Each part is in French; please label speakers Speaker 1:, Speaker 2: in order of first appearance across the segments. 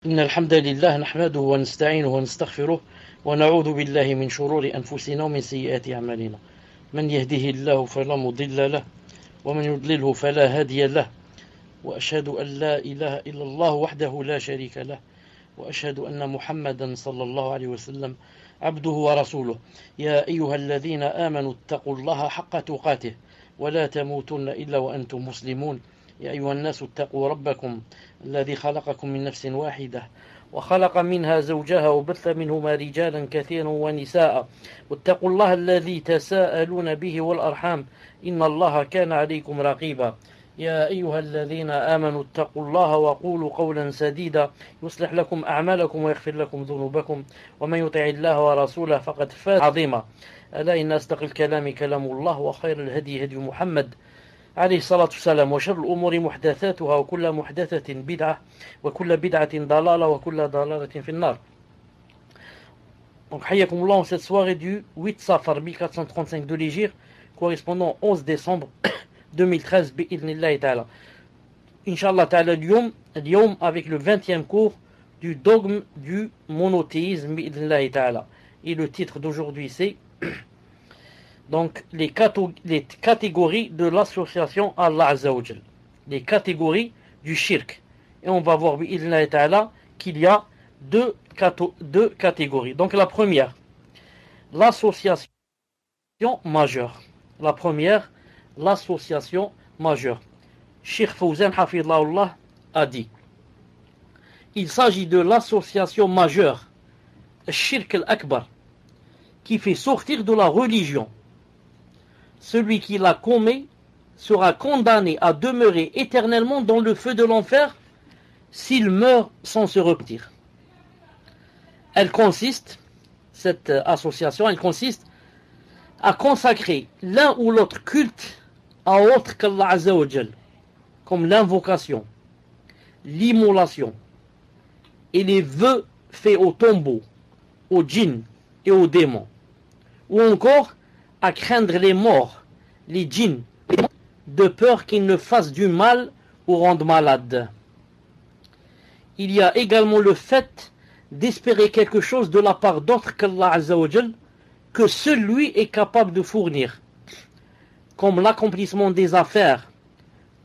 Speaker 1: إن الحمد لله نحمده ونستعينه ونستغفره ونعوذ بالله من شرور أنفسنا ومن سيئات أعمالنا من يهده الله فلا مضل له ومن يضلله فلا هادي له وأشهد أن لا إله إلا الله وحده لا شريك له وأشهد أن محمدا صلى الله عليه وسلم عبده ورسوله يا أيها الذين آمنوا اتقوا الله حق تقاته ولا تموتن إلا وأنتم مسلمون يا أيها الناس اتقوا ربكم الذي خلقكم من نفس واحدة وخلق منها زوجها وبث منهما رجالا كثيرا ونساء واتقوا الله الذي تساءلون به والأرحام إن الله كان عليكم رقيبا يا أيها الذين آمنوا اتقوا الله وقولوا قولا سديدا يصلح لكم أعمالكم ويغفر لكم ذنوبكم ومن يطع الله ورسوله فقد فاز عظيما ألا إن أصدق الكلام كلام الله وخير الهدي هدي محمد عليه الصلاة والسلام وشر الأمور محدثاتها وكل محدثة بدعة وكل بدعة ضلالة وكل ضلالة في النار. Donc, Hayyakumullah, en cette soirée du 8 Safar 1435 de l'Hégire, correspondant au 11 décembre 2013, bi'idhnillahi ta'ala. Inch'Allah ta'ala, l'yom avec le 20e cours du dogme du monothéisme, bi'idhnillahi ta'ala. Et le titre d'aujourd'hui, c'est donc les catégories de l'association à Allah Azza wa Jal, les catégories du shirk. Et on va voir bi'idhnillahi ta'ala qu'il y a deux catégories. Donc la première, l'association majeure. La première, l'association majeure. Cheikh Fawzan Hafidhahullah a dit, il s'agit de l'association majeure, shirk al-akbar, qui fait sortir de la religion. Celui qui la commet sera condamné à demeurer éternellement dans le feu de l'enfer s'il meurt sans se repentir. Elle consiste, cette association, elle consiste à consacrer l'un ou l'autre culte à autre qu'Allah Azza wa Jal, comme l'invocation, l'immolation et les vœux faits aux tombeaux, aux djinns et aux démons, ou encore à craindre les morts, les djinns, de peur qu'ils ne fassent du mal ou rendent malade. Il y a également le fait d'espérer quelque chose de la part d'autre qu'Allah Azza wa Jal, que seul lui est capable de fournir, comme l'accomplissement des affaires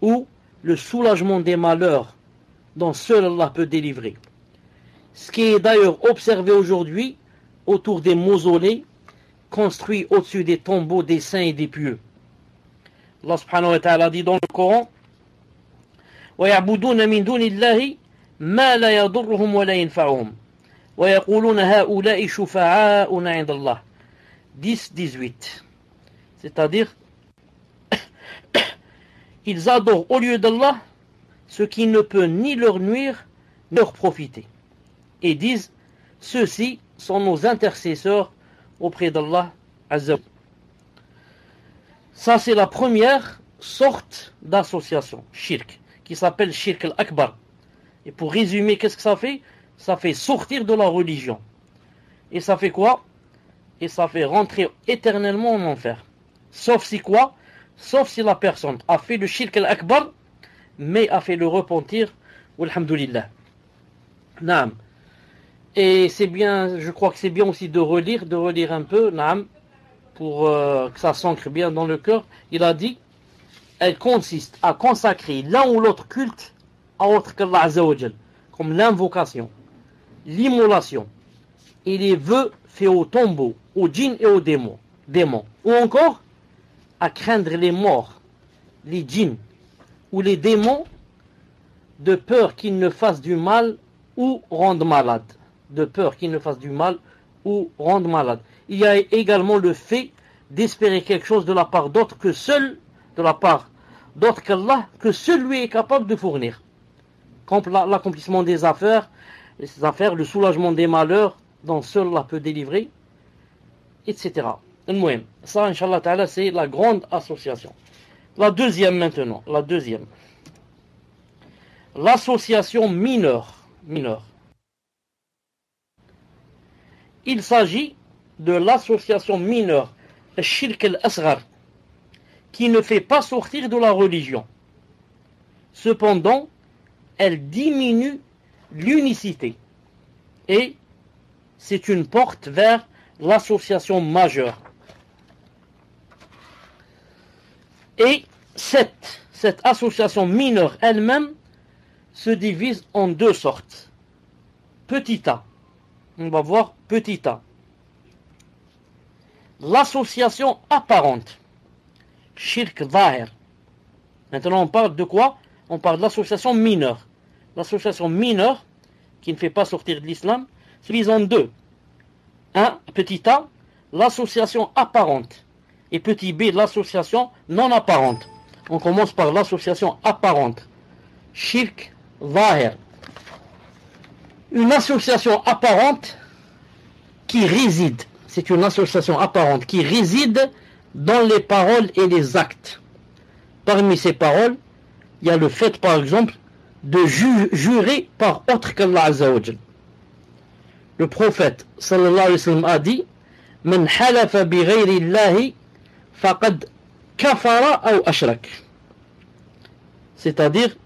Speaker 1: ou le soulagement des malheurs dont seul Allah peut délivrer. Ce qui est d'ailleurs observé aujourd'hui autour des mausolées construits au-dessus des tombeaux des saints et des pieux. Allah subhanahu wa ta'ala dit dans le Coran, وَيَعْبُدُونَ مِن دُونِ اللَّهِ مَا لَا يَضُرُّهُمْ وَلَا يَنْفَعُهُم وَيَقُولُونَ هَؤُلَاءِ شُفَعَاؤُنَا عِندَ اللَّهِ 10-18. C'est-à-dire, ils adorent au lieu d'Allah ce qui ne peut ni leur nuire ni leur profiter. Et disent, ceux-ci sont nos intercesseurs auprès d'Allah Azza wa Jalla. Ça, c'est la première sorte d'association, shirk, qui s'appelle shirk al-akbar. Et pour résumer, qu'est-ce que ça fait? Ça fait sortir de la religion. Et ça fait quoi? Et ça fait rentrer éternellement en enfer. Sauf si quoi? Sauf si la personne a fait le shirk al-akbar, mais a fait le repentir, walhamdulillah. Naam. Et c'est bien, je crois que c'est bien aussi de relire un peu, naam, pour que ça s'ancre bien dans le cœur. Il a dit, elle consiste à consacrer l'un ou l'autre culte à autre qu'Allah Azza wa Jal, comme l'invocation, l'immolation et les vœux faits aux tombeaux, aux djinns et aux démons, ou encore à craindre les morts, les djinns ou les démons de peur qu'ils ne fassent du mal ou rendent malade. De peur qu'ils ne fassent du mal ou rendent malade. Il y a également le fait d'espérer quelque chose de la part d'autre que seul, de la part d'autre qu'Allah, que seul lui est capable de fournir. Comme l'accomplissement des affaires, le soulagement des malheurs dont seul Allah peut délivrer, etc. Ça, Inch'Allah Ta'ala, c'est la grande association. La deuxième maintenant, l'association mineure. Il s'agit de l'association mineure, le shirk al-asghar, qui ne fait pas sortir de la religion. Cependant, elle diminue l'unicité. Et c'est une porte vers l'association majeure. Et cette association mineure elle-même se divise en deux sortes. Petit a. On va voir petit a. L'association apparente. Shirk zahir. Maintenant on parle de quoi? On parle de l'association mineure. L'association mineure, qui ne fait pas sortir de l'islam, se divise en deux. Un, petit a, l'association apparente. Et petit b, l'association non apparente. On commence par l'association apparente. Shirk zahir. Une association apparente qui réside. C'est une association apparente qui réside dans les paroles et les actes. Parmi ces paroles, il y a le fait, par exemple, de jurer par autre qu'Allah Azza wa Jal. Le prophète sallallahu alayhi wa sallam a dit: Man halafa bi ghayri Allahi faqad kafara ou ashrak. C'est-à-dire,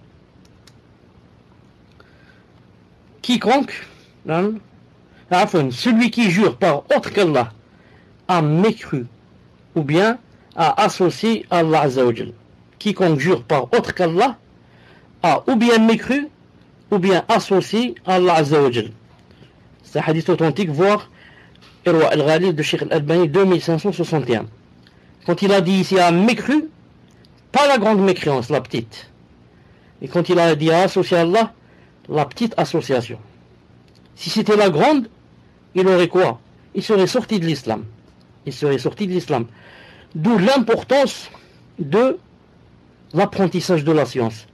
Speaker 1: quiconque, celui qui jure par autre qu'Allah a mécru ou bien a associé Allah Azza wa Jal. Quiconque jure par autre qu'Allah a ou bien mécru ou bien associé Allah Azza wa Jal. C'est un hadith authentique, voire Irwa al-Ghalil de Cheikh al-Albani 2561. Quand il a dit ici a mécru, pas la grande mécréance, la petite. Et quand il a dit a associé Allah, la petite association. Si c'était la grande, il aurait quoi? Il serait sorti de l'islam. Il serait sorti de l'islam. D'où l'importance de l'apprentissage de la science.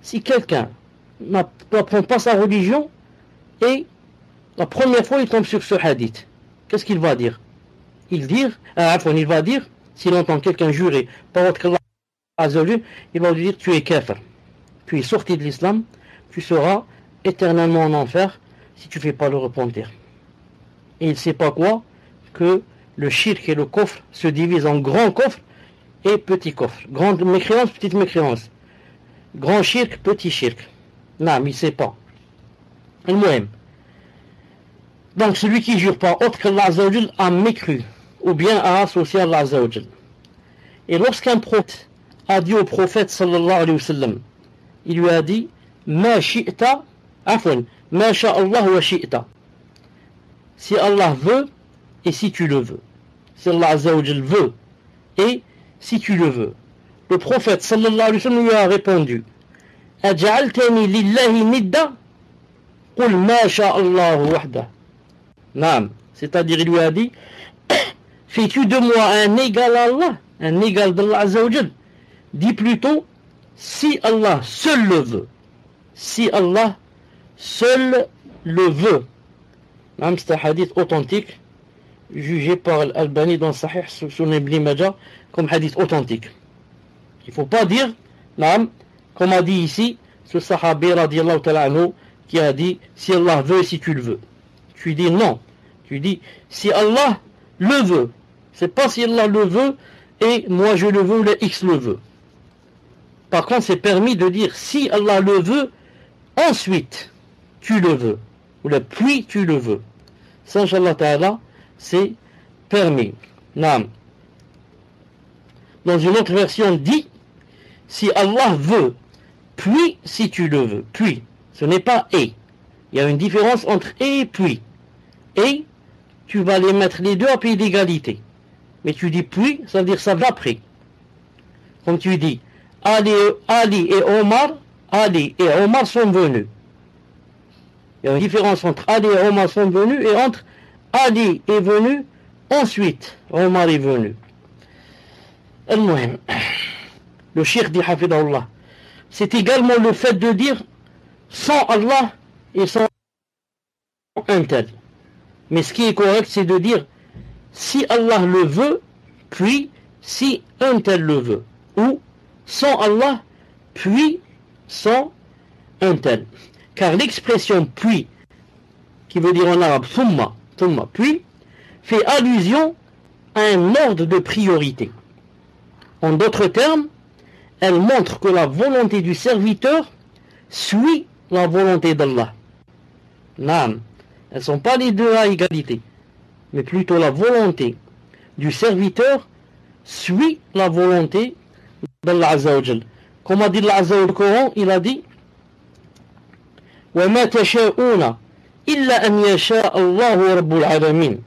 Speaker 1: Si quelqu'un n'apprend pas sa religion et la première fois il tombe sur ce hadith, qu'est-ce qu'il va dire? Il va dire, s'il entend quelqu'un jurer par autre qu'Allah, il va lui dire: tu es kafir, tu es sorti de l'islam, tu seras éternellement en enfer si tu ne fais pas le repentir. Et il ne sait pas quoi? Que le shirk et le kufr se divisent en grand kufr et petit kufr. Grande mécréance, petite mécréance. Grand shirk, petit shirk. Non, mais il ne sait pas. Al-Muhim. Donc celui qui jure par autre qu'Allah Azza wa Jal a mécru ou bien a associé Allah Azza wa Jal. Et lorsqu'un prophète a dit au prophète sallallahu alayhi wa sallam, il lui a dit: Ma shi'ta, ma sha'Allah wa shi'ta. Si Allah veut et si tu le veux. Si Allah Azza wa Jal veut et si tu le veux. Le prophète sallallahu alayhi wa sallam lui a répondu: Aj'altani lillahi nidda qul ma sha'Allahu wahda. Naam, c'est-à-dire il lui a dit: fais-tu de moi un égal à Allah, un égal d'Allah Azza wa Jal? Dis plutôt: si Allah seul le veut. Si Allah seul le veut. Naam, c'est un hadith authentique jugé par Al-Albani dans Sahih Sunan Ibn Majah comme hadith authentique. Il ne faut pas dire, naam, comme a dit ici ce sahabi radiyallahu ta'ala anhu qui a dit: si Allah veut, si tu le veux. Tu dis non. Tu dis si Allah le veut. C'est pas si Allah le veut et moi je le veux ou le X le veut. Par contre, c'est permis de dire si Allah le veut, ensuite tu le veux. Ou le puis tu le veux. Ça, Inch'Allah Ta'ala, c'est permis. Naam. Dans une autre version, dit si Allah veut, puis si tu le veux. Puis. Ce n'est pas et. Il y a une différence entre et puis. Et tu vas les mettre les deux à pied d'égalité. Mais tu dis puis, ça veut dire ça va après. Comme tu dis, Ali et Omar sont venus. Il y a une différence entre Ali et Omar sont venus et entre Ali est venu, ensuite Omar est venu. Al-Muhim. Le cheikh dit Hafidahullah. C'est également le fait de dire sans Allah et sans un tel. Mais ce qui est correct, c'est de dire si Allah le veut, puis si un tel le veut. Ou sans Allah, puis sans un tel. Car l'expression puis, qui veut dire en arabe thumma, puis, fait allusion à un ordre de priorité. En d'autres termes, elle montre que la volonté du serviteur suit la volonté d'Allah. Naam. Elles ne sont pas les deux à égalité, mais plutôt la volonté du serviteur suit la volonté d'Allah Azza wa Jal. Comme a dit Allah Azza wa Jal au Coran, il a dit وَمَا تَشَاءُونَ إِلَّا أَنْ يَشَاءَ اللَّهُ رَبُّ الْعَالَمِينَ.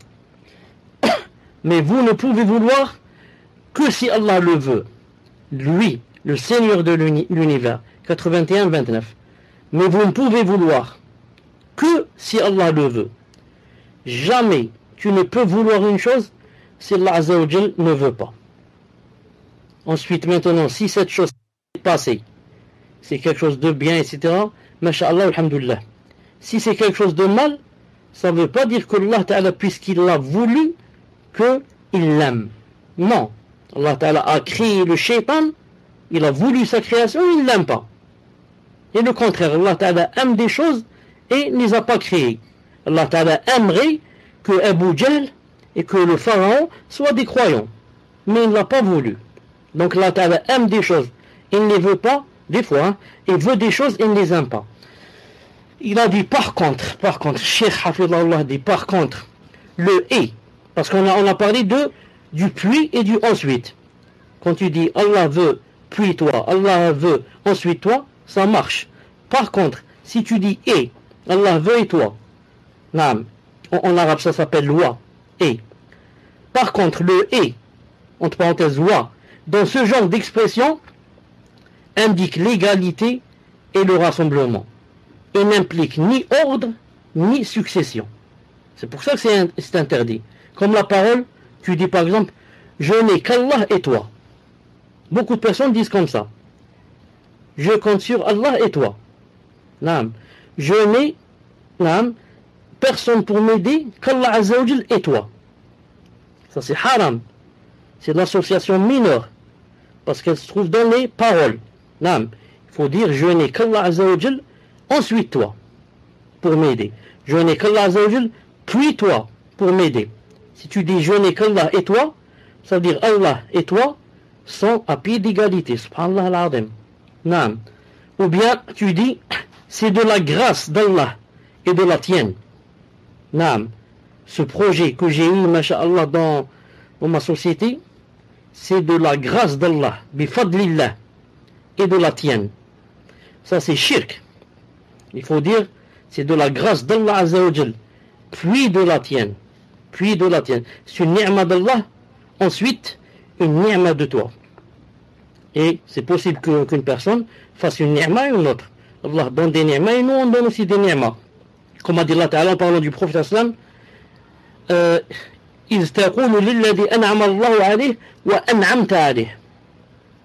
Speaker 1: Mais vous ne pouvez vouloir que si Allah le veut, lui, le Seigneur de l'univers. 81-29. Mais vous ne pouvez vouloir que si Allah le veut. Jamais tu ne peux vouloir une chose si Allah Azza wa Jal ne veut pas. Ensuite, maintenant, si cette chose est passée, c'est quelque chose de bien, etc., masha'Allah, alhamdulillah. Si c'est quelque chose de mal, ça ne veut pas dire que Allah Ta'ala, puisqu'il l'a voulu, qu'il l'aime. Non. Allah Ta'ala a créé le shaitan, il a voulu sa création, il ne l'aime pas. Et le contraire, Allah Ta'ala aime des choses et ne les a pas créées. Allah Ta'ala aimerait que Abu Jahl et que le pharaon soient des croyants. Mais il ne l'a pas voulu. Donc Allah Ta'ala aime des choses, il ne les veut pas, des fois, hein, il veut des choses, il ne les aime pas. Il a dit par contre, Cheikh Hafidhullah dit par contre, le et, parce qu'on a parlé du puis et du ensuite. Quand tu dis Allah veut puis toi, Allah veut ensuite toi, ça marche. Par contre, si tu dis et, Allah veut et toi, en arabe ça s'appelle loi, et. Par contre, le et, entre parenthèses wa, dans ce genre d'expression, indique l'égalité et le rassemblement. Et n'implique ni ordre, ni succession. C'est pour ça que c'est interdit. Comme la parole, tu dis par exemple, je n'ai qu'Allah et toi. Beaucoup de personnes disent comme ça. Je compte sur Allah et toi. Je n'ai personne pour m'aider qu'Allah Azza wa Jal et toi. Ça c'est haram. C'est l'association mineure. Parce qu'elle se trouve dans les paroles. Il faut dire je n'ai qu'Allah Azza wa Jal, ensuite toi, pour m'aider. Je n'ai qu'Allah Azza wa Jal, puis toi, pour m'aider. Si tu dis je n'ai qu'Allah et toi, ça veut dire Allah et toi sont à pied d'égalité. Subhanallah al-Azim. Ou bien tu dis c'est de la grâce d'Allah et de la tienne. Ce projet que j'ai eu, masha'Allah, dans ma société, c'est de la grâce d'Allah, bifadlillah, et de la tienne. Ça c'est shirk. Il faut dire, c'est de la grâce d'Allah Azza wa Jal, puis de la tienne. Puis de la tienne. C'est une ni'ma d'Allah, ensuite une ni'ma de toi. Et c'est possible qu'une personne fasse une ni'ma et une autre. Allah donne des ni'ma et nous on donne aussi des ni'ma. Comme a dit Allah Ta'ala en parlant du prophète Islam,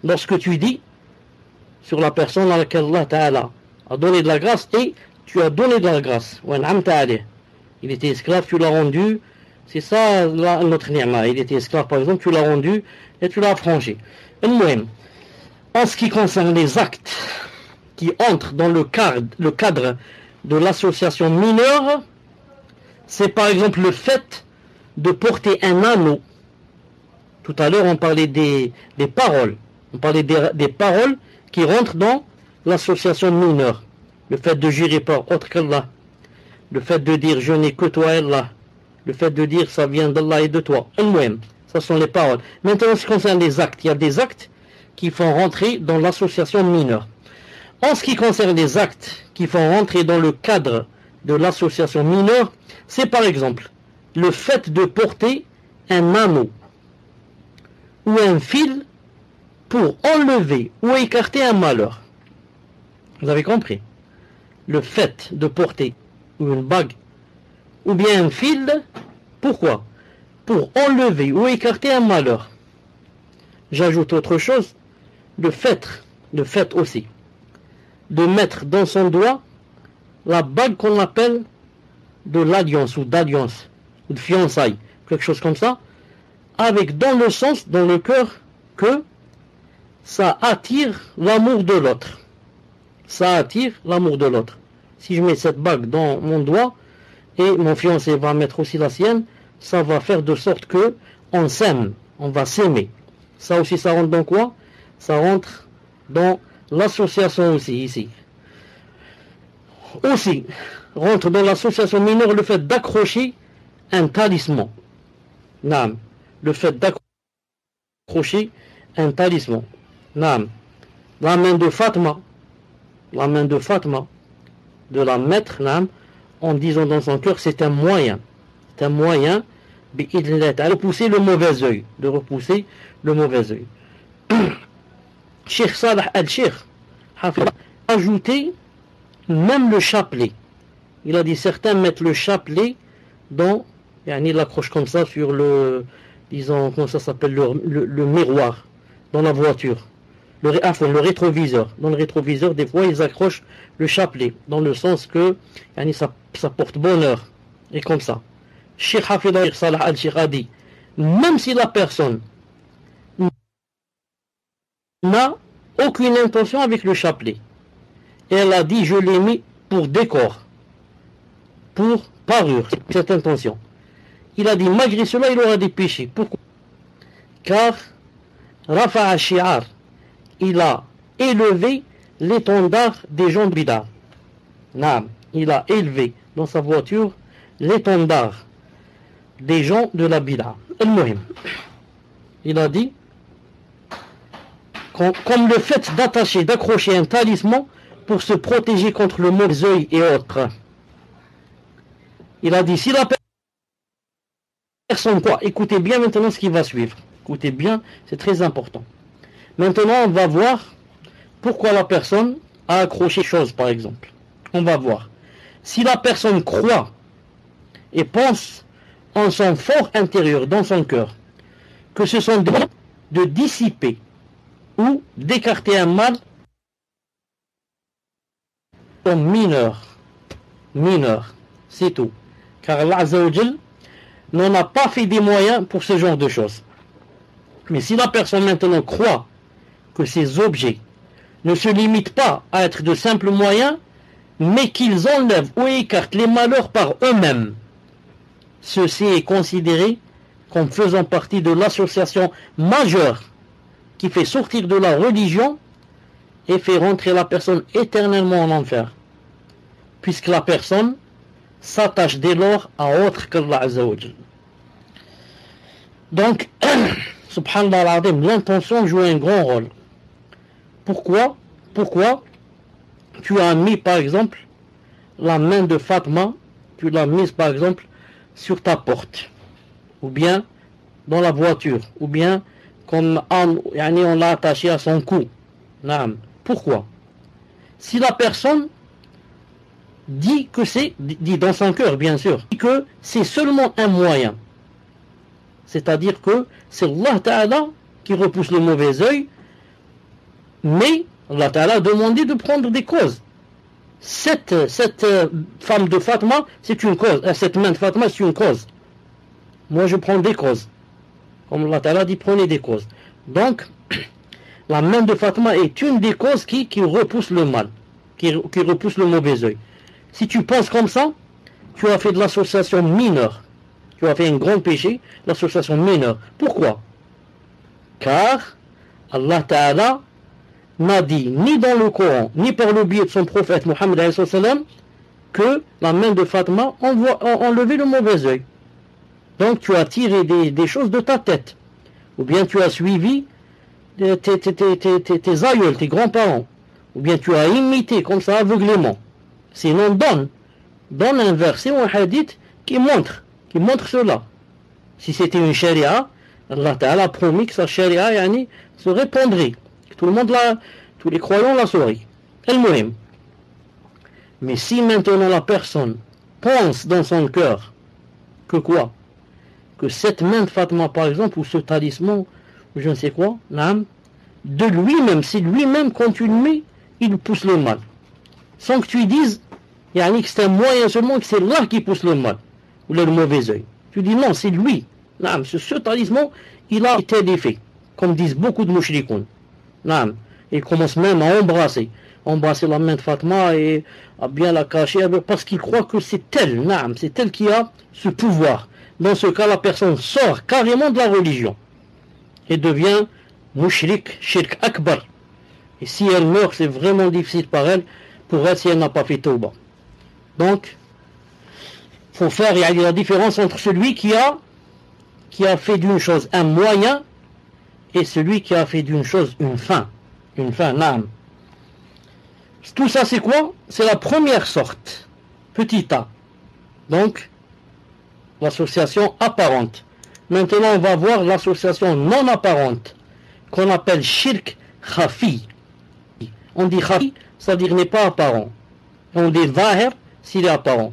Speaker 1: lorsque tu dis sur la personne à laquelle Allah Ta'ala a donné de la grâce et tu as donné de la grâce, il était esclave, tu l'as rendu, c'est ça notre ni'ma. Il était esclave par exemple, tu l'as rendu et tu l'as affranchi. En ce qui concerne les actes qui entrent dans le cadre de l'association mineure, c'est par exemple le fait de porter un anneau. Tout à l'heure on parlait des paroles. On parlait des paroles qui rentrent dans l'association mineure. Le fait de jurer par autre qu'Allah. Le fait de dire je n'ai que toi et Allah. Le fait de dire ça vient d'Allah et de toi. Ça sont les paroles. Maintenant, en ce qui concerne les actes, il y a des actes qui font rentrer dans l'association mineure. En ce qui concerne les actes qui font rentrer dans le cadre de l'association mineure, c'est par exemple le fait de porter un anneau ou un fil pour enlever ou écarter un malheur. Vous avez compris? Le fait de porter une bague ou bien un fil, pourquoi? Pour enlever ou écarter un malheur. J'ajoute autre chose, le fait aussi de mettre dans son doigt la bague qu'on appelle de l'alliance ou d'alliance ou de fiançailles, quelque chose comme ça, avec dans le sens, dans le cœur, que ça attire l'amour de l'autre. Ça attire l'amour de l'autre. Si je mets cette bague dans mon doigt et mon fiancé va mettre aussi la sienne, ça va faire de sorte que on s'aime, on va s'aimer. Ça aussi, ça rentre dans quoi? Ça rentre dans l'association aussi, ici. Aussi, rentre dans l'association mineure le fait d'accrocher un talisman. Naam. Le fait d'accrocher un talisman. Naam. La main de Fatma, de la mettre, naam, en disant dans son cœur, c'est un moyen. C'est un moyen de repousser le mauvais œil. De repousser le mauvais œil. Cheikh Salah al-Cheikh a ajouté même le chapelet. Il a dit certains mettent le chapelet dans, il l'accroche comme ça sur le, disons, comment ça s'appelle, le miroir dans la voiture. Le rétroviseur. Dans le rétroviseur, des fois, ils accrochent le chapelet, dans le sens que ça porte bonheur. Et comme ça. Cheikh Hafidh Salah al-Cheikh a dit, même si la personne n'a aucune intention avec le chapelet, et elle a dit, je l'ai mis pour décor, pour parure, cette intention. Il a dit, malgré cela, il aura des péchés. Pourquoi? Car Rafa'a Shi'ar, il a élevé l'étendard des gens de Bid'ah. Il a élevé dans sa voiture l'étendard des gens de la Bid'ah. Al-Muhim. Il a dit, comme le fait d'attacher, d'accrocher un talisman pour se protéger contre le mauvais œil et autres. Il a dit, si la personne, quoi, écoutez bien maintenant ce qui va suivre. Écoutez bien, c'est très important. Maintenant, on va voir pourquoi la personne a accroché chose, par exemple. On va voir. Si la personne croit et pense en son fort intérieur, dans son cœur, que ce sont des moyens de dissiper ou d'écarter un mal comme mineur, c'est tout. Car Allah Azza wa Jal n'en a pas fait des moyens pour ce genre de choses. Mais si la personne maintenant croit que ces objets ne se limitent pas à être de simples moyens, mais qu'ils enlèvent ou écartent les malheurs par eux-mêmes, ceci est considéré comme faisant partie de l'association majeure qui fait sortir de la religion et fait rentrer la personne éternellement en enfer, puisque la personne s'attache dès lors à autre qu'Allah Azza wa Jal. Donc, subhanallah al-azim, l'intention joue un grand rôle. Pourquoi tu as mis par exemple la main de Fatma, tu l'as mise par exemple sur ta porte, ou bien dans la voiture, ou bien comme on l'a attaché à son cou. Pourquoi? Si la personne dit que dit dans son cœur bien sûr, que c'est seulement un moyen, c'est-à-dire que c'est Allah Ta'ala qui repousse le mauvais œil, mais Allah Ta'ala a demandé de prendre des causes. Cette femme de Fatma, c'est une cause. Cette main de Fatma, c'est une cause. Moi, je prends des causes. Comme Allah Ta'ala dit, prenez des causes. Donc, la main de Fatma est une des causes qui repousse le mal, qui repousse le mauvais œil. Si tu penses comme ça, tu as fait de l'association mineure. Tu as fait un grand péché, l'association mineure. Pourquoi? Car Allah Ta'ala n'a dit ni dans le Coran, ni par le biais de son prophète Mohammed que la main de Fatma enlevait le mauvais œil. Donc tu as tiré des choses de ta tête. Ou bien tu as suivi tes aïeuls, tes grands-parents. Ou bien tu as imité comme ça aveuglément. Sinon donne un verset ou un hadith qui montre cela. Si c'était une sharia, Allah Ta'ala a promis que sa sharia se répandrait. Tout le monde tous les croyants la sauraient. Elle-même. Mais si maintenant la personne pense dans son cœur que quoi? Que cette main de Fatma par exemple, ou ce talisman, ou je ne sais quoi, de lui-même, c'est lui-même quand tu le mets, il pousse le mal. Sans que tu dises, que c'est un moyen seulement, que c'est là qui pousse le mal, ou le mauvais œil. Tu dis non, c'est lui. Ce talisman, il a été défait, comme disent beaucoup de mouchrikoun. Il commence même à embrasser la main de Fatma et à bien la cacher, parce qu'il croit que c'est elle qui a ce pouvoir. Dans ce cas, la personne sort carrément de la religion et devient mouchrik, shirk akbar. Et si elle meurt, c'est vraiment difficile pour elle si elle n'a pas fait tauba.
Speaker 2: Donc, faut faire la différence entre celui qui a fait d'une chose un moyen et celui qui a fait d'une chose une fin, naam. Tout ça c'est quoi? C'est la première sorte, petit a. Donc, l'association apparente. Maintenant, on va voir l'association non apparente, qu'on appelle shirk khafi. On dit khafi, ça veut dire n'est pas apparent. On dit zahir, s'il est apparent.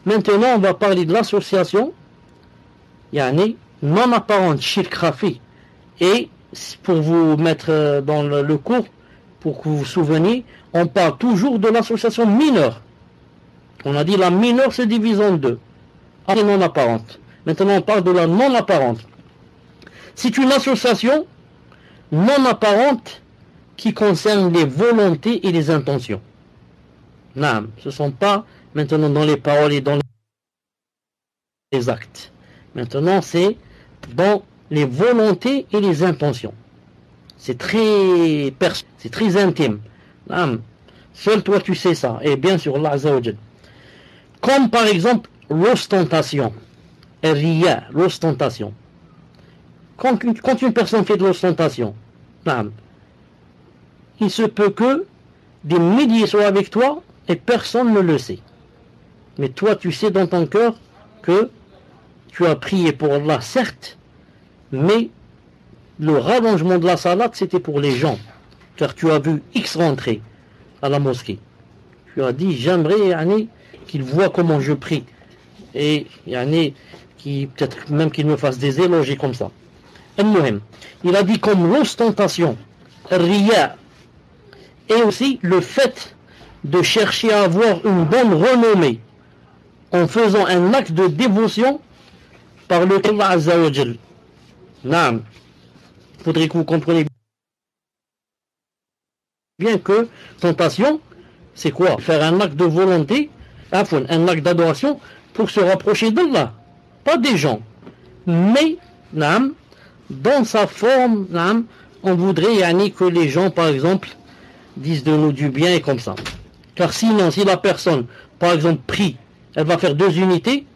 Speaker 2: Maintenant, on va parler de l'association yani, non apparente, shirk khafi. Et pour vous mettre dans le cours, pour que vous vous souveniez, on parle toujours de l'association mineure. On a dit la mineure se divise en deux. Et non apparente. Maintenant, on parle de la non apparente. C'est une association non apparente qui concerne les volontés et les intentions. Non, ce ne sont pas maintenant dans les paroles et dans les actes. Maintenant, c'est dans les volontés et les intentions. C'est très intime. Non, seul toi tu sais ça. Et bien sûr, Allah Azza wa Jal. Comme par exemple l'ostentation. Riya, l'ostentation. Quand une personne fait de l'ostentation, il se peut que des milliers soient avec toi et personne ne le sait. Mais toi, tu sais dans ton cœur que tu as prié pour Allah, certes, mais le rallongement de la salade, c'était pour les gens. Car tu as vu X rentrer à la mosquée. Tu as dit, j'aimerais qu'il voit comment je prie. Et peut-être même qu'il me fasse des éloges comme ça. Il a dit comme l'ostentation, riya, et aussi le fait de chercher à avoir une bonne renommée en faisant un acte de dévotion par lequel Allah Azza wa Jal. Naam. Il faudrait que vous compreniez bien que tentation, c'est quoi? Faire un acte de volonté, un acte d'adoration pour se rapprocher d'Allah. Pas des gens. Mais, naam, dans sa forme, naam, on voudrait que les gens, par exemple, disent de nous du bien et comme ça. Car sinon, si la personne, par exemple, prie, elle va faire 2 unités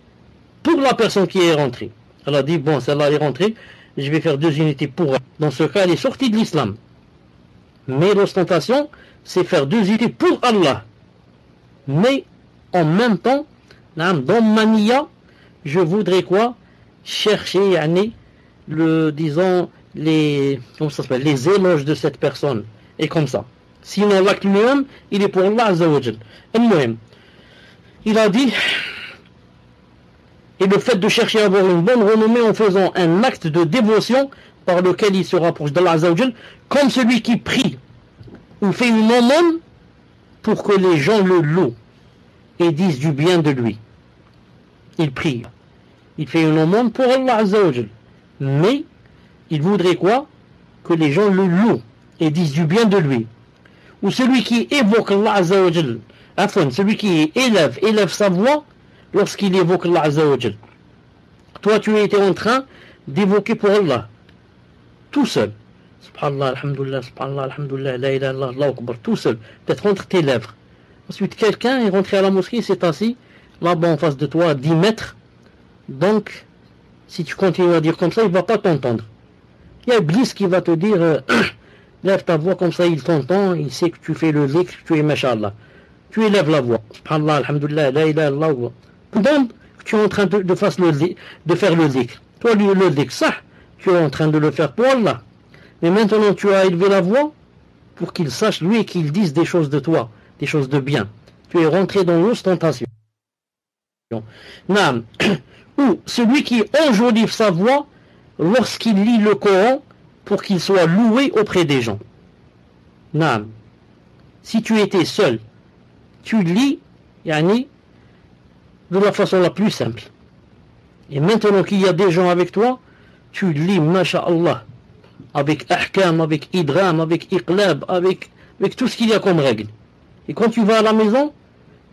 Speaker 2: pour la personne qui est rentrée. Elle a dit, bon, celle-là est rentrée, je vais faire 2 unités pour elle. Dans ce cas, elle est sortie de l'islam. Mais l'ostentation, c'est faire 2 unités pour Allah. Mais, en même temps, naam, dans mania, je voudrais quoi? Chercher, disons, les éloges de cette personne. Et comme ça. Sinon, l'acte lui-même, il est pour Allah Azza wa Jal. Il a dit, et le fait de chercher à avoir une bonne renommée en faisant un acte de dévotion par lequel il se rapproche d'Allah Azza wa Jal, comme celui qui prie ou fait une aumône pour que les gens le louent et disent du bien de lui. Il prie. Il fait une aumône pour Allah Azza wa Jal. Mais, il voudrait quoi? Que les gens le louent et disent du bien de lui. Ou celui qui évoque Allah Azza wa Jal. Celui qui élève sa voix lorsqu'il évoque Allah Azza wa Jal. Toi, tu étais en train d'évoquer pour Allah. Tout seul. Subhanallah, alhamdulillah, subhanallah, alhamdulillah, la ilaha illallah, Allahu akbar. Tout seul. Peut-être entre tes lèvres. Ensuite, quelqu'un est rentré à la mosquée, s'est assis, là-bas en face de toi, à 10 mètres. Donc, si tu continues à dire comme ça, il ne va pas t'entendre. Il y a Iblis qui va te dire, lève ta voix comme ça, il t'entend, il sait que tu fais le zikr, tu es mashallah. Tu élèves la voix. Subhanallah, alhamdulillah, la ilaha illallah. Pendant que tu es en train de faire le zikr. Toi, le zikr, ça, tu es en train de le faire pour Allah. Mais maintenant, tu as élevé la voix pour qu'il sache, lui, et qu'il dise des choses de toi, des choses de bien. Tu es rentré dans l'ostentation. Naam. Ou celui qui enjolive sa voix lorsqu'il lit le Coran pour qu'il soit loué auprès des gens. Naam. Si tu étais seul, tu lis, de la façon la plus simple. Et maintenant qu'il y a des gens avec toi, tu lis, masha'Allah, avec ahkam, avec idram, avec iqlab, avec tout ce qu'il y a comme règle. Et quand tu vas à la maison,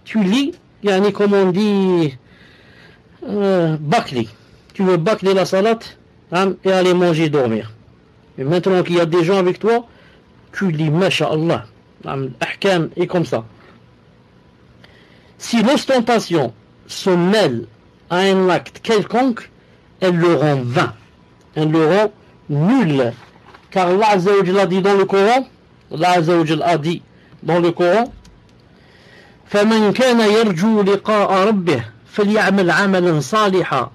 Speaker 2: tu lis, comme on dit, bâcler. Tu veux bâcler la salade et aller manger et dormir. Et maintenant qu'il y a des gens avec toi, tu lis, masha'Allah, ahkam et comme ça. Si l'ostentation se mêle à un acte quelconque, elle le rend vain, elle le rend nul. Car Allah Azza wa Jalla a dit dans le Coran, Allah Azza wa Jalla a dit dans le Coran, فَمَنْ كَانَ يَرْجُو لِقَاءَ رَبِّهِ فَلْيَعْمَلْ عَمَلًا صَالِحًا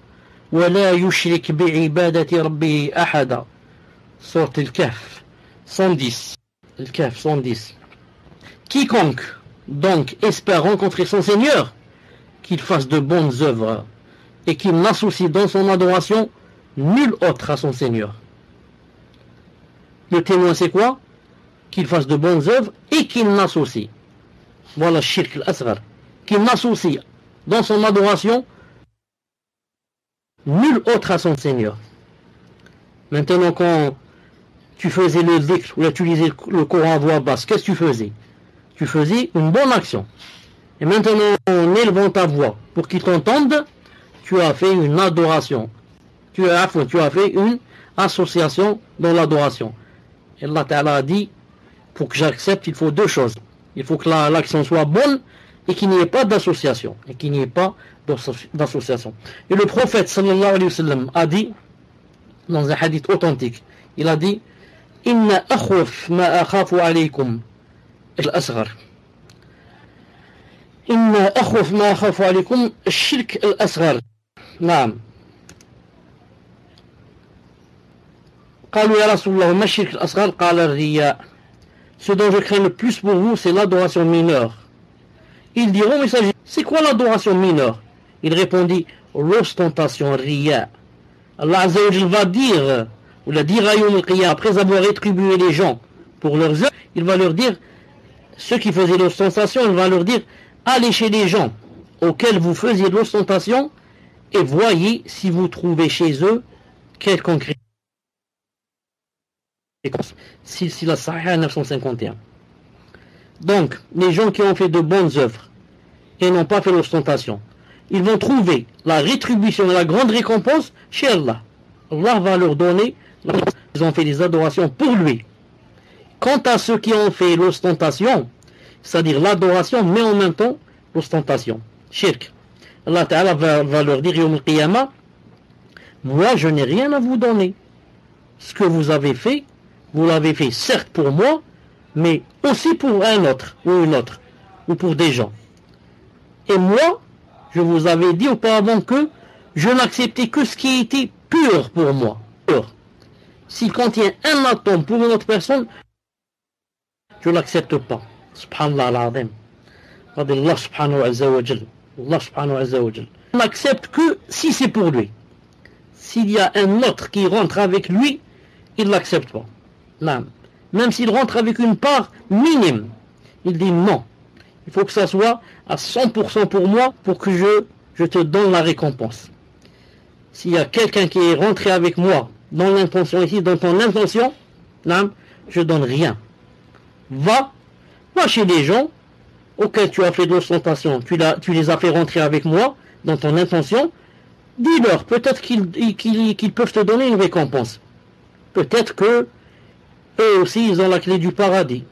Speaker 2: وَلَا يُشْرِكْ بِعِبَادَةِ رَبِّهِ أَحَدًا. Sourate Al-Kahf 110. Al-Kahf 110. Quiconque donc espère rencontrer son Seigneur, qu'il fasse de bonnes œuvres et qu'il n'associe dans son adoration nul autre à son Seigneur. Le témoin c'est quoi? Qu'il fasse de bonnes œuvres et qu'il n'associe. Voilà shirk al-asghar. Qu'il n'associe dans son adoration nul autre à son Seigneur. Maintenant, quand tu faisais le dhikr ou tu lisais le Coran à voix basse, qu'est-ce que tu faisais? Tu faisais une bonne action. Et maintenant, en élevant ta voix pour qu'ils t'entendent, tu as fait une adoration. Tu as fait une association dans l'adoration. Et Allah Ta'ala a dit, pour que j'accepte, il faut deux choses. Il faut que l'action soit bonne et qu'il n'y ait pas d'association. Et qu'il n'y ait pas d'association. Et le prophète sallallahu alayhi wa sallam a dit, dans un hadith authentique, il a dit, Inna akhwaf ma akhafu alaykum al-asghar. Inna akhwaf ma akhafu alaykum al-shirk al-asghar. Naam. قالوا يا رسول الله ما الشرك الأصغر قال الرياء. Ce dont je crains le plus pour vous, c'est l'adoration mineure. Ils diront, mais c'est quoi l'adoration mineure? Il répondit, l'ostentation, riya. Allah Azza wa Jalla va dire, ou la dira Yawm al-Qiyamah, après avoir rétribué les gens pour leurs œuvres, il va leur dire, ceux qui faisaient l'ostentation, il va leur dire, allez chez les gens auxquels vous faisiez de l'ostentation et voyez si vous trouvez chez eux quelconque Silsila Sahih 951. Donc, les gens qui ont fait de bonnes œuvres et n'ont pas fait l'ostentation, ils vont trouver la rétribution et la grande récompense chez Allah. Allah va leur donner, ils ont fait des adorations pour lui. Quant à ceux qui ont fait l'ostentation, c'est-à-dire l'adoration, mais en même temps l'ostentation, shirk, Allah Ta'ala va leur dire Yawm al-Qiyamah, moi je n'ai rien à vous donner. Ce que vous avez fait, vous l'avez fait certes pour moi, mais aussi pour un autre, ou une autre, ou pour des gens. Et moi, je vous avais dit auparavant que je n'acceptais que ce qui était pur pour moi. Pur. S'il contient un atome pour une autre personne, je ne l'accepte pas. Subhanallah al-Azim. Allah subhanahu wa jal. Allah subhanahu wa jal. On n'accepte que si c'est pour lui. S'il y a un autre qui rentre avec lui, il ne l'accepte pas. Non. Même s'il rentre avec une part minime, il dit non. Il faut que ça soit à 100% pour moi pour que je te donne la récompense. S'il y a quelqu'un qui est rentré avec moi dans l'intention ici, dans ton intention, non, je donne rien. Va chez les gens auxquels tu as fait de l'ostentation, tu les as fait rentrer avec moi dans ton intention, dis-leur, peut-être qu'ils peuvent te donner une récompense. Peut-être que eux aussi, ils ont la clé du paradis.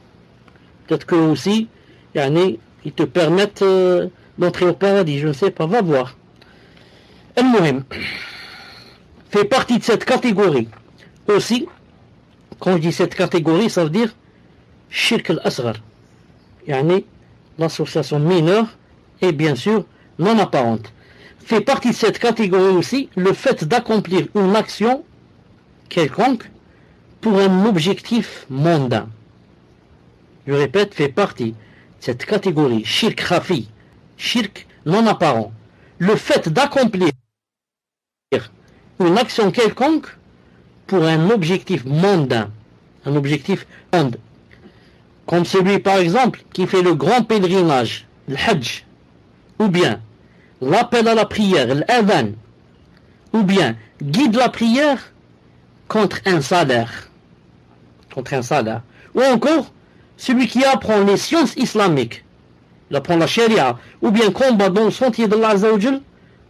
Speaker 2: Peut-être qu'eux aussi, ils te permettent d'entrer au paradis. Je ne sais pas, va voir. Al-Muhim fait partie de cette catégorie. Aussi, quand je dis cette catégorie, ça veut dire shirk al-asghar. L'association mineure et bien sûr non apparente. Fait partie de cette catégorie aussi le fait d'accomplir une action quelconque pour un objectif mondain. Je répète, fait partie de cette catégorie shirk khafi, shirk non apparent. Le fait d'accomplir une action quelconque pour un objectif mondain, un objectif mondain. Comme celui par exemple qui fait le grand pèlerinage, le hajj, ou bien l'appel à la prière, l'adhan, ou bien guide la prière contre un salaire, ou encore celui qui apprend les sciences islamiques, il apprend la charia, ou bien combat dans le sentier de Allah Azza wa Jal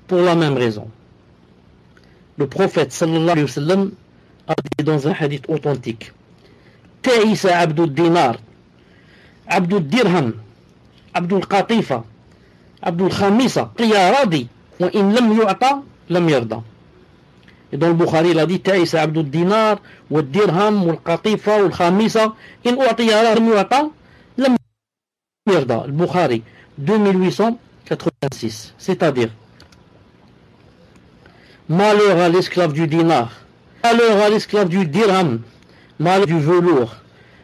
Speaker 2: pour la même raison. Le prophète sallallahu alayhi wa sallam a dit dans un hadith authentique, Ta'isa abdul dinar, abdul dirham, abdul qatifa, عبد الخامسة يا راضي وإن لم يعطى لم يرضى. Et dans le Bukhari, il a dit تعس عبد الدينار والدرهم والقطيفة والخامسة إن أعطي لم يعطى لم يرضى. Le Bukhari 2886. C'est-à-dire, malheur à l'esclave du dinar, malheur à l'esclave du dirham, malheur du velours,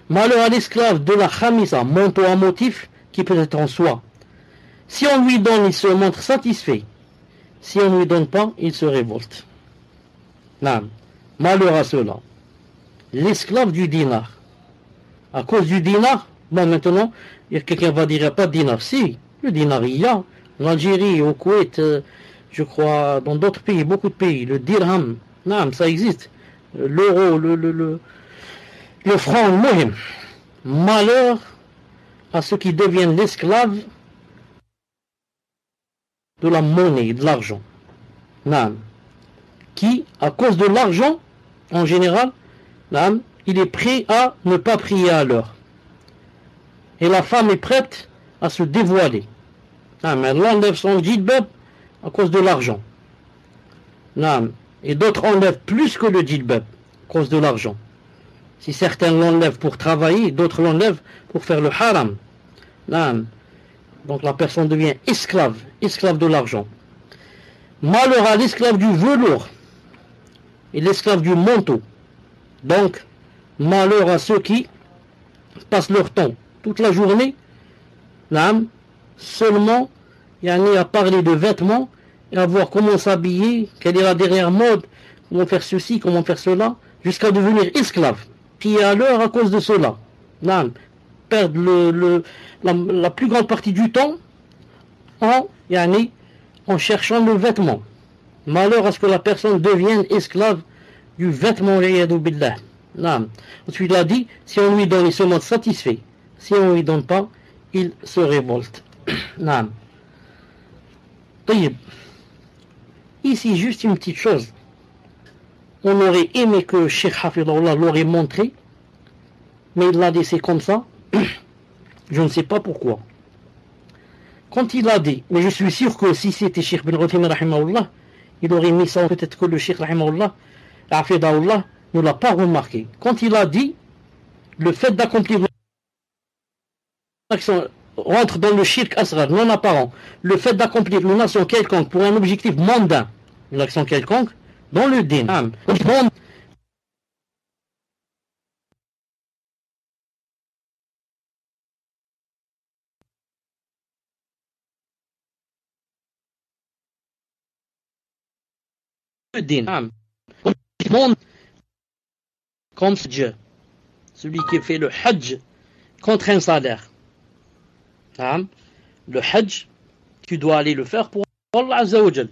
Speaker 2: malheur à l'esclave de la khamisa, manteau à motif qui peut être en soie. Si on lui donne, il se montre satisfait. Si on ne lui donne pas, il se révolte. Non. Malheur à cela. L'esclave du dinar. À cause du dinar, bon maintenant, quelqu'un va dire, il n'y a pas de dinar. Si, le dinar, il y a. En Algérie, au Koweït, je crois, dans d'autres pays, beaucoup de pays, le dirham, non, ça existe. L'euro, le franc, le mohim. Malheur à ceux qui deviennent l'esclave de la monnaie, de l'argent. Non. Qui, à cause de l'argent, en général, non, il est prêt à ne pas prier à l'heure. Et la femme est prête à se dévoiler. Non, mais elle enlève son djilbab à cause de l'argent. Non. Et d'autres enlèvent plus que le djilbab à cause de l'argent. Si certains l'enlèvent pour travailler, d'autres l'enlèvent pour faire le haram. Non. Donc la personne devient esclave de l'argent. Malheur à l'esclave du velours et l'esclave du manteau. Donc, malheur à ceux qui passent leur temps toute la journée, seulement à parler de vêtements et à voir comment s'habiller, quelle est la dernière mode, comment faire ceci, comment faire cela, jusqu'à devenir esclave. Qui est à l'heure à cause de cela. Perdre la plus grande partie du temps en cherchant le vêtement. Malheur à ce que la personne devienne esclave du vêtement. Ensuite il a dit, si on lui donne, il se montre satisfait. Si on ne lui donne pas, il se révolte. Ici, juste une petite chose. On aurait aimé que Cheikh Hafidullah l'aurait montré, mais il l'a laissé comme ça. Je ne sais pas pourquoi. Quand il a dit, mais je suis sûr que si c'était Cheikh bin Uthaymin rahimahullah, il aurait mis ça, peut-être que le Cheikh rahimahullah, Hafidullah, ne l'a pas remarqué. Quand il a dit, le fait d'accomplir l'action rentre dans le shirk asghar, non apparent, le fait d'accomplir une action quelconque pour un objectif mondain, une action quelconque, dans le din. Comme Dieu, celui qui fait le hajj contre un salaire. Le hajj, tu dois aller le faire pour Allah Azza wa Jal.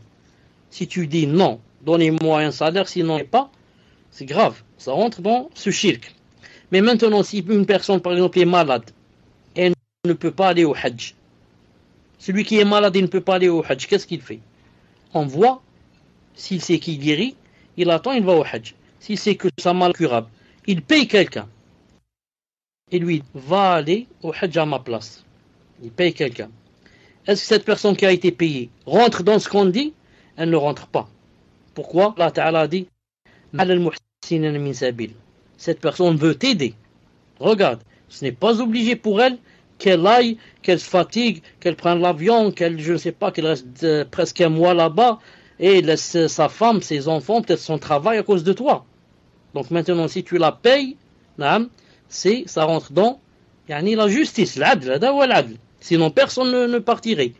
Speaker 2: Si tu dis non, donnez-moi un salaire, sinon pas, c'est grave, ça rentre dans ce shirk. Mais maintenant, si une personne par exemple est malade et ne peut pas aller au hajj, celui qui est malade et ne peut pas aller au hajj, qu'est-ce qu'il fait? On voit, s'il sait qu'il guérit, il attend, il va au hajj. S'il sait que sa maladie est curable, il paye quelqu'un et lui va aller au hajj à ma place. Il paye quelqu'un. Est-ce que cette personne qui a été payée rentre dans ce qu'on dit? Elle ne rentre pas. Pourquoi? Allah Ta'ala a dit cette personne veut t'aider. Regarde, ce n'est pas obligé pour elle qu'elle aille, qu'elle se fatigue, qu'elle prenne l'avion, qu'elle, je ne sais pas, qu'elle reste presque un mois là-bas et laisse sa femme, ses enfants, peut-être son travail à cause de toi. Donc maintenant, si tu la payes, ça rentre dans la justice, l'adl. Sinon personne ne partirait.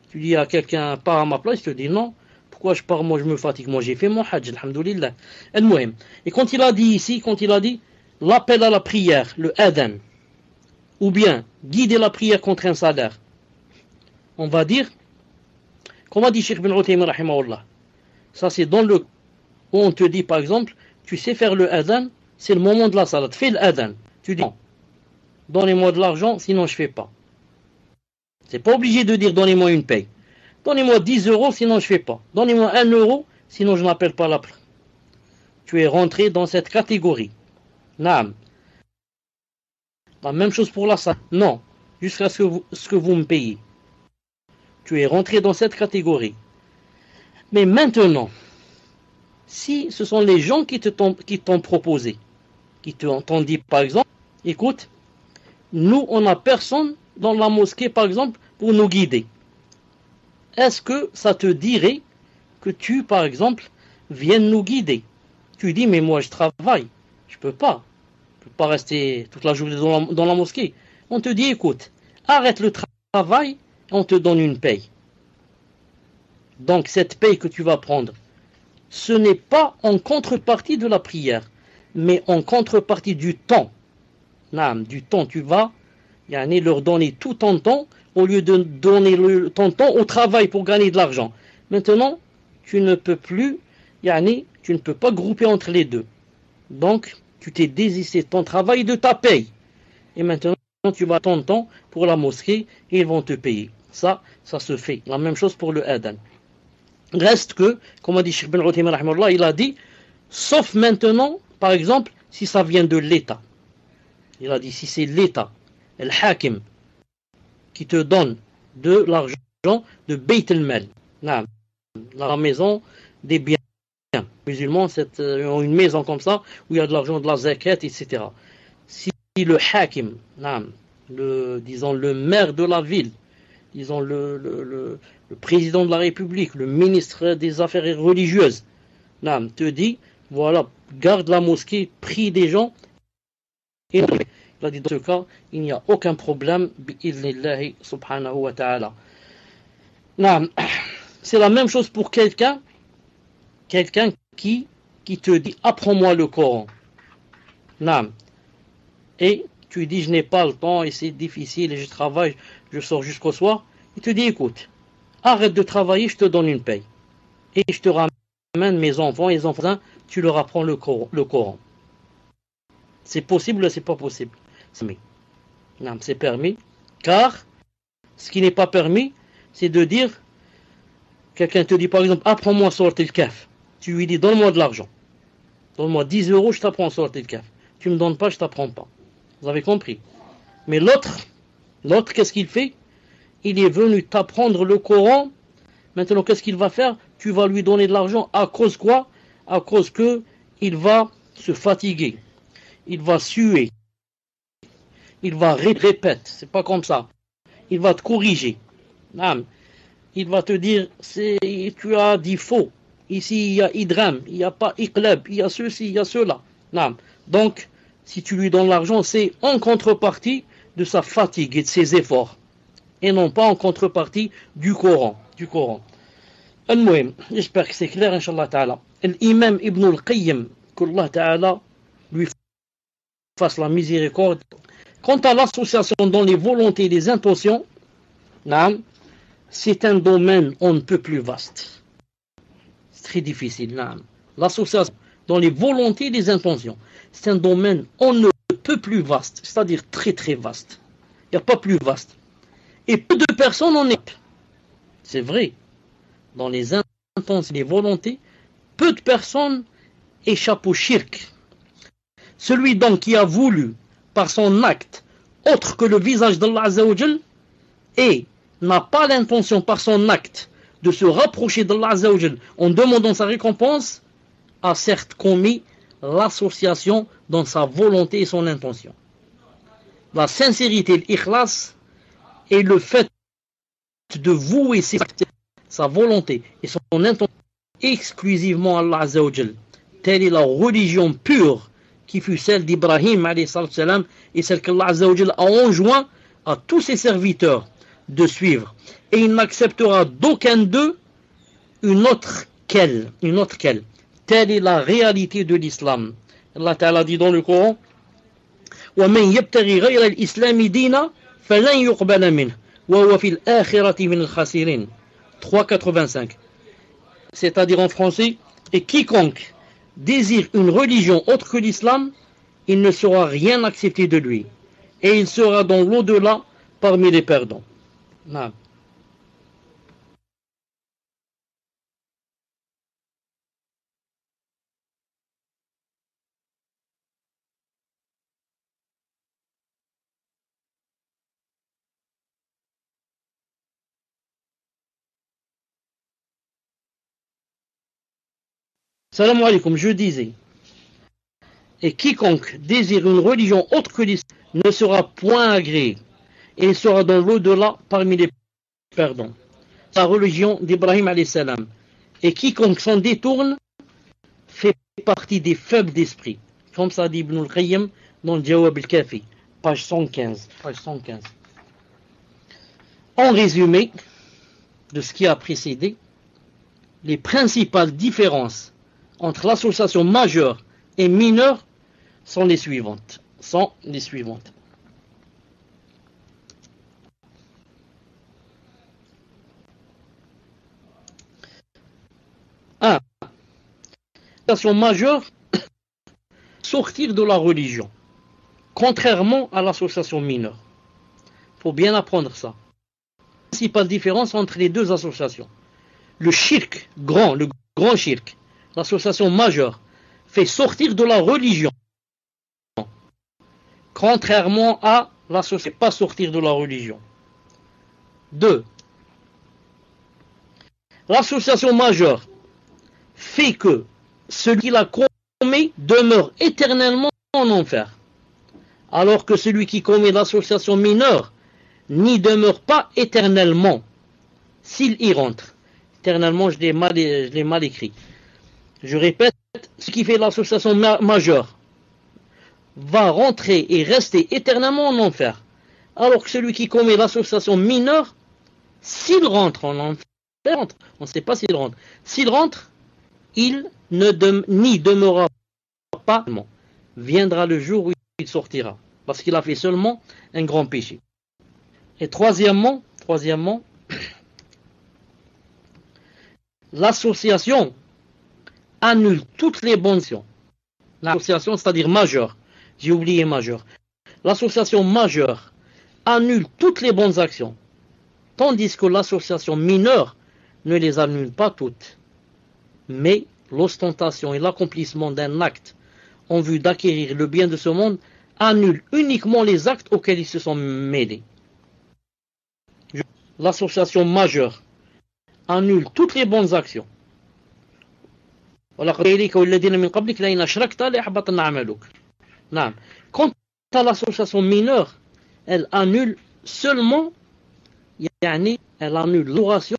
Speaker 2: Tu dis à quelqu'un, pars à ma place, il te dit non, pourquoi je pars, moi je me fatigue, moi j'ai fait mon hajj, alhamdoulilah. Et quand il a dit ici, l'appel à la prière, le adhan, ou bien guider la prière contre un salaire, on va dire, comme a dit Cheikh bin Uthaymin rahimahullah, ça c'est dans le où on te dit par exemple, tu sais faire le adhan, c'est le moment de la salat, fais le adhan. Tu dis non, donnez-moi de l'argent, sinon je fais pas. C'est pas obligé de dire donnez-moi une paye. Donnez-moi 10 euros, sinon je fais pas. Donnez-moi 1 euro, sinon je n'appelle pas la prière. Tu es rentré dans cette catégorie. Naam. La même chose pour la salat. Non, jusqu'à ce que vous me payez.
Speaker 1: Tu es rentré dans cette catégorie. Mais maintenant, si ce sont les gens qui t'ont proposé, qui t'ont dit par exemple, écoute, nous on n'a personne dans la mosquée par exemple pour nous guider. Est-ce que ça te dirait que tu par exemple viennes nous guider? Tu dis mais moi je travaille, je peux pas rester toute la journée dans la mosquée. On te dit écoute, arrête le travail et on te donne une paye. Donc cette paye que tu vas prendre, ce n'est pas en contrepartie de la prière, mais en contrepartie du temps. Du temps, tu vas leur donner tout ton temps au lieu de donner ton temps au travail pour gagner de l'argent. Maintenant, tu ne peux plus, tu ne peux pas grouper entre les deux. Donc, tu t'es désisté de ton travail et de ta paye. Et maintenant, tu vas ton temps pour la mosquée et ils vont te payer. Ça se fait. La même chose pour le adhan. Reste que, comme a dit Cheikh Ben Uthaymin, il a dit, sauf maintenant, par exemple, si ça vient de l'État. Il a dit, si c'est l'État, le hakim, qui te donne de l'argent de Beit el-Mal, la maison des biens musulmans, ont une maison comme ça, où il y a de l'argent de la zakat, etc. Si le hakim, disons le maire de la ville, disons le président de la République, le ministre des Affaires religieuses, te dit, voilà, garde la mosquée, prie des gens, et il a dit dans ce cas, il n'y a aucun problème, bi'idhnillahi subhanahu wa ta'ala. C'est la même chose pour quelqu'un qui te dit, apprends-moi le Coran. Et tu dis, je n'ai pas le temps, et c'est difficile, et je travaille, je sors jusqu'au soir. Il te dit, écoute, arrête de travailler, je te donne une paye. Et je te ramène mes enfants et les enfants, tu leur apprends le Coran. C'est possible ou c'est pas possible? C'est permis. Car, ce qui n'est pas permis, c'est de dire, quelqu'un te dit par exemple, apprends-moi Surat al-Kahf. Tu lui dis, donne-moi de l'argent. Donne-moi 10 €, je t'apprends Surat al-Kahf. Tu me donnes pas, je t'apprends pas. Vous avez compris? Mais l'autre, qu'est-ce qu'il fait? Il est venu t'apprendre le Coran. Maintenant, qu'est-ce qu'il va faire? Tu vas lui donner de l'argent à cause quoi? À cause que il va se fatiguer. Il va suer. Il va répéter. C'est pas comme ça. Il va te corriger. Il va te dire, tu as dit faux. Ici, il y a idram, il n'y a pas iqlab, il y a ceci, il y a cela. Donc, si tu lui donnes l'argent, c'est en contrepartie de sa fatigue et de ses efforts. Et non pas en contrepartie du Coran. J'espère que c'est clair, Inch'Allah Ta'ala. L'imam Ibn al-Qayyim, qu'Allah Ta'ala lui fasse la miséricorde. Quant à l'association dans les volontés et les intentions, c'est un domaine on ne peut plus vaste. C'est très difficile. L'association dans les volontés et les intentions, c'est un domaine on ne peut plus vaste, c'est-à-dire très très vaste. Il n'y a pas plus vaste. Et peu de personnes en échappent. C'est vrai. Dans les intentions et les volontés, peu de personnes échappent au shirk. Celui donc qui a voulu, par son acte, autre que le visage d'Allah Azza wa Jal, et n'a pas l'intention par son acte de se rapprocher d'Allah Azza wa Jal en demandant sa récompense, a certes commis l'association dans sa volonté et son intention. La sincérité, l'ikhlas, est le fait de vouer sa volonté et son intention exclusivement à Allah Azza wa Jal. Telle est la religion pure qui fut celle d'Ibrahim alayhi salam et celle qu'Allah Azza wa Jal a enjoint à tous ses serviteurs de suivre. Et il n'acceptera d'aucun d'eux une autre qu'elle. Telle est la réalité de l'islam. Allah Ta'ala dit dans le Coran, وَمَنْ يَبْتَغِي غَيْرَ الْإِسْلَامِ دِينًا فَلَنْ يُقْبَلَ مِنْهُ وَهُوَ فِي الْآخِرَةِ مِنَ الْخَاسِرِينَ 3,85. C'est-à-dire en français, et quiconque désire une religion autre que l'islam, il ne sera rien accepté de lui. Et il sera dans l'au-delà parmi les perdants. Salam alaikum, je disais, et quiconque désire une religion autre que l'islam ne sera point agréé, et il sera dans l'au-delà parmi les perdants. La religion d'Ibrahim alayhi salam. Et quiconque s'en détourne fait partie des faibles d'esprit. Comme ça dit Ibn al-Qayyim dans le Jawab al-Kafi, page 115. En résumé de ce qui a précédé, les principales différences entre l'association majeure et mineure sont les suivantes. 1. L'association majeure, sortir de la religion, contrairement à l'association mineure. Il faut bien apprendre ça. La principale différence entre les deux associations. Le grand shirk, l'association majeure, fait sortir de la religion, contrairement à l'association pas sortir de la religion. 2. L'association majeure fait que celui qui la commet demeure éternellement en enfer, alors que celui qui commet l'association mineure n'y demeure pas éternellement s'il y rentre. Éternellement, je l'ai mal écrit. Je répète, ce qui fait l'association majeure va rentrer et rester éternellement en enfer, alors que celui qui commet l'association mineure, s'il rentre en enfer, on ne sait pas s'il rentre, s'il rentre, il n'y demeurera pas. Viendra le jour où il sortira, parce qu'il a fait seulement un grand péché. Et troisièmement, l'association annule toutes les bonnes actions. L'association, c'est-à-dire majeure, j'ai oublié majeure. L'association majeure annule toutes les bonnes actions, tandis que l'association mineure ne les annule pas toutes. Mais l'ostentation et l'accomplissement d'un acte en vue d'acquérir le bien de ce monde annule uniquement les actes auxquels ils se sont mêlés. L'association majeure annule toutes les bonnes actions. Quant à l'association mineure, elle annule seulement, elle annule l'oration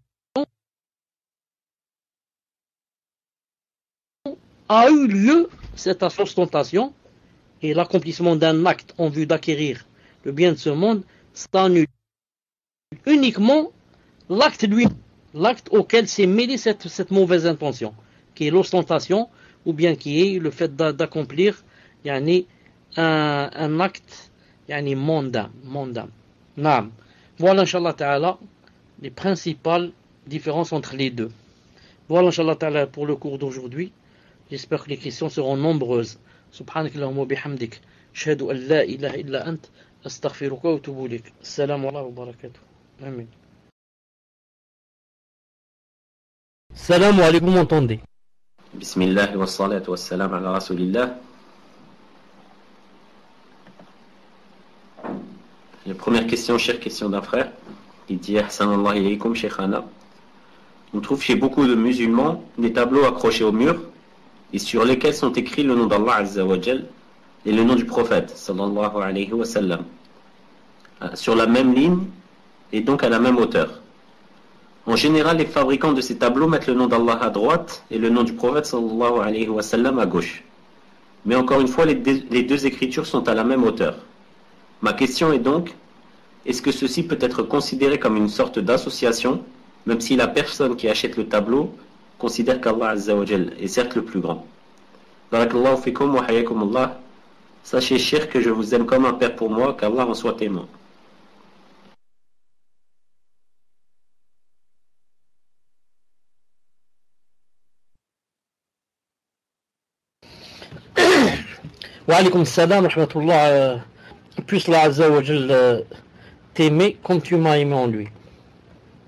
Speaker 1: a eu lieu, cette ostentation et l'accomplissement d'un acte en vue d'acquérir le bien de ce monde, ça annule uniquement l'acte auquel s'est mêlée cette mauvaise intention, qui est l'ostentation, ou bien qui est le fait d'accomplir un acte mondain. Voilà, Inch'Allah Ta'ala, les principales différences entre les deux. Voilà, Inch'Allah Ta'ala, pour le cours d'aujourd'hui. J'espère que les questions seront nombreuses. Subhanakallahumma wa bihamdik. Ashhadu an la ilaha illa ant. Astaghfiruka wa atubu ilayk. Assalamu alaykum wa barakatuh. Amen.
Speaker 2: Salam alaikum, vous m'entendez?
Speaker 3: Bismillah wa salatu wa salam ala rasulillah. La première question, chère question d'un frère, il dit Ahsanallah ilaykum shaykhana. On trouve chez beaucoup de musulmans des tableaux accrochés au mur et sur lesquels sont écrits le nom d'Allah Azza wa Jal et le nom du prophète sallallahu alayhi wa sallam sur la même ligne et donc à la même hauteur. En général, les fabricants de ces tableaux mettent le nom d'Allah à droite et le nom du prophète sallallahu alayhi wa sallam à gauche. Mais encore une fois, les deux écritures sont à la même hauteur. Ma question est donc, est-ce que ceci peut être considéré comme une sorte d'association, même si la personne qui achète le tableau considère qu'Allah Azza wa Jal est certes le plus grand? Barakallahu fikum wa hayakumullah. Sachez, cher, que je vous aime comme un père pour moi, qu'Allah en soit témoin.
Speaker 2: Wa alaykum salam wa rahmatullah. Puisse Allah Azza wa Jal t'aimer comme tu m'as aimé en lui.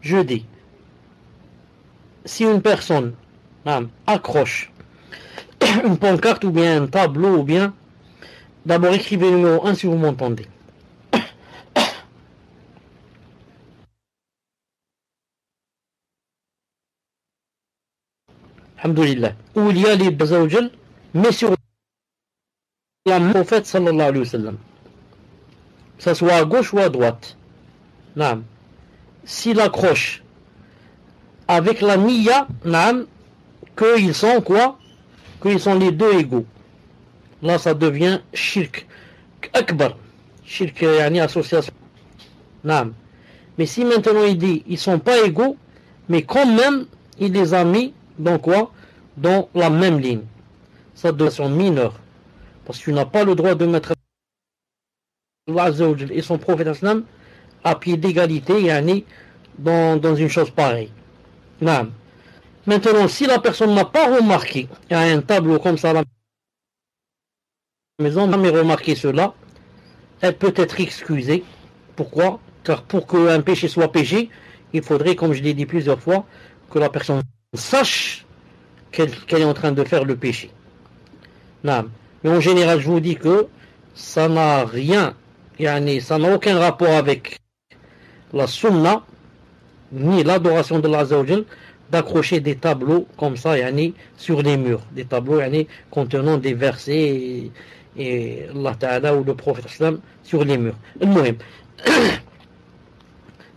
Speaker 2: Je dis, si une personne accroche une pancarte ou bien un tableau ou bien, d'abord écrivez le numéro 1 si vous m'entendez. alhamdoulilah, où il y a les Bazawajal, mais sur la prophète sallallahu alayhi wa sallam. Que ça soit à gauche ou à droite. Naam. S'il accroche avec la niya, naam, qu'ils sont quoi? Qu'ils sont les deux égaux. Là, ça devient shirk akbar. Shirk, yani association. Naam. Mais si maintenant il dit, ils sont pas égaux, mais quand même, il les a mis dans quoi? Dans la même ligne. Ça devient son mineur. Parce que tu n'as pas le droit de mettre Allah Azza wa Jal et son prophète islam à pied d'égalité, yani, dans une chose pareille. Naam. Maintenant, si la personne n'a pas remarqué, il y a un tableau comme ça à la maison, n'a jamais remarqué cela, elle peut être excusée. Pourquoi? Car pour qu'un péché soit péché, il faudrait, comme je l'ai dit plusieurs fois, que la personne sache qu'elle est en train de faire le péché. Naam. Mais en général, je vous dis que ça n'a rien, yani, ça n'a aucun rapport avec la sunna, ni l'adoration de Allah Azza wa Jal, d'accrocher des tableaux comme ça, yani, sur les murs. Des tableaux, yani, contenant des versets et Allah Ta'ala ou le prophète islam sur les murs.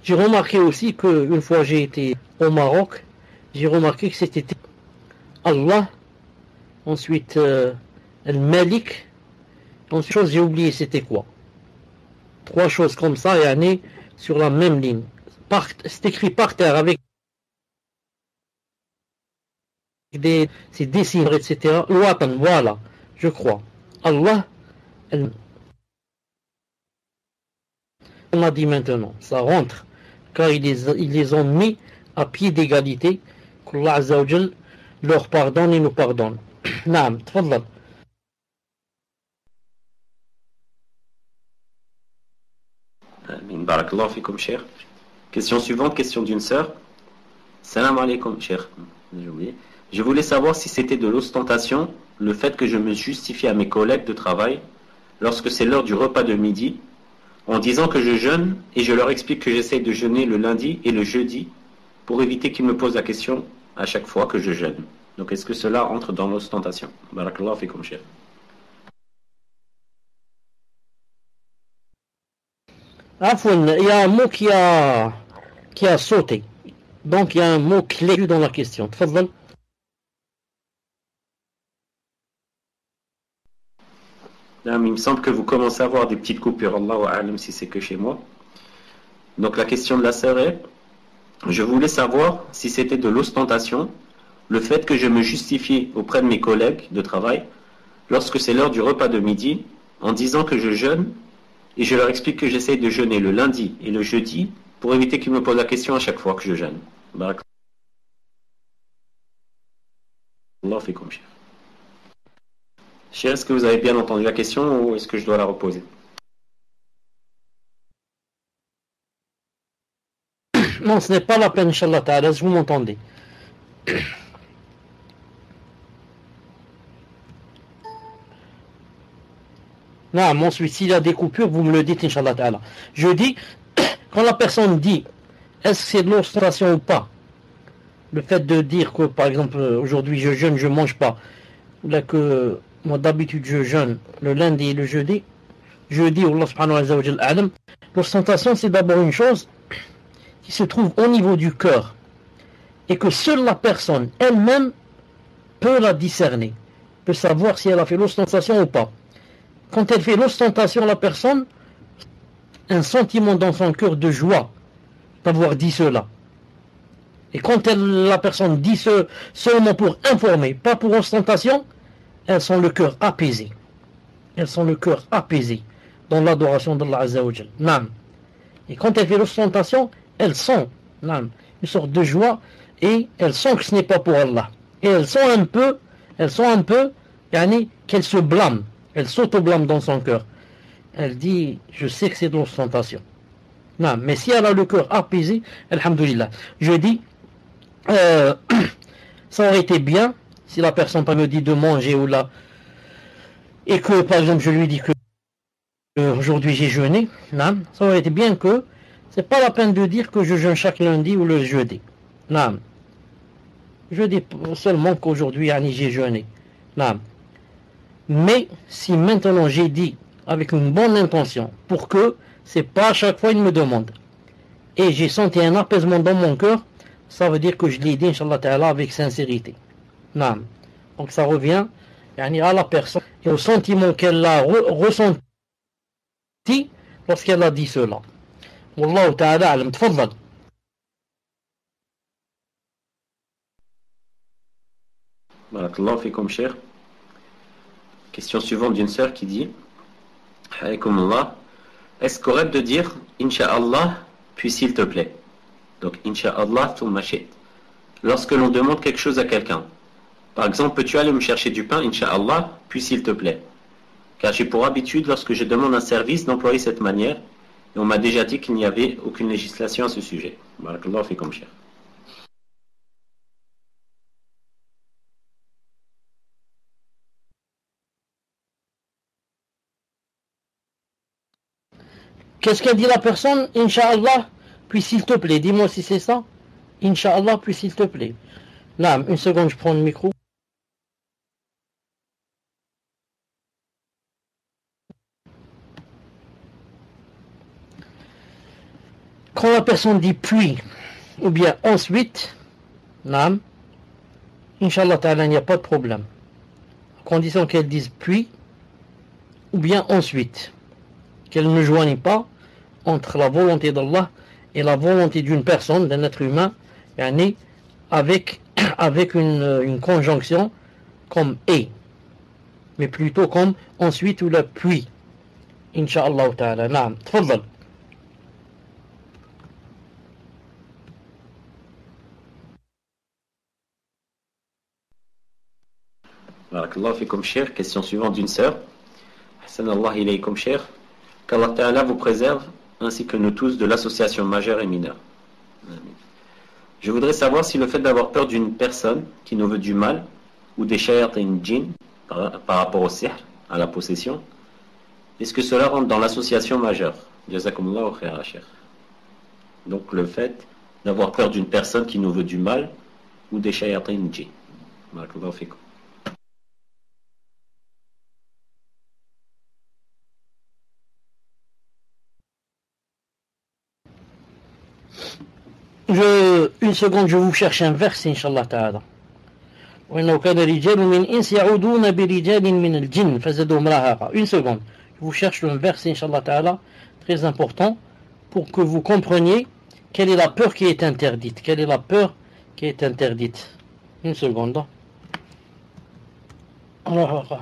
Speaker 2: J'ai remarqué aussi qu'une fois j'ai été au Maroc, j'ai remarqué que c'était Allah, ensuite Al-Malik, ensuite chose j'ai oublié c'était quoi. Trois choses comme ça, yani, sur la même ligne. C'est écrit par terre avec c'est dessins, etc. L'Watan, voilà, je crois. Allah, on a dit maintenant, ça rentre, car ils les ont mis à pied d'égalité, qu'Allah Azza wa Jal leur pardonne et nous pardonne. Naam, tfaddal.
Speaker 3: Barakallahu fikum, cher. Question suivante, question d'une sœur. Salam alaikum, cher. J'ai oublié. Je voulais savoir si c'était de l'ostentation, le fait que je me justifie à mes collègues de travail lorsque c'est l'heure du repas de midi, en disant que je jeûne et je leur explique que j'essaye de jeûner le lundi et le jeudi pour éviter qu'ils me posent la question à chaque fois que je jeûne. Donc est-ce que cela entre dans l'ostentation? Barakallahu fikum, cher.
Speaker 2: Afwan, il y a un mot qui a sauté. Donc il y a un mot clé dans la question. Tfaddal.
Speaker 3: Il me semble que vous commencez à avoir des petites coupures. Allahu a'lam si c'est que chez moi. Donc la question de la sœur est, je voulais savoir si c'était de l'ostentation, le fait que je me justifie auprès de mes collègues de travail lorsque c'est l'heure du repas de midi, en disant que je jeûne, et je leur explique que j'essaye de jeûner le lundi et le jeudi pour éviter qu'ils me posent la question à chaque fois que je jeûne. Barakallahu fikum, cher. Cher, est-ce que vous avez bien entendu la question ou est-ce que je dois la reposer?
Speaker 2: Non, ce n'est pas la peine, Inch'Allah Ta'ala, vous m'entendez. Non, ensuite, s'il y a des coupures, vous me le dites, Inch'Allah Ta'ala. Je dis, quand la personne dit, est-ce que c'est de l'ostentation ou pas? Le fait de dire que, par exemple, aujourd'hui je jeûne, je ne mange pas, ou là que moi d'habitude je jeûne le lundi et le jeudi, Allah subhanahu wa ta'ala, l'ostentation c'est d'abord une chose qui se trouve au niveau du cœur et que seule la personne elle-même peut la discerner, peut savoir si elle a fait l'ostentation ou pas. Quand elle fait l'ostentation, la personne un sentiment dans son cœur de joie d'avoir dit cela. Et quand la personne dit seulement pour informer, pas pour ostentation, elles sont le cœur apaisé. Elles sont le cœur apaisé dans l'adoration d'Allah Azza wa Jal. Naam. Et quand elles font l'ostentation, elles sont naam, une sorte de joie et elles sont que ce n'est pas pour Allah. Et elles sont un peu, yani, qu'elles se blâment. Elles s'auto-blâment dans son cœur. Elle dit, je sais que c'est de l'ostentation. Non, mais si elle a le cœur apaisé, alhamdoulilah. Je dis, ça aurait été bien si la personne me dit de manger ou là, et que par exemple je lui dis que aujourd'hui j'ai jeûné, non, ça aurait été bien que c'est pas la peine de dire que je jeûne chaque lundi ou le jeudi. Non. Je dis seulement qu'aujourd'hui, j'ai jeûné. Non. Mais si maintenant j'ai dit avec une bonne intention, pour que c'est pas à chaque fois il me demande, et j'ai senti un apaisement dans mon cœur, ça veut dire que je l'ai dit, Inch'Allah Ta'ala, avec sincérité. Non. Donc ça revient à la personne et au sentiment qu'elle a ressenti lorsqu'elle a dit cela. Wallahu Ta'ala alam. Tfaddal.
Speaker 3: Barakallahu fikum, cher. Question suivante d'une sœur qui dit: Alaykoumullah, est-ce correct de dire Inch'Allah, puis s'il te plaît? Donc Inch'Allah, thumma shi't. Lorsque l'on demande quelque chose à quelqu'un. Par exemple, peux-tu aller me chercher du pain, Inch'Allah, puis s'il te plaît? Car j'ai pour habitude, lorsque je demande un service, d'employer cette manière, et on m'a déjà dit qu'il n'y avait aucune législation à ce sujet. Barakallahu fikum, cher.
Speaker 2: Qu'est-ce qu'a dit la personne? Inch'Allah, puis s'il te plaît. Dis-moi si c'est ça. Inch'Allah, puis s'il te plaît. Naam, une seconde, je prends le micro. Quand la personne dit puis, ou bien ensuite, naam, Inch'Allah Ta'ala, il n'y a pas de problème. À condition qu'elle dise puis, ou bien ensuite. Qu'elle ne joigne pas entre la volonté d'Allah et la volonté d'une personne, d'un être humain, avec une conjonction comme et, mais plutôt comme ensuite ou le puis. Inch'Allah Ta'ala. Naam. Tfaddal.
Speaker 3: Barakallahu fikum, cher. Question suivante d'une sœur. Hassanallah ilaykum, cher. Qu'Allah Ta'ala vous préserve, ainsi que nous tous, de l'association majeure et mineure. Amen. Je voudrais savoir si le fait d'avoir peur d'une personne qui nous veut du mal, ou des shayatin djinn, par rapport au sihr, à la possession, est-ce que cela rentre dans l'association majeure? Jazakumullahu khaira, cher. Donc le fait d'avoir peur d'une personne qui nous veut du mal, ou des shayatin djinn. Barakallahu fikum.
Speaker 2: Une seconde, je vous cherche un verset, Inch'Allah Ta'ala. وإنه كان رجال من إنس يعودون برجال من الجن فزادهم رهقا. Une seconde, je vous cherche un verset, Inch'Allah Ta'ala, très important, pour que vous compreniez quelle est la peur qui est interdite. Quelle est la peur qui est interdite? Une seconde. Alors,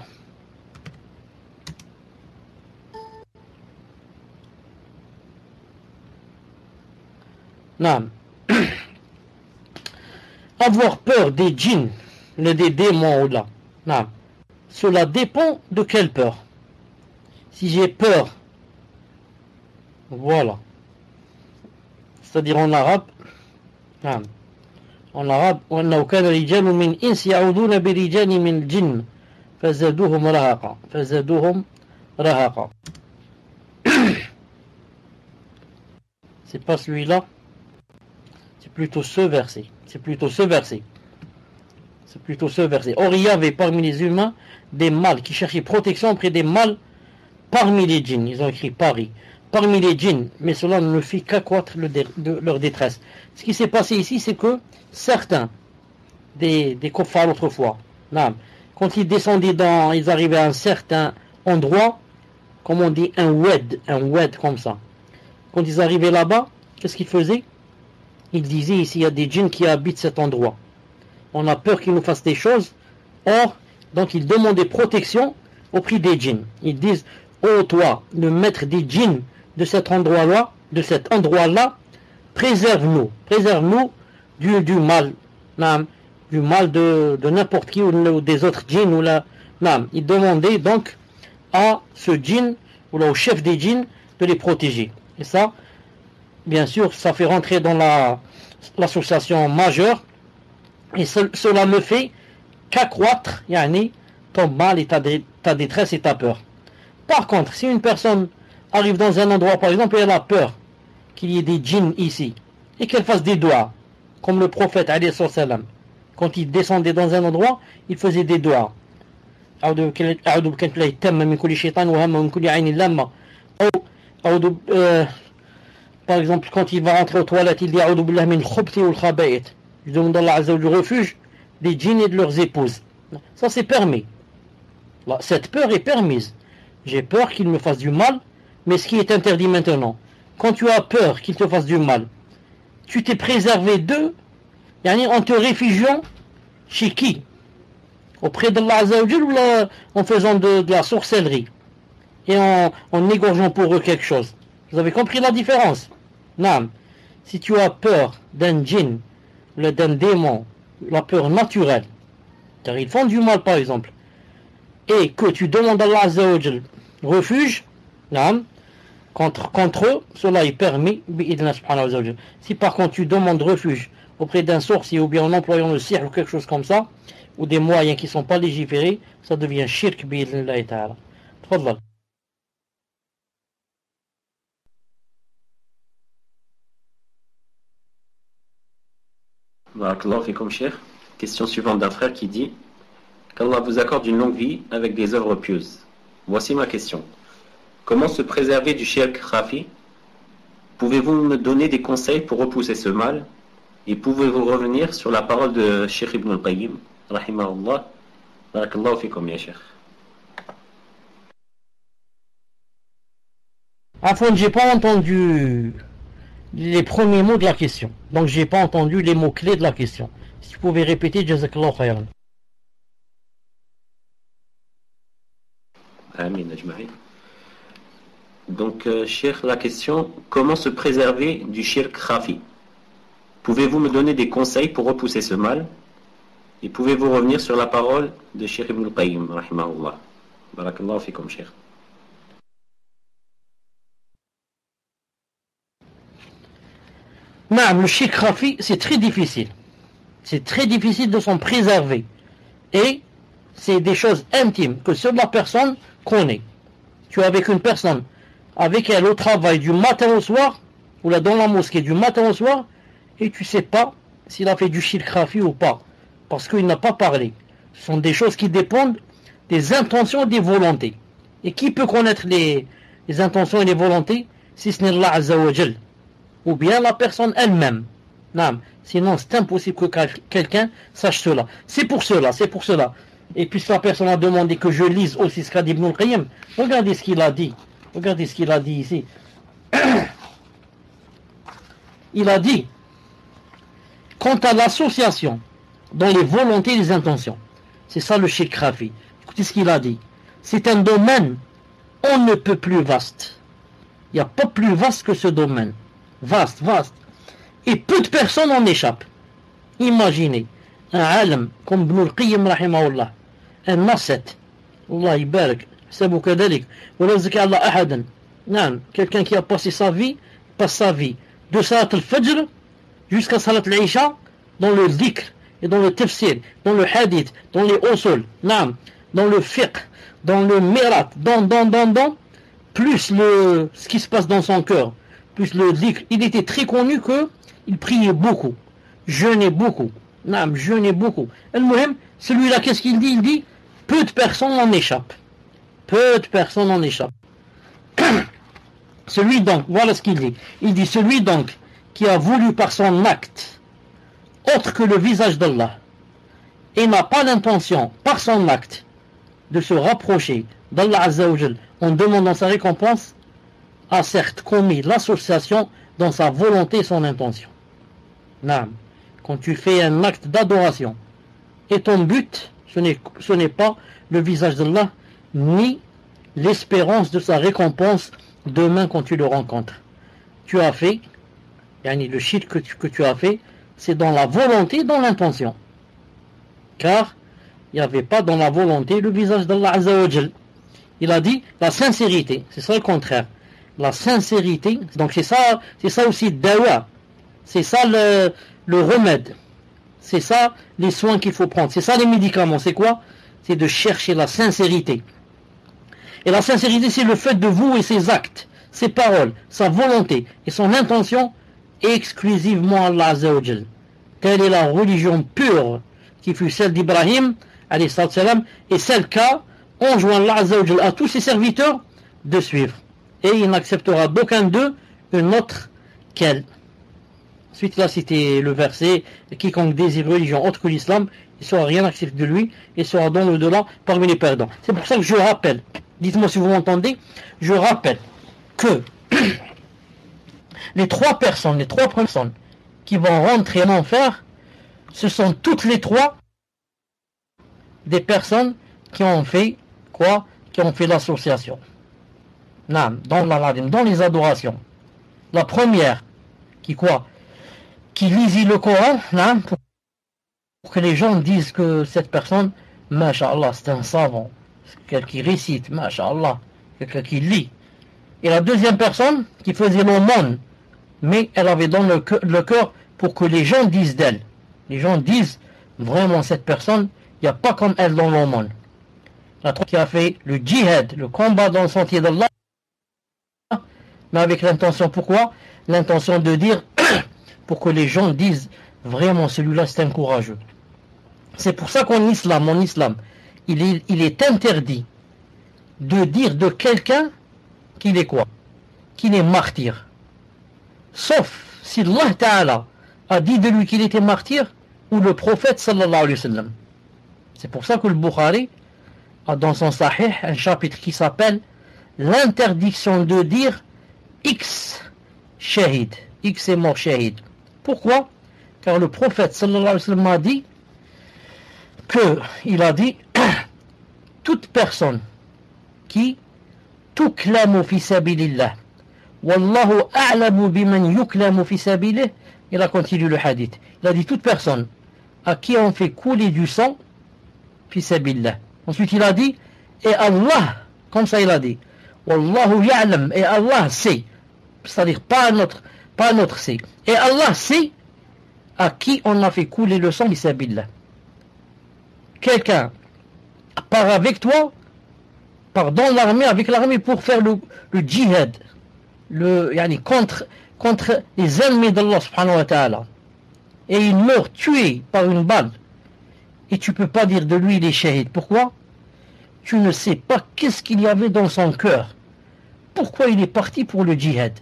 Speaker 2: non. Avoir peur des djinns, des démons là, non. Cela dépend de quelle peur. Si j'ai peur, voilà, c'est-à-dire en arabe, non. En arabe, وأنه كان رجال من إنس يعودون برجال من الجن فزادوهم رهقا. فزادوهم رهقا. C'est pas celui-là. C'est plutôt ce verset. C'est plutôt ce verset. C'est plutôt ce verset. Or, il y avait parmi les humains des mâles qui cherchaient protection auprès des mâles parmi les djinns. Ils ont écrit Paris. Parmi les djinns. Mais cela ne fit qu'accroître leur détresse. Ce qui s'est passé ici, c'est que certains des kuffars autrefois, quand ils descendaient ils arrivaient à un certain endroit, comme on dit, un wed comme ça. Quand ils arrivaient là-bas, qu'est-ce qu'ils faisaient? Ils disaient, ici il y a des djinns qui habitent cet endroit. On a peur qu'ils nous fassent des choses. Or, donc ils demandaient protection au prix des djinns. Ils disent, oh toi, le maître des djinns de cet endroit-là, préserve-nous du mal, du mal de n'importe qui ou des autres djinns. Ils demandaient donc à ce djinn, ou au chef des djinns, de les protéger. Et ça, bien sûr, ça fait rentrer dans l'association majeure, et cela ne fait qu'accroître ton mal et ta détresse et ta peur. Par contre, si une personne arrive dans un endroit, par exemple, et elle a peur qu'il y ait des djinns ici, et qu'elle fasse des doigts, comme le prophète, quand il descendait dans un endroit, il faisait des doigts. Par exemple, quand il va rentrer aux toilettes, il dit je demande à Allah Azza wa Jalla refuge des djinns et de leurs épouses. Ça c'est permis. Cette peur est permise. J'ai peur qu'il me fasse du mal, mais ce qui est interdit maintenant, quand tu as peur qu'il te fasse du mal, tu t'es préservé d'eux, en te réfugiant chez qui? Auprès d'Allah Azza wa Jalla, ou en faisant de la sorcellerie et en égorgeant pour eux quelque chose. Vous avez compris la différence? Non. Si tu as peur d'un djinn, d'un démon, la peur naturelle, car ils font du mal par exemple, et que tu demandes à Allah Azza wa Jalla refuge, contre eux, cela est permis. Si par contre tu demandes refuge auprès d'un sorcier ou bien en employant le sihr ou quelque chose comme ça, ou des moyens qui ne sont pas légiférés, ça devient shirk bi'idhnillahi ta'ala. Tfadhal.
Speaker 3: Barakallahu fikum, cheikh. Question suivante d'un frère qui dit qu'Allah vous accorde une longue vie avec des œuvres pieuses. Voici ma question. Comment se préserver du shirk khafi? Pouvez-vous me donner des conseils pour repousser ce mal? Et pouvez-vous revenir sur la parole de Cheikh Ibn al-Qayyim rahimahullah? Barakallahu fikum ya cheikh.
Speaker 2: Afwan, j'ai pas entendu les premiers mots de la question. Donc j'ai pas entendu les mots clés de la question. Si tu pouvais répéter, jazakallahu khayran.
Speaker 3: Amin ajma'i. Donc cheikh, la question, comment se préserver du shirk khafi? Pouvez-vous me donner des conseils pour repousser ce mal? Et pouvez-vous revenir sur la parole de Cheikh Ibn al-Qayyim rahimahullah? Barakallahu fikum cheikh.
Speaker 2: Le shirk khafi, c'est très difficile. C'est très difficile de s'en préserver. Et c'est des choses intimes que seule la personne connaît. Tu es avec une personne, avec elle au travail du matin au soir, ou là dans la mosquée du matin au soir, et tu ne sais pas s'il a fait du shirk khafi ou pas, parce qu'il n'a pas parlé. Ce sont des choses qui dépendent des intentions et des volontés. Et qui peut connaître les intentions et les volontés si ce n'est Allah Azza wa Jal, ou bien la personne elle-même? Sinon c'est impossible que quelqu'un sache cela. C'est pour cela. Et puisque la personne a demandé que je lise aussi ce qu'a dit Ibn al-Qayyim, regardez ce qu'il a dit. Regardez ce qu'il a dit ici. Il a dit: quant à l'association dans les volontés et les intentions, c'est ça le shirk khafi. Écoutez ce qu'il a dit. C'est un domaine on ne peut plus vaste. Il n'y a pas plus vaste que ce domaine. Vaste. Et peu de personnes en échappent. Imaginez un alim comme Ibn al-Qayyim rahimahullah, un nasset, Allah ibarak, sabu kadalik, wa la zaka Allah ahadan. Quelqu'un qui a passé sa vie de salat al-fajr jusqu'à salat al-isha dans le dhikr et dans le tafsir, dans le hadith, dans les usul, dans le fiqh, dans le mirat, dans plus ce qui se passe dans son cœur, plus le dhikr. Il était très connu que il priait beaucoup, jeûnait beaucoup. Al-Muhim, celui-là, qu'est-ce qu'il dit? Il dit peu de personnes en échappent. Celui donc, voilà ce qu'il dit. Il dit celui donc qui a voulu par son acte autre que le visage d'Allah et n'a pas l'intention par son acte de se rapprocher d'Allah Azza wa Jal en demandant sa récompense, a certes commis l'association dans sa volonté et son intention. Quand tu fais un acte d'adoration et ton but ce n'est pas le visage d'Allah ni l'espérance de sa récompense demain quand tu le rencontres, tu as fait le shirk que tu as fait, c'est dans la volonté, dans l'intention, car il n'y avait pas dans la volonté le visage d'Allah Azza wa Jal. Il a dit la sincérité, c'est ça le contraire. La sincérité, donc c'est ça aussi dawa, c'est ça le remède, c'est ça les soins qu'il faut prendre, c'est ça les médicaments. C'est quoi? C'est de chercher la sincérité. Et la sincérité, c'est le fait de vouer ses actes, ses paroles, sa volonté et son intention exclusivement à Allah Azza wa Jal. Telle est la religion pure, qui fut celle d'Ibrahim, alayhi salam, et celle qu'a enjoint Allah Azza wa Jalla à tous ses serviteurs de suivre. Et il n'acceptera d'aucun d'eux une autre qu'elle. Ensuite, là, c'était le verset, quiconque désire religion autre que l'islam, il ne sera rien accepté de lui, et sera dans l'au-delà parmi les perdants. C'est pour ça que je rappelle, dites-moi si vous m'entendez, je rappelle que les trois personnes qui vont rentrer en enfer, ce sont toutes les trois des personnes qui ont fait quoi? Qui ont fait l'association. Dans les adorations. La première, qui quoi? Qui lisait le Coran, pour que les gens disent que cette personne, masha'Allah, c'est un savant, c'est quelqu'un qui récite, masha'Allah, quelqu'un qui lit. Et la deuxième personne, qui faisait l'aumône, mais elle avait dans le cœur pour que les gens disent d'elle. Les gens disent, vraiment cette personne, il n'y a pas comme elle dans l'aumône. La troisième qui a fait le djihad, le combat dans le sentier d'Allah, mais avec l'intention, pourquoi? L'intention de dire, pour que les gens disent, vraiment celui-là c'est un courageux. C'est pour ça qu'en islam, il est interdit de dire de quelqu'un qu'il est quoi? Qu'il est martyr. Sauf si Allah Ta'ala a dit de lui qu'il était martyr, ou le prophète sallallahu alayhi wa sallam. C'est pour ça que le Bukhari a dans son Sahih un chapitre qui s'appelle l'interdiction de dire X shahid, X est mort shahid. Pourquoi? Car le prophète sallallahu alayhi wa sallam a dit il a dit toute personne qui tuklamu fi sabilillah wallahu a'lamu biman yuklamu fi sabilih, il a continué le hadith. Il a dit toute personne à qui on fait couler du sang fi sabilillah. Ensuite il a dit et Allah, comme ça il a dit wallahu ya'lam, et Allah sait, c'est-à-dire pas notre sait, et Allah sait à qui on a fait couler le sang fi sabilillah. Quelqu'un part avec toi, part dans l'armée, avec l'armée pour faire le djihad, contre les ennemis d'Allah subhanahu wa ta'ala, et il meurt tué par une balle, et tu peux pas dire de lui il est shahid. Pourquoi? Tu ne sais pas qu'est-ce qu'il y avait dans son cœur, pourquoi il est parti pour le djihad.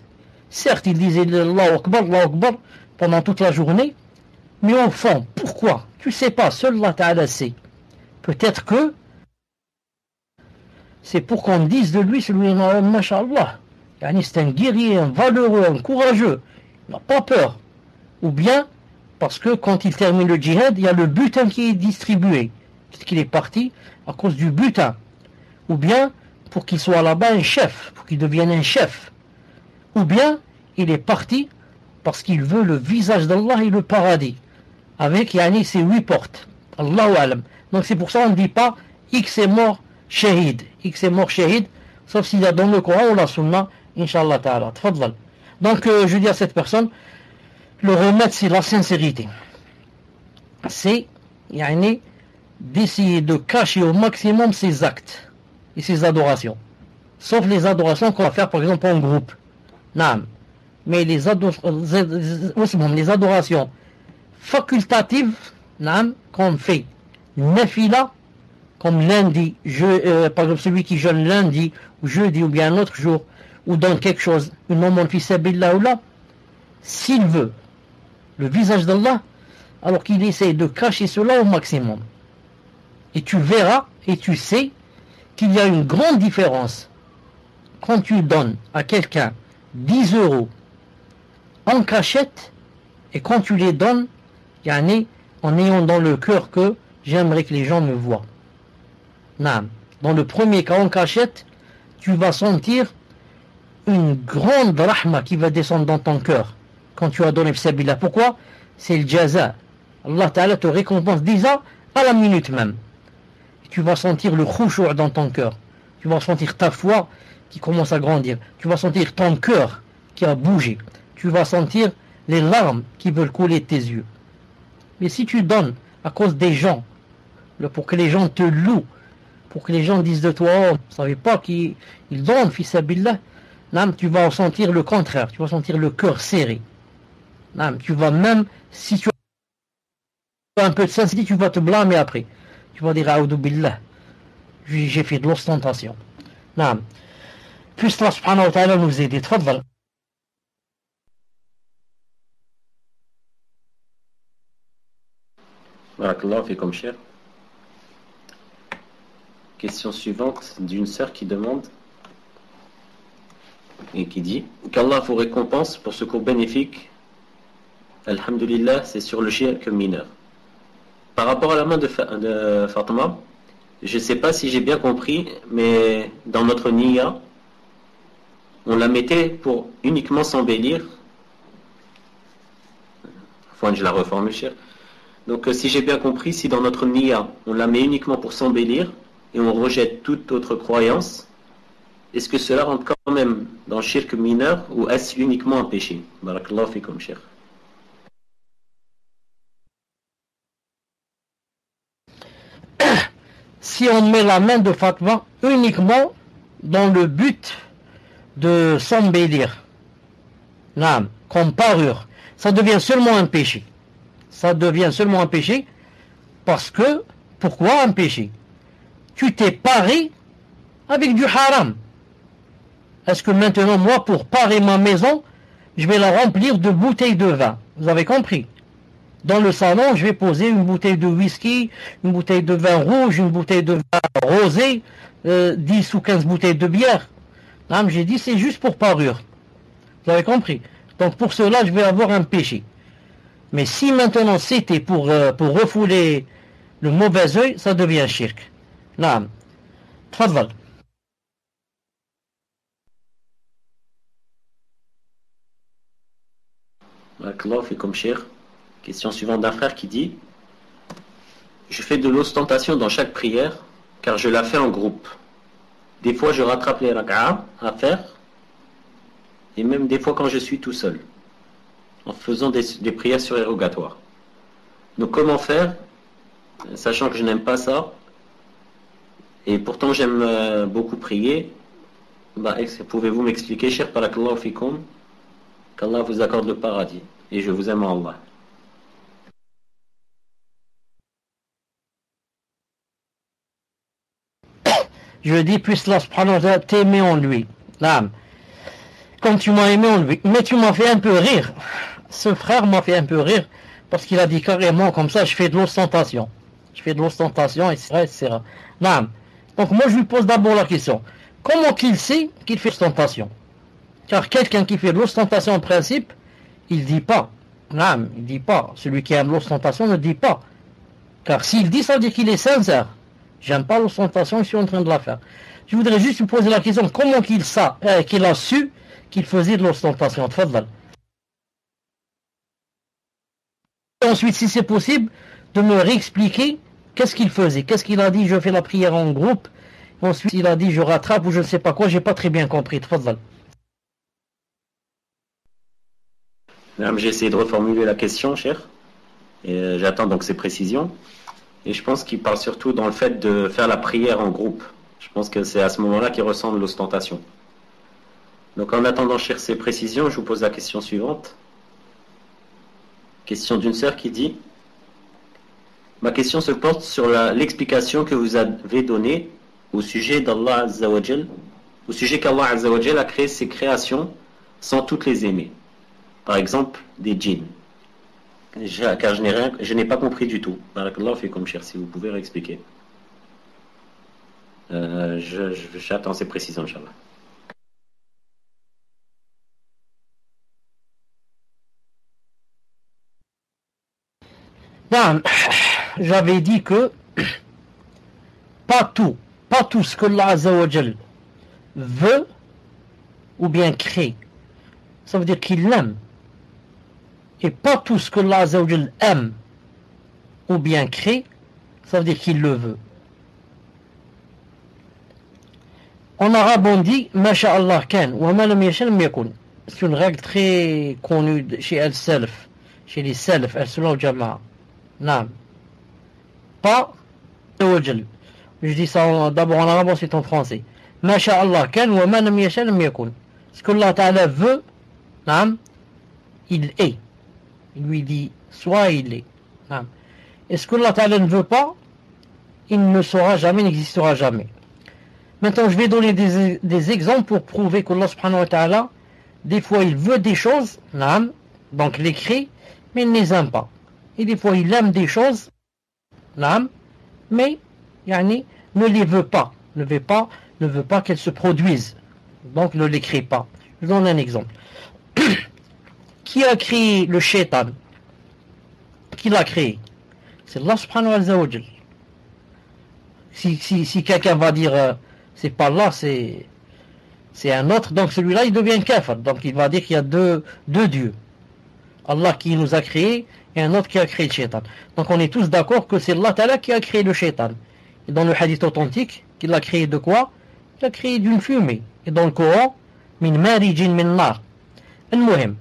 Speaker 2: Certes il disait Allahu Akbar pendant toute la journée, mais au fond pourquoi? Tu sais pas, seul Allah ta'ala sait. Peut-être que c'est pour qu'on dise de lui, celui-là, masha'Allah, c'est un guerrier, un valeureux, un courageux, il n'a pas peur. Ou bien, parce que quand il termine le djihad, il y a le butin qui est distribué. Peut-être qu'il est parti à cause du butin. Ou bien, pour qu'il soit là-bas un chef, pour qu'il devienne un chef. Ou bien, il est parti parce qu'il veut le visage d'Allah et le paradis. Avec, ses 8 portes. Allahu alam. Donc c'est pour ça qu'on ne dit pas X est mort shahid. X est mort shahid, sauf s'il y a dans le Coran ou la Sunna, Inch'Allah ta'ala. Tfadlal. Donc je dis à cette personne, le remède c'est la sincérité. C'est d'essayer de cacher au maximum ses actes et ses adorations. Sauf les adorations qu'on va faire par exemple en groupe. Naam. Mais les adorations facultatives, naam, qu'on fait nafila, comme lundi, par exemple celui qui jeûne lundi ou jeudi ou bien un autre jour, ou dans quelque chose, une aumône fi sabilillah ou là, s'il veut le visage d'Allah, alors qu'il essaie de cacher cela au maximum. Et tu verras et tu sais qu'il y a une grande différence quand tu donnes à quelqu'un 10 € en cachette et quand tu les donnes en ayant dans le cœur que j'aimerais que les gens me voient. Naam. Dans le premier cas en cachette, tu vas sentir une grande rahma qui va descendre dans ton cœur quand tu as donné fisabilillah. Pourquoi? C'est le jaza. Allah Ta'ala te récompense déjà à la minute même. Et tu vas sentir le khushu' dans ton cœur. Tu vas sentir ta foi qui commence à grandir. Tu vas sentir ton cœur qui a bougé. Tu vas sentir les larmes qui veulent couler de tes yeux. Mais si tu donnes à cause des gens, pour que les gens te louent, pour que les gens disent de toi, oh, vous ne savez pas qu'ils donnent, fisabilillah, tu vas sentir le contraire, tu vas sentir le cœur serré. Tu vas même, si tu un peu de sincérité, tu vas te blâmer après. Tu vas dire, Aoudou billah, j'ai fait de l'ostentation. Naam. Puisse Allah subhanahu wa ta'ala nous aider. Tfadal.
Speaker 3: Barakallah fikum cher. Question suivante d'une sœur qui demande et qui dit qu'Allah vous récompense pour ce cours bénéfique. Alhamdulillah, c'est sur le shirk mineur. Par rapport à la main de Fatima, je ne sais pas si j'ai bien compris, mais dans notre niya, on la mettait pour uniquement s'embellir. Enfin, je la reformule, cher. Donc, si j'ai bien compris, si dans notre niya, on la met uniquement pour s'embellir et on rejette toute autre croyance, est-ce que cela rentre quand même dans le shirk mineur ou est-ce uniquement un péché? Barakallahu fikum, cher.
Speaker 2: Si on met la main de Fatma uniquement dans le but de s'embellir, comme parure, ça devient seulement un péché. Ça devient seulement un péché parce que, pourquoi un péché? Tu t'es paré avec du haram. Est-ce que maintenant, moi, pour parer ma maison, je vais la remplir de bouteilles de vin? Vous avez compris? Dans le salon, je vais poser une bouteille de whisky, une bouteille de vin rouge, une bouteille de vin rosé, 10 ou 15 bouteilles de bière. J'ai dit, c'est juste pour parure. Vous avez compris? Donc pour cela, je vais avoir un péché. Mais si maintenant c'était pour refouler le mauvais œil, ça devient shirk. Naam. Tfadal.
Speaker 3: Barakallahu fikum, cher. Question suivante d'un frère qui dit: je fais de l'ostentation dans chaque prière car je la fais en groupe. Des fois je rattrape les rak'a à faire et même des fois quand je suis tout seul en faisant des prières surérogatoires. Donc comment faire, sachant que je n'aime pas ça et pourtant j'aime beaucoup prier? Pouvez-vous m'expliquer, cher barakallahu fikum, qu'Allah vous accorde le paradis et je vous aime en Allah.
Speaker 2: Je dis, puisse Allah subhanahu wa ta'ala t'aimer en lui. Naam. Comme tu m'as aimé en lui. Mais tu m'as fait un peu rire. Ce frère m'a fait un peu rire parce qu'il a dit carrément comme ça, je fais de l'ostentation. Je fais de l'ostentation, etc., etc. Naam. Donc moi je lui pose d'abord la question. Comment qu'il sait qu'il fait l'ostentation? Car quelqu'un qui fait de l'ostentation en principe, il dit pas. Naam, il dit pas. Celui qui aime l'ostentation ne dit pas. Car s'il dit, ça veut dire qu'il est sincère. J'aime pas l'ostentation, je suis en train de la faire. Je voudrais juste lui poser la question, comment qu'il a su qu'il faisait de l'ostentation? Tfadal. Ensuite, si c'est possible, de me réexpliquer qu'est-ce qu'il faisait. Qu'est-ce qu'il a dit, je fais la prière en groupe. Ensuite, il a dit, je rattrape ou je ne sais pas quoi, j'ai pas très bien compris. Tfadal.
Speaker 3: J'ai essayé de reformuler la question, cher. Et j'attends donc ces précisions. Et je pense qu'il parle surtout dans le fait de faire la prière en groupe. Je pense que c'est à ce moment-là qu'il ressent de l'ostentation. Donc en attendant, cher, ces précisions, je vous pose la question suivante. Question d'une sœur qui dit: ma question se porte sur l'explication que vous avez donnée au sujet d'Allah Azza wa Jal, au sujet qu'Allah Azza wa Jal a créé ses créations sans toutes les aimer. Par exemple, des djinns. Car je n'ai pas compris du tout. Barakallahu fikum, cher, si vous pouvez réexpliquer. J'attends ces précisions, Inch'Allah.
Speaker 2: J'avais dit que pas tout ce que Allah Azza wa Jal veut ou bien crée, ça veut dire qu'il l'aime. Et pas tout ce que Allah Azza wa Jal aime ou bien crée, ça veut dire qu'il le veut. En arabe on dit Masha'Allah kan wa ma lam yasha lam yakun. C'est une règle très connue chez al-Salaf, chez les Salaf, al-Sunnah wal Jama'a. Non. Pas Jal. Je dis ça d'abord en arabe, ensuite en français. Masha'Allah kan wa ma lam yasha lam yakun. Ce que Allah Ta'ala veut, non, il est. Il lui dit soit il est. Non. Et ce que Allah Ta'ala ne veut pas, il ne sera jamais, n'existera jamais. Maintenant, je vais donner des exemples pour prouver qu'Allah subhanahu wa ta'ala, des fois il veut des choses, donc les crée, mais il ne les aime pas. Et des fois il aime des choses, mais ne les veut pas, ne veut pas qu'elles se produisent. Donc ne les crée pas. Je donne un exemple. Qui a créé le shaitan? Qui l'a créé? C'est Allah subhanahu wa ta'ala. Si quelqu'un va dire c'est pas Allah, c'est un autre, donc celui-là il devient kafir. Donc il va dire qu'il y a deux dieux. Allah qui nous a créés et un autre qui a créé le shaitan. Donc on est tous d'accord que c'est Allah Ta'ala qui a créé le shaitan. Et dans le hadith authentique, qu'il a créé de quoi? Il a créé d'une fumée. Et dans le Coran, min marijin min nar. Al-muhim.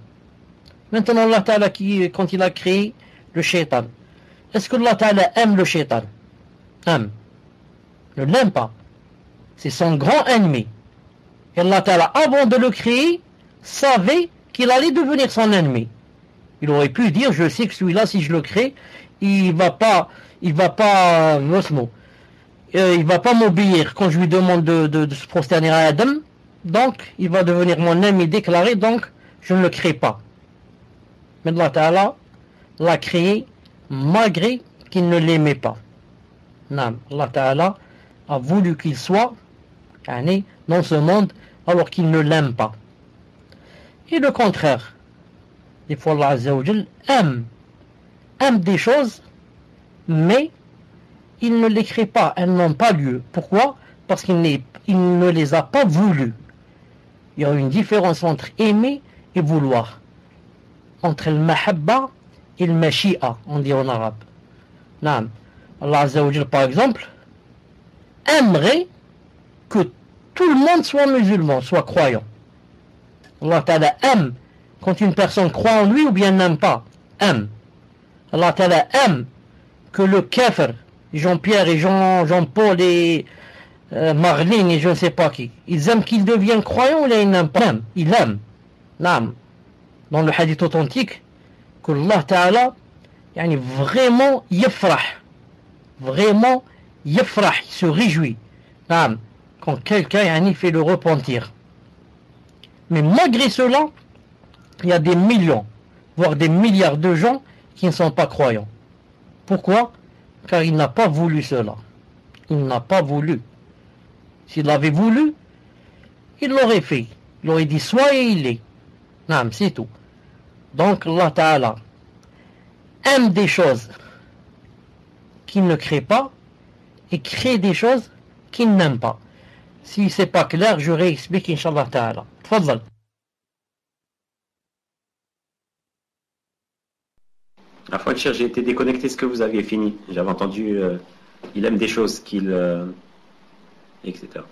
Speaker 2: Maintenant Allah Ta'ala quand il a créé le shaitan, est-ce que Allah Ta'ala aime le shaitan? Aime. Ne l'aime pas. C'est son grand ennemi. Et Allah Ta'ala, avant de le créer, savait qu'il allait devenir son ennemi. Il aurait pu dire, je sais que celui-là, si je le crée, il va pas m'obéir quand je lui demande de se prosterner à Adam. Donc, il va devenir mon ennemi déclaré, donc je ne le crée pas. Mais Allah Ta'ala l'a créé malgré qu'il ne l'aimait pas. Non, Allah Ta'ala a voulu qu'il soit dans ce monde alors qu'il ne l'aime pas. Et le contraire, des fois Allah Azza wa Jal aime des choses, mais il ne les crée pas, elles n'ont pas lieu. Pourquoi? Parce qu'il ne les a pas voulues. Il y a une différence entre aimer et vouloir, entre le mahabba et le mashi'a, on dit en arabe. Non. Allah Azza wa Jal, par exemple, aimerait que tout le monde soit musulman, soit croyant. Allah Ta'ala aime quand une personne croit en lui ou bien n'aime pas. Aime. Allah Ta'ala aime que le kafir, Jean-Pierre et Jean-Paul et Marlene et je ne sais pas qui, ils aiment qu'ils deviennent croyants ou ils n'aiment pas? Ils aiment. Naam. Dans le hadith authentique, que Allah Ta'ala vraiment yafrah. Vraiment yafrah, il se réjouit. Naam. Quand quelqu'un fait le repentir. Mais malgré cela, il y a des millions, voire des milliards de gens qui ne sont pas croyants. Pourquoi? Car il n'a pas voulu cela. Il n'a pas voulu. S'il avait voulu, il l'aurait fait. Il aurait dit soit et il est. Non, c'est tout. Donc Allah Ta'ala aime des choses qu'il ne crée pas et crée des choses qu'il n'aime pas. Si c'est pas clair, je réexplique, Inch'Allah Ta'ala. Tfadal.
Speaker 3: La fois de cher, j'ai été déconnecté, ce que vous aviez fini. J'avais entendu, il aime des choses qu'il... etc.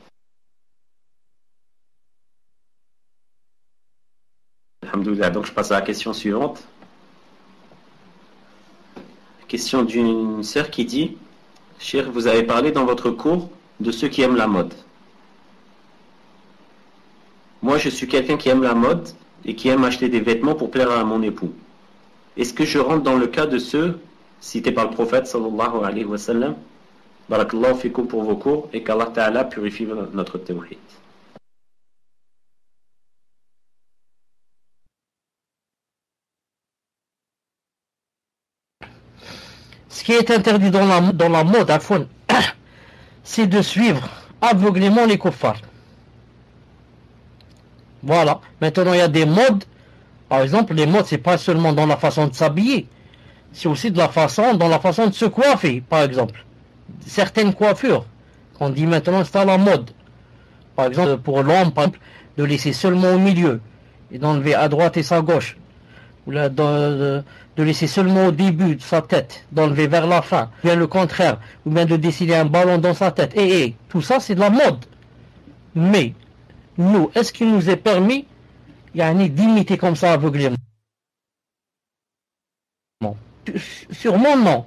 Speaker 3: Alhamdoulilah, donc je passe à la question suivante. Question d'une sœur qui dit, Cheikh, vous avez parlé dans votre cours de ceux qui aiment la mode. Moi, je suis quelqu'un qui aime la mode et qui aime acheter des vêtements pour plaire à mon époux. Est-ce que je rentre dans le cas de ceux cités par le prophète sallallahu alayhi wa sallam? Barakallahu fikum pour vos cours et qu'Allah Ta'ala purifie notre tawhid.
Speaker 2: Ce qui est interdit dans la mode, c'est de suivre aveuglément les kuffars. Voilà. Maintenant, il y a des modes. Par exemple, les modes, c'est pas seulement dans la façon de s'habiller. C'est aussi dans la façon de se coiffer, par exemple. Certaines coiffures, qu'on dit maintenant, c'est à la mode. Par exemple, pour l'homme, par exemple, de laisser seulement au milieu et d'enlever à droite et à gauche. Ou là, de laisser seulement au début de sa tête, d'enlever vers la fin. Ou bien le contraire. Ou bien de dessiner un ballon dans sa tête. Et tout ça, c'est de la mode. Mais, nous, est-ce qu'il nous est permis d'imiter comme ça aveuglément? Sûrement non.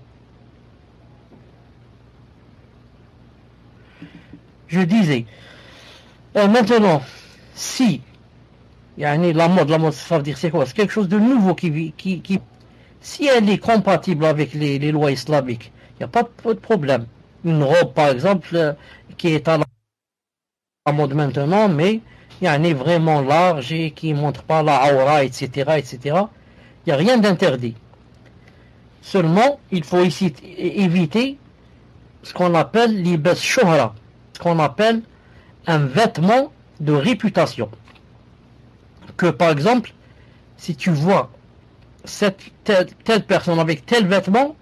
Speaker 2: Je disais, maintenant, si la mode, ça veut dire c'est quoi? C'est quelque chose de nouveau qui si elle est compatible avec les lois islamiques, il n'y a pas de problème. Une robe, par exemple, qui est à la mode maintenant, mais elle est vraiment large et qui ne montre pas la aura, etc., etc., il n'y a rien d'interdit. Seulement, il faut ici éviter ce qu'on appelle libas shuhra, ce qu'on appelle un vêtement de réputation. Que par exemple, si tu vois telle personne avec tel vêtement,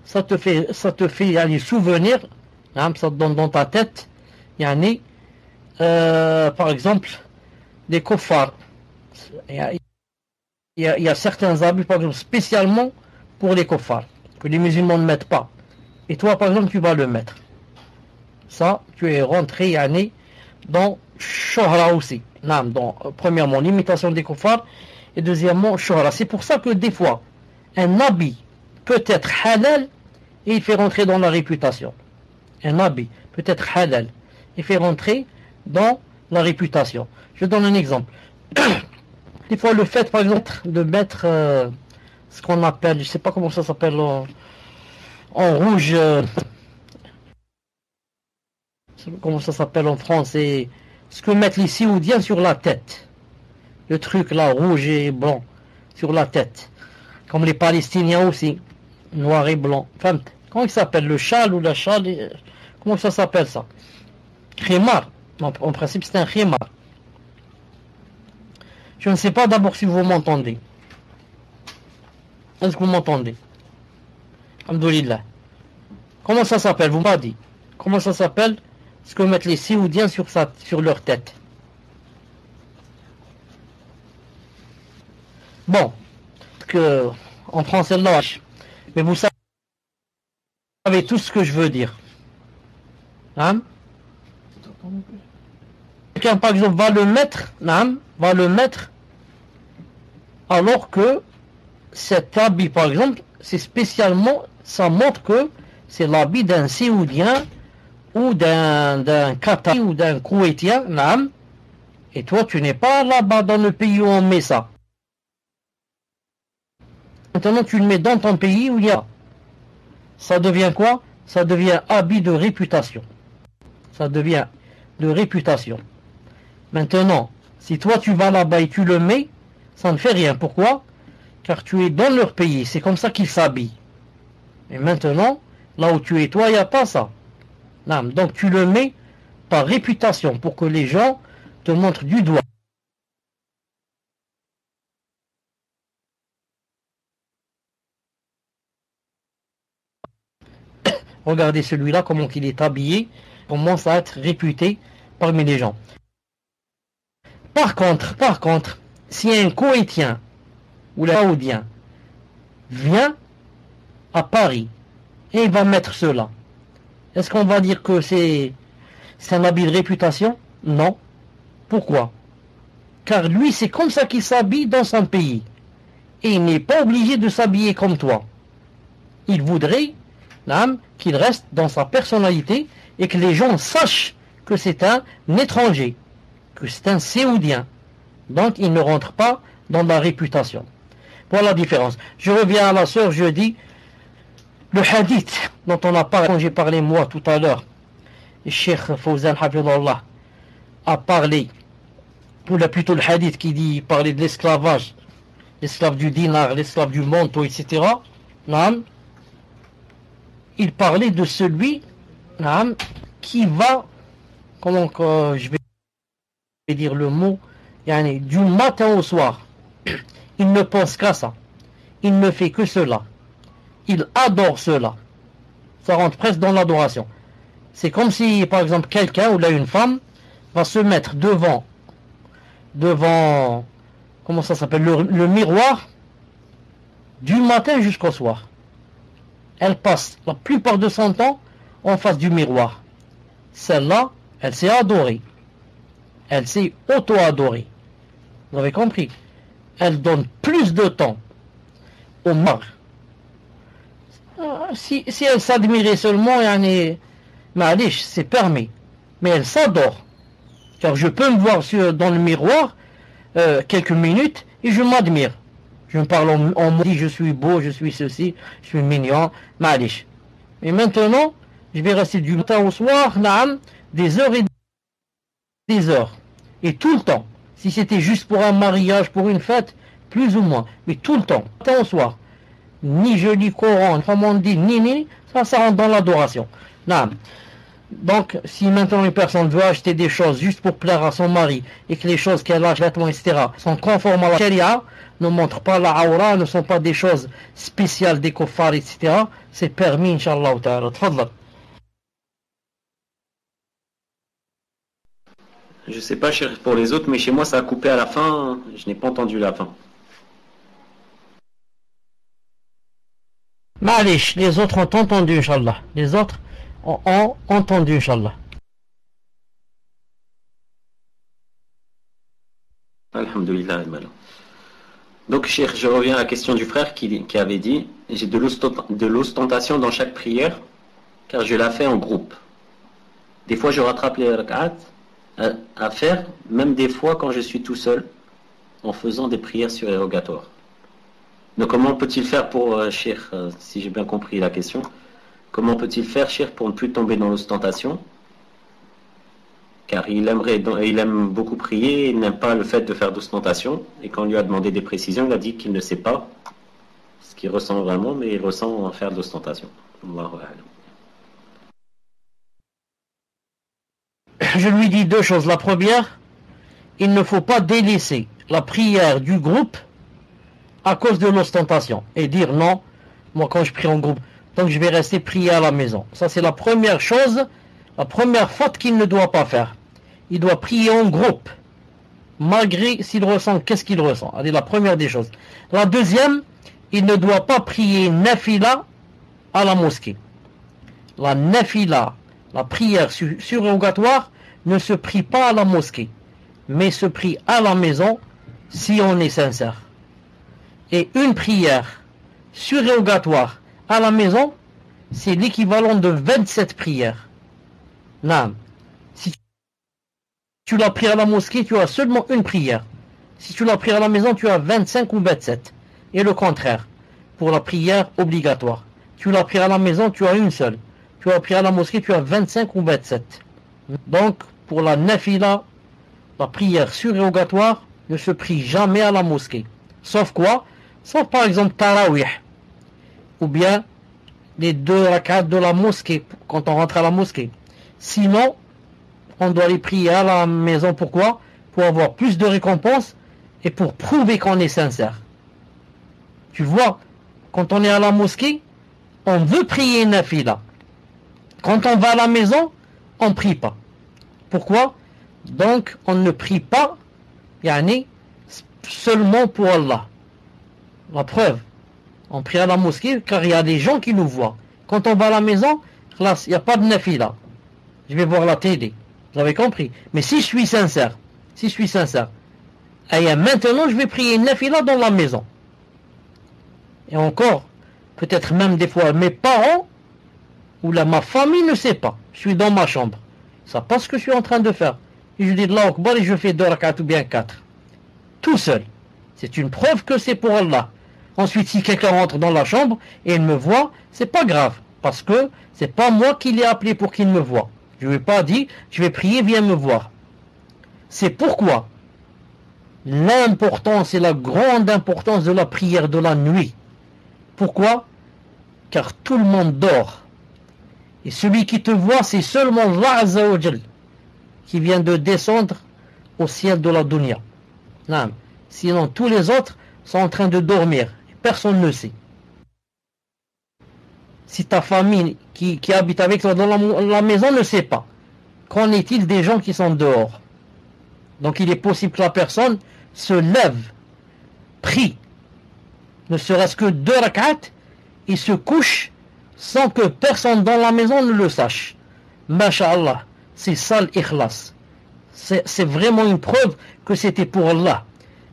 Speaker 2: ça te fait aller souvenir, hein, ça te donne dans ta tête, par exemple, des kuffars. Il y a certains habits, par exemple, spécialement pour les kuffars, que les musulmans ne mettent pas. Et toi, par exemple, tu vas le mettre. Ça, tu es rentré, dans shuhra aussi. Donc, premièrement, l'imitation des kuffars, et deuxièmement, shuhra. C'est pour ça que des fois, un habit peut être halal et il fait rentrer dans la réputation. Un habit peut être halal et fait rentrer dans la réputation. Je donne un exemple. Des fois, le fait, par exemple, de mettre ce qu'on appelle, je ne sais pas comment ça s'appelle en rouge, comment ça s'appelle en français, ce que mettent les Saoudiens sur la tête. Le truc là, rouge et blanc, sur la tête. Comme les Palestiniens aussi, noir et blanc. Enfin, comment il s'appelle, le châle ou la châle, comment ça s'appelle ça? Khimar. En principe, c'est un khimar. Je ne sais pas d'abord si vous m'entendez. Est-ce que vous m'entendez? Alhamdoulilah. Comment ça s'appelle? Vous m'avez dit. Comment ça s'appelle? Ce que mettent les Saoudiens sur leur tête. Bon. Que, en français, là. Mais vous savez tout ce que je veux dire. Hein? Quelqu'un, par exemple, va le mettre, alors que cet habit, par exemple, c'est spécialement, ça montre que c'est l'habit d'un Saoudien ou d'un Qatari ou d'un Koweïtien, et toi, tu n'es pas là-bas dans le pays où on met ça. Maintenant, tu le mets dans ton pays où il y a. Ça devient quoi? Ça devient habit de réputation. Ça devient de réputation. Maintenant, si toi tu vas là-bas et tu le mets, ça ne fait rien. Pourquoi? Car tu es dans leur pays. C'est comme ça qu'ils s'habillent. Et maintenant, là où tu es toi, il n'y a pas ça. Non, donc tu le mets par réputation pour que les gens te montrent du doigt. Regardez celui-là, comment il est habillé, commence à être réputé parmi les gens. Par contre, si un Koweïtien ou un Saoudien vient à Paris et il va mettre cela, est-ce qu'on va dire que c'est un habit de réputation? Non. Pourquoi? Car lui, c'est comme ça qu'il s'habille dans son pays. Et il n'est pas obligé de s'habiller comme toi. Il voudrait qu'il reste dans sa personnalité et que les gens sachent que c'est un étranger, que c'est un Saoudien. Donc il ne rentre pas dans la réputation. Voilà la différence. Je reviens à la sœur, je dis, le hadith dont on a parlé, quand j'ai parlé moi tout à l'heure, le Cheikh Fawzan Hafidullah a parlé, ou plutôt le hadith qui dit, parler de l'esclavage, l'esclave du dinar, l'esclave du manteau, etc. Il parlait de celui qui va, comment je vais dire le mot, du matin au soir. Il ne pense qu'à ça. Il ne fait que cela. Il adore cela. Ça rentre presque dans l'adoration. C'est comme si, par exemple, quelqu'un ou là une femme va se mettre devant, comment ça s'appelle, le miroir du matin jusqu'au soir. Elle passe la plupart de son temps en face du miroir. Celle-là, elle s'est adorée. Elle s'est auto-adorée. Vous avez compris? Elle donne plus de temps au mari. Si elle s'admirait seulement, c'est permis. Mais elle s'adore. Car je peux me voir dans le miroir quelques minutes et je m'admire. Je me parle, on me dit je suis beau, je suis ceci, je suis mignon, malish. Et maintenant, je vais rester du matin au soir, naam, des heures et des heures. Et tout le temps. Si c'était juste pour un mariage, pour une fête, plus ou moins. Mais tout le temps, matin au soir. Ni je lis Coran, comme on dit, ni, ça rentre dans l'adoration. Naam. Donc, si maintenant une personne veut acheter des choses juste pour plaire à son mari et que les choses qu'elle a, vêtements, etc., sont conformes à la charia, ne montrent pas la aura, ne sont pas des choses spéciales des kuffars, etc., c'est permis, Inch'Allah ta'ala. Tfadlal.
Speaker 3: Je sais pas pour les autres, mais chez moi ça a coupé à la fin, je n'ai pas entendu la fin.
Speaker 2: Malish, les autres ont entendu, Inch'Allah. Les autres ont entendu, Inch'Allah.
Speaker 3: Alhamdulillah. Donc, Cheikh, je reviens à la question du frère qui avait dit j'ai de l'ostentation dans chaque prière, car je la fais en groupe. Des fois, je rattrape les rak'at à faire, même des fois quand je suis tout seul, en faisant des prières surérogatoires. Donc, comment peut-il faire pour, Cheikh, si j'ai bien compris la question, comment peut-il faire, Cheikh, pour ne plus tomber dans l'ostentation? Car il aime beaucoup prier, il n'aime pas le fait de faire d'ostentation. Et quand on lui a demandé des précisions, il a dit qu'il ne sait pas ce qu'il ressent vraiment, mais il ressent en faire de l'ostentation.
Speaker 2: Je lui dis deux choses. La première, il ne faut pas délaisser la prière du groupe à cause de l'ostentation et dire non, moi quand je prie en groupe, donc je vais rester prier à la maison. Ça c'est la première chose, la première faute qu'il ne doit pas faire. Il doit prier en groupe, malgré s'il ressent, qu'est-ce qu'il ressent. C'est la première des choses. La deuxième, il ne doit pas prier nafila à la mosquée. La nafila, la prière surérogatoire, ne se prie pas à la mosquée, mais se prie à la maison si on est sincère. Et une prière surérogatoire à la maison, c'est l'équivalent de 27 prières. Naam. Si tu l'as pris à la mosquée, tu as seulement une prière. Si tu l'as pris à la maison, tu as 25 ou 27. Et le contraire, pour la prière obligatoire. Tu l'as pris à la maison, tu as une seule. Tu l'as pris à la mosquée, tu as 25 ou 27. Donc, pour la nafila, la prière surérogatoire ne se prie jamais à la mosquée. Sauf quoi? Sauf par exemple tarawih. Ou bien les 2 rak'at de la mosquée, quand on rentre à la mosquée. Sinon, on doit les prier à la maison. Pourquoi? Pour avoir plus de récompenses et pour prouver qu'on est sincère. Tu vois, quand on est à la mosquée, on veut prier nafila. Quand on va à la maison, on ne prie pas. Pourquoi? Donc, on ne prie pas seulement pour Allah. La preuve, on prie à la mosquée car il y a des gens qui nous voient. Quand on va à la maison, il n'y a pas de nafila. Je vais voir la télé. Vous avez compris? Mais si je suis sincère, et maintenant je vais prier une nafila dans la maison. Et encore, peut-être même des fois mes parents ou ma famille ne sait pas. Je suis dans ma chambre. Ils ne savent pas ce que je suis en train de faire. Et je dis Allahu Akbar et je fais 2 rak'at ou bien 4. Tout seul. C'est une preuve que c'est pour Allah. Ensuite, si quelqu'un rentre dans la chambre et il me voit, c'est pas grave. Parce que c'est pas moi qui l'ai appelé pour qu'il me voie. Je ne lui ai pas dit, je vais prier, viens me voir. C'est pourquoi l'importance et la grande importance de la prière de la nuit. Pourquoi? Car tout le monde dort. Et celui qui te voit, c'est seulement Allah Azza wa Jal qui vient de descendre au ciel de la dunya. Non. Sinon, tous les autres sont en train de dormir. Personne ne sait. Si ta famille qui habite avec toi dans la maison ne sait pas, qu'en est-il des gens qui sont dehors? Donc il est possible que la personne se lève, prie, ne serait-ce que 2 rak'at, et se couche sans que personne dans la maison ne le sache. Masha'Allah, c'est ça l'ikhlas. C'est vraiment une preuve que c'était pour Allah.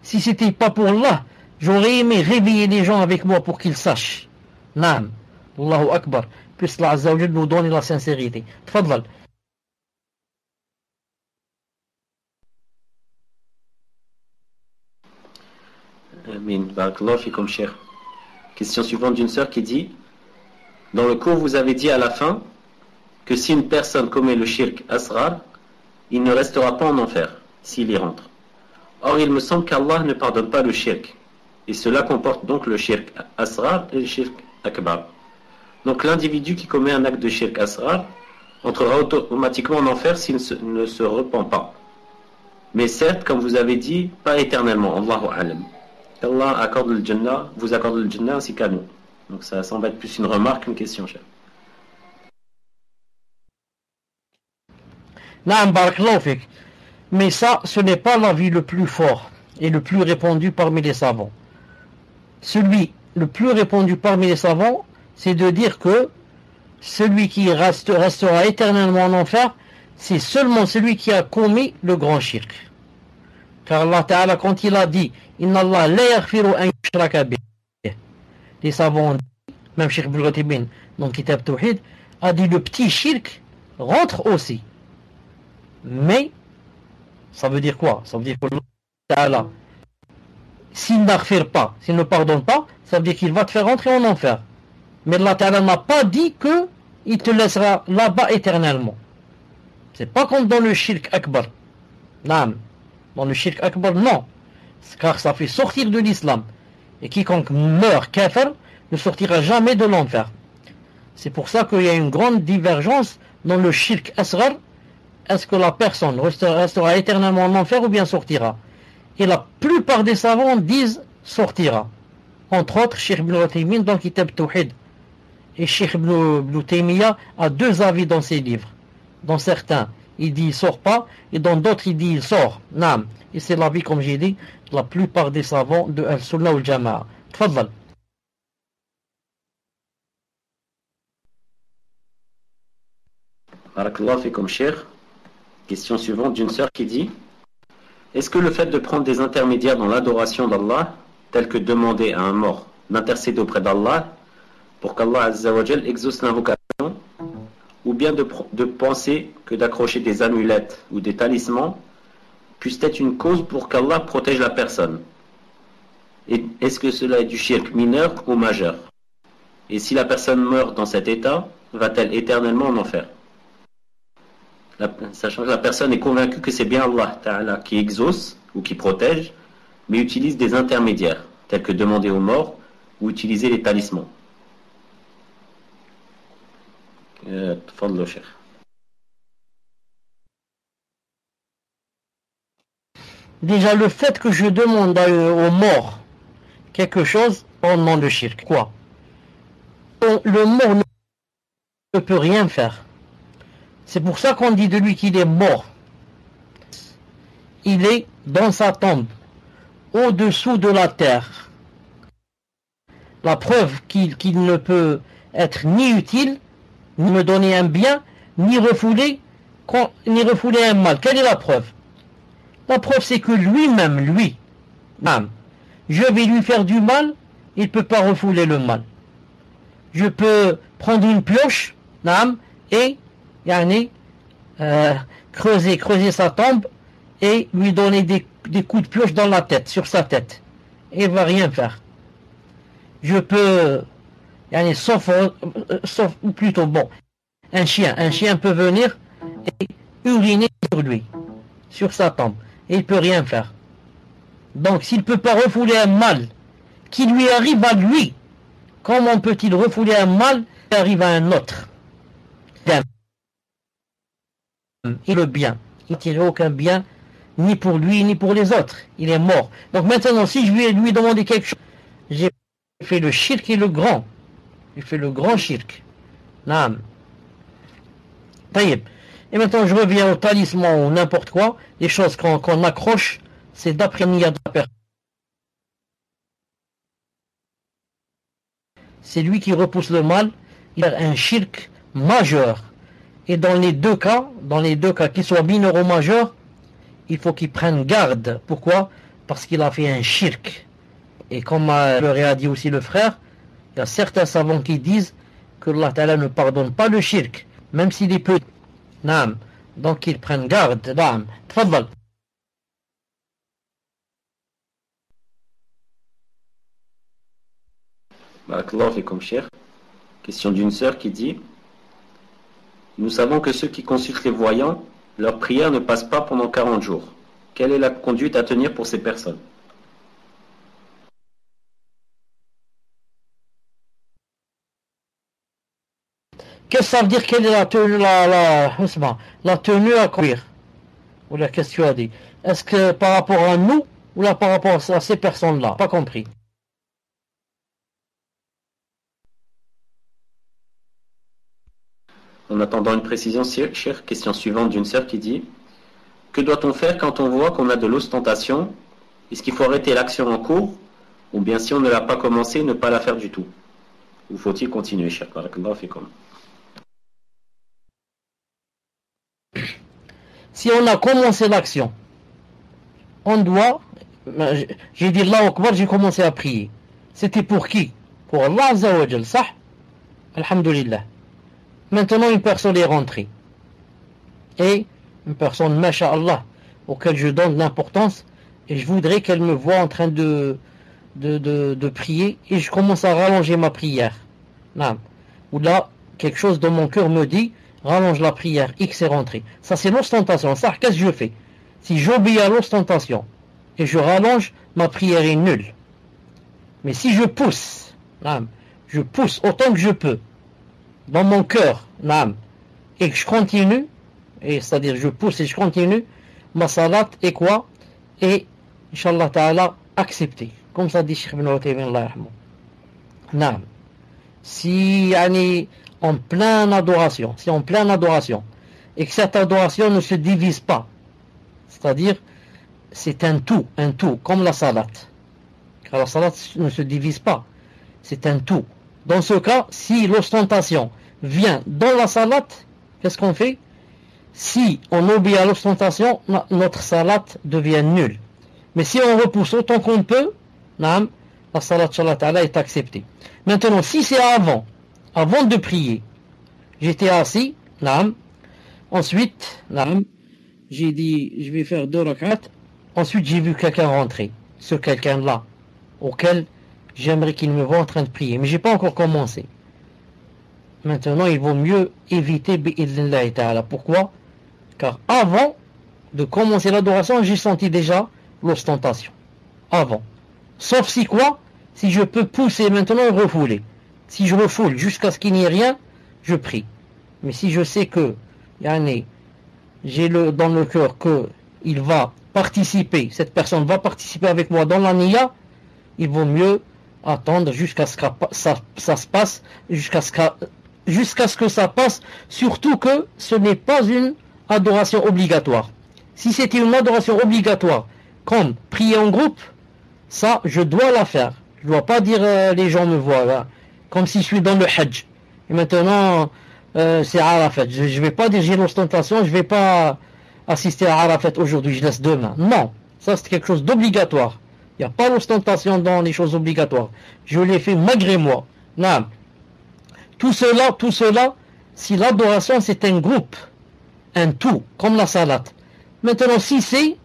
Speaker 2: Si c'était pas pour Allah, j'aurais aimé réveiller les gens avec moi pour qu'ils sachent. Naam. Allahu Akbar. Puisse Allah Azza wa Jal nous donner la sincérité. Tfadlal.
Speaker 3: Amin. Barakallahu fikum, cher. Question suivante d'une sœur qui dit: dans le cours, vous avez dit à la fin que si une personne commet le shirk asrar, il ne restera pas en enfer s'il y rentre. Or, il me semble qu'Allah ne pardonne pas le shirk. Et cela comporte donc le shirk asrar et le shirk akbar. Donc l'individu qui commet un acte de shirk asrar entrera automatiquement en enfer s'il ne se repent pas. Mais certes, comme vous avez dit, pas éternellement. Allahu alam. Allah accorde le Jannah, vous accorde le Jannah ainsi qu'à nous. Donc ça semble être plus une remarque qu'une question, cher.
Speaker 2: Naam, barakallahu fik. Mais ça, ce n'est pas l'avis le plus fort et le plus répandu parmi les savants. Celui le plus répandu parmi les savants, c'est de dire que celui qui restera éternellement en enfer, c'est seulement celui qui a commis le grand shirk. Car Allah Ta'ala, quand il a dit Inna Allah la yaghfiru an yushraka bih, les savants ont dit, même Cheikh Ibn Ghatibin dans Kitab Tawhid a dit le petit shirk rentre aussi. Mais ça veut dire quoi? Ça veut dire que Allah Ta'ala, s'il n'aghfir pas, s'il ne pardonne pas, ça veut dire qu'il va te faire rentrer en enfer. Mais Allah Ta'ala n'a pas dit qu'il te laissera là-bas éternellement. C'est pas comme dans le shirk akbar. Non. Dans le shirk akbar, non. Car ça fait sortir de l'islam. Et quiconque meurt kafir ne sortira jamais de l'enfer. C'est pour ça qu'il y a une grande divergence dans le shirk asghar. Est-ce que la personne restera éternellement en enfer ou bien sortira? Et la plupart des savants disent sortira. Entre autres, Cheikh Ibn Uthaymin dans Kitab Tawhid. Et Cheikh Ibn Taymiyyah a deux avis dans ses livres. Dans certains, il dit il sort pas, et dans d'autres, il dit il sort. Naam. Et c'est l'avis, comme j'ai dit, de la plupart des savants de Al-Sunnah ou Al-Jama'a. Tfaddal.
Speaker 3: Barakallahu fikum, cher. Question suivante d'une sœur qui dit: est-ce que le fait de prendre des intermédiaires dans l'adoration d'Allah, tel que demander à un mort d'intercéder auprès d'Allah pour qu'Allah Azza wa Jal exauce l'invocation, ou bien de penser que d'accrocher des amulettes ou des talismans puisse être une cause pour qu'Allah protège la personne? Et est-ce que cela est du shirk mineur ou majeur? Et si la personne meurt dans cet état, va-t-elle éternellement en enfer? Sachant que la personne est convaincue que c'est bien Allah Ta'ala qui exauce ou qui protège, mais utilise des intermédiaires, tels que demander aux morts ou utiliser les talismans. Tfadlo, cher.
Speaker 2: Déjà, le fait que je demande aux morts quelque chose, on demande le shirk. Quoi? Le mort ne peut rien faire. C'est pour ça qu'on dit de lui qu'il est mort. Il est dans sa tombe, au-dessous de la terre. La preuve qu'il ne peut être ni utile, ni me donner un bien, ni refouler un mal. Quelle est la preuve? La preuve, c'est que lui-même, je vais lui faire du mal, il ne peut pas refouler le mal. Je peux prendre une pioche, et creuser sa tombe et lui donner des coups de pioche dans la tête, sur sa tête. Et il ne va rien faire. Je peux, sauf ou plutôt bon, un chien peut venir et uriner sur lui, sur sa tombe, et il ne peut rien faire. Donc s'il ne peut pas refouler un mal qui lui arrive à lui, comment peut-il refouler un mal qui arrive à un autre? Et le bien, il ne tire aucun bien, ni pour lui, ni pour les autres. Il est mort. Donc maintenant, si je vais lui demander quelque chose, j'ai fait le shirk et le grand. J'ai fait le grand shirk. Naam. Taïb. Et maintenant, je reviens au talisman ou n'importe quoi. Les choses qu'on accroche, c'est d'après Niya de la personne. C'est lui qui repousse le mal. Il a un shirk majeur. Et dans les deux cas, qu'il soit mineur ou majeur, il faut qu'il prenne garde. Pourquoi? Parce qu'il a fait un shirk. Et comme a dit aussi le frère, il y a certains savants qui disent que Allah Ta'ala ne pardonne pas le shirk, même s'il est petit. Naam. Donc qu'ils prennent garde. Naam. Tfaddal.
Speaker 3: Barakallahu fikum, cher. Question d'une sœur qui dit: nous savons que ceux qui consultent les voyants, leur prière ne passe pas pendant 40 jours. Quelle est la conduite à tenir pour ces personnes?
Speaker 2: Qu'est-ce que ça veut dire? Quelle est la tenue, la tenue à courir? Ou la question a dit. Est-ce que par rapport à nous ou là par rapport à ces personnes-là? Pas compris.
Speaker 3: En attendant une précision, chère, question suivante d'une sœur qui dit: que doit-on faire quand on voit qu'on a de l'ostentation? Est-ce qu'il faut arrêter l'action en cours? Ou bien si on ne l'a pas commencé, ne pas la faire du tout? Ou faut-il continuer, cher? Barakallahu fikum.
Speaker 2: Si on a commencé l'action, on doit, j'ai dit Allahu Akbar, j'ai commencé à prier. C'était pour qui? Pour Allah Azza wa Jal, ça? Alhamdulillah. Maintenant, une personne est rentrée. Et une personne, masha'Allah, auquel je donne l'importance, et je voudrais qu'elle me voie en train de prier, et je commence à rallonger ma prière. Non. Ou là, quelque chose dans mon cœur me dit, rallonge la prière, X est rentré. Ça, c'est l'ostentation. Ça, qu'est-ce que je fais? Si j'obéis à l'ostentation et je rallonge, ma prière est nulle. Mais si je pousse, je pousse autant que je peux dans mon cœur, et que je continue, et c'est-à-dire je pousse et je continue, ma salat est quoi? Et Inch'Allah Ta'ala accepté. Comme ça dit Cheikh Ibn Uthaymin, Allah yarhamou. Si en pleine adoration, et que cette adoration ne se divise pas, c'est-à-dire c'est un tout, comme la salat, car la salat ne se divise pas, c'est un tout. Dans ce cas, si l'ostentation vient dans la salat, qu'est-ce qu'on fait? Si on obéit à l'ostentation, notre salat devient nulle. Mais si on repousse autant qu'on peut, la salat Inch'Allah est acceptée. Maintenant, si c'est avant de prier, j'étais assis, ensuite, j'ai dit, je vais faire 2 rak'at, ensuite j'ai vu quelqu'un rentrer, ce quelqu'un-là, auquel j'aimerais qu'il me voie en train de prier, mais j'ai pas encore commencé. Maintenant, il vaut mieux éviter bi'idhnillahi ta'ala. Pourquoi? Car avant de commencer l'adoration, j'ai senti déjà l'ostentation. Avant. Sauf si quoi? Si je peux pousser maintenant et refouler. Si je refoule jusqu'à ce qu'il n'y ait rien, je prie. Mais si je sais que j'ai dans le cœur que il va participer, cette personne va participer avec moi dans la niya, il vaut mieux attendre jusqu'à ce que ça se passe, jusqu'à ce que ça passe, surtout que ce n'est pas une adoration obligatoire. Si c'était une adoration obligatoire, comme prier en groupe, ça, je dois la faire. Je ne dois pas dire les gens me voient, comme si je suis dans le Hajj. Et maintenant, c'est Arafat. Je ne vais pas dire j'ai l'ostentation, je ne vais pas assister à Arafat aujourd'hui, je laisse demain. Non, ça c'est quelque chose d'obligatoire. Il n'y a pas l'ostentation dans les choses obligatoires. Je l'ai fait malgré moi. Non. Tout cela, si l'adoration c'est un groupe, un tout, comme la salat. Maintenant, si c'est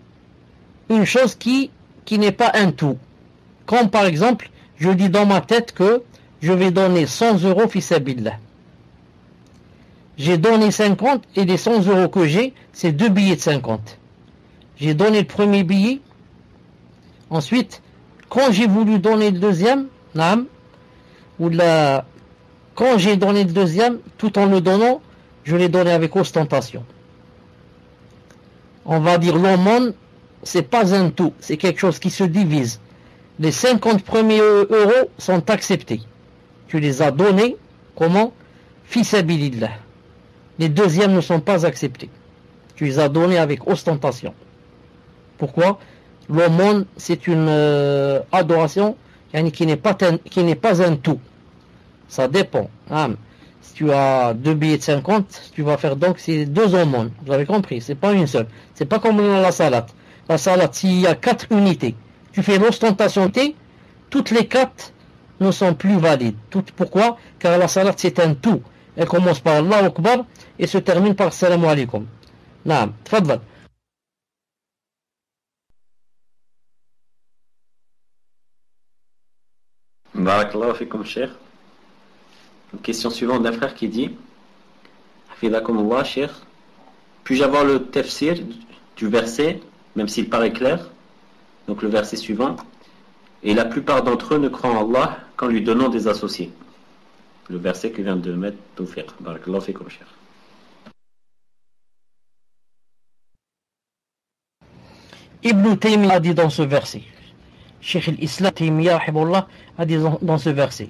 Speaker 2: une chose qui n'est pas un tout, comme par exemple, je dis dans ma tête que je vais donner 100 € fi sabilillah. J'ai donné 50 et les 100 € que j'ai, c'est 2 billets de 50. J'ai donné le premier billet. Ensuite, quand j'ai voulu donner le deuxième, quand j'ai donné le deuxième, tout en le donnant, je l'ai donné avec ostentation. On va dire l'aumône, c'est pas un tout, c'est quelque chose qui se divise. Les 50 premiers euros sont acceptés. Tu les as donnés, comment? Fi sabilillah. Les deuxièmes ne sont pas acceptés. Tu les as donnés avec ostentation. Pourquoi? L'aumône, c'est une adoration qui n'est pas un tout. Ça dépend. Si tu as 2 billets de 50, tu vas faire donc c'est 2 aumônes. Vous avez compris? C'est pas une seule. C'est pas comme la salat. La salat, s'il y a 4 unités, tu fais l'ostentation T, toutes les 4 ne sont plus valides. Pourquoi? Car la salat c'est un tout. Elle commence par Allahu Akbar et se termine par Salam alaikum. Naam, tfadal.
Speaker 3: Barakallahu fikum, cher. Une question suivante d'un frère qui dit Hafidakumullah, cher. Puis-je avoir le tafsir du verset, même s'il paraît clair? Donc le verset suivant. Et la plupart d'entre eux ne croient en Allah qu'en lui donnant des associés. Le verset que vient de mettre Tawfiq. Barakallahu fikum, cher.
Speaker 2: Ibn Taymiyyah a dit dans ce verset, Cheikh al-Islam Taymiyyah a dit dans ce verset,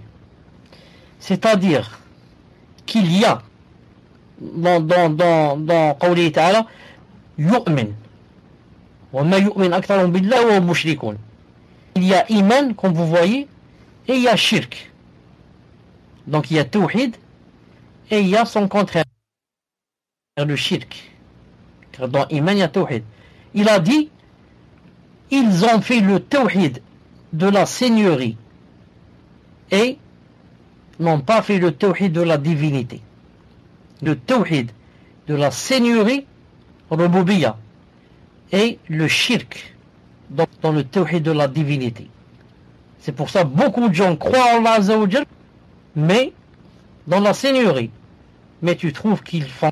Speaker 2: c'est-à-dire qu'il y a dans qawli ta'ala yu'min wa ma yu'min aktharuhum billahi wa hum mushrikun. Il y a iman, comme vous voyez, et il y a shirk. Donc il y a tawhid et il y a son contraire, le shirk. Car dans iman il y a tawhid. Il a dit, ils ont fait le tawhid de la seigneurie et n'ont pas fait le tawhid de la divinité. Le tawhid de la seigneurie, rububiyya, et le shirk dans le tawhid de la divinité. C'est pour ça que beaucoup de gens croient en Allah Azza wa Jal, mais dans la seigneurie. Mais tu trouves qu'ils font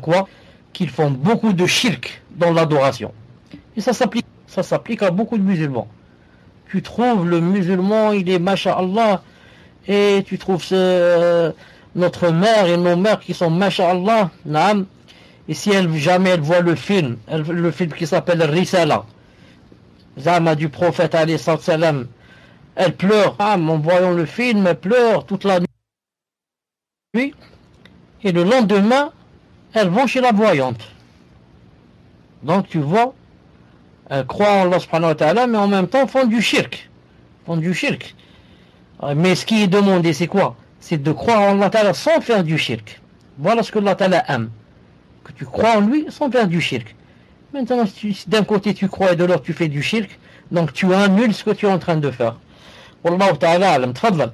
Speaker 2: quoi? Qu'ils font beaucoup de shirk dans l'adoration. Et ça s'applique à beaucoup de musulmans. Tu trouves le musulman, il est masha'Allah, et tu trouves notre mère et nos mères qui sont masha'Allah, naam. Et si jamais elle voit le film qui s'appelle Risala, Zama du prophète alayhi salam, elle pleure, en voyant le film, elle pleure toute la nuit, et le lendemain, elles vont chez la voyante. Donc tu vois, elles croient en Allah subhanahu wa ta'ala, mais en même temps font du shirk. Mais ce qui est demandé, c'est quoi? C'est de croire en Allah ta'ala sans faire du shirk. Voilà ce que Allah ta'ala aime. Que tu crois en lui sans faire du shirk. Maintenant, si d'un côté tu crois et de l'autre tu fais du shirk, donc tu annules ce que tu es en train de faire. Wallahu ta'ala alam. Tfadlal.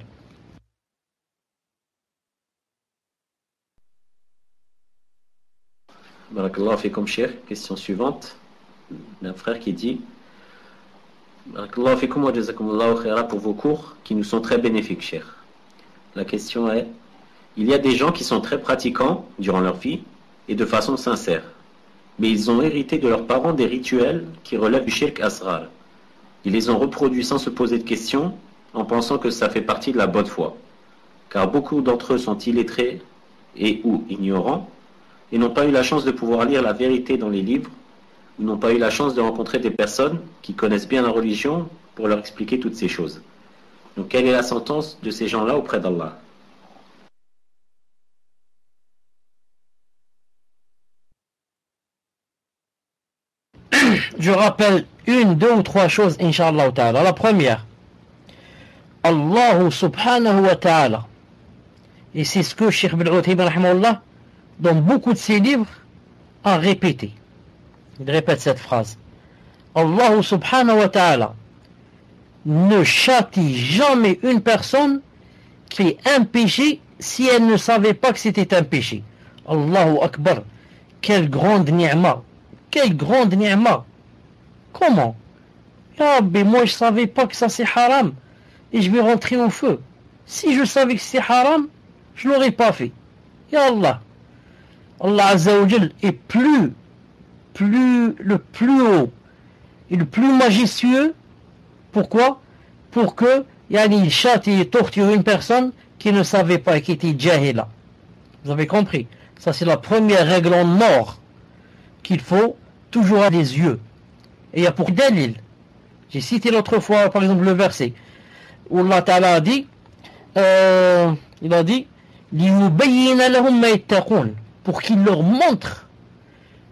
Speaker 3: Barakallahu fikum, cher. Question suivante d'un frère qui dit Barakallahu fikum wa jazakumullahu khaira pour vos cours qui nous sont très bénéfiques, cher. La question est, il y a des gens qui sont très pratiquants durant leur vie et de façon sincère, mais ils ont hérité de leurs parents des rituels qui relèvent du shirk asrar. Ils les ont reproduits sans se poser de questions en pensant que ça fait partie de la bonne foi, car beaucoup d'entre eux sont illettrés et ou ignorants et n'ont pas eu la chance de pouvoir lire la vérité dans les livres, ou n'ont pas eu la chance de rencontrer des personnes qui connaissent bien la religion pour leur expliquer toutes ces choses. Donc quelle est la sentence de ces gens-là auprès d'Allah?
Speaker 2: Je rappelle une, deux ou trois choses, Inch'Allah ta'ala. La première, Allah subhanahu wa ta'ala, et c'est ce que Cheikh Ibn Uthaymin rahimahullah, dans beaucoup de ses livres, a répété. Il répète cette phrase. Allah subhanahu wa ta'ala ne châtie jamais une personne qui fait un péché si elle ne savait pas que c'était un péché. Allahu Akbar. Quelle grande ni'ma. Quelle grande ni'ma. Comment? Ah, mais moi je savais pas que ça c'est haram et je vais rentrer au feu. Si je savais que c'est haram, je l'aurais pas fait. Ya Allah. Allah Azza wa Jal est le plus haut et le plus majestueux. Pourquoi? Pour que il châtie et torture une personne qui ne savait pas et qui était jahila. Vous avez compris? Ça c'est la première règle en or qu'il faut toujours avoir des yeux. Et il y a pour dalil. J'ai cité l'autre fois par exemple le verset où Allah Ta'ala a dit il a dit لِيُبَيِّنَ لَهُمْ مَا يَتَّقُونَ, pour qu'il leur montre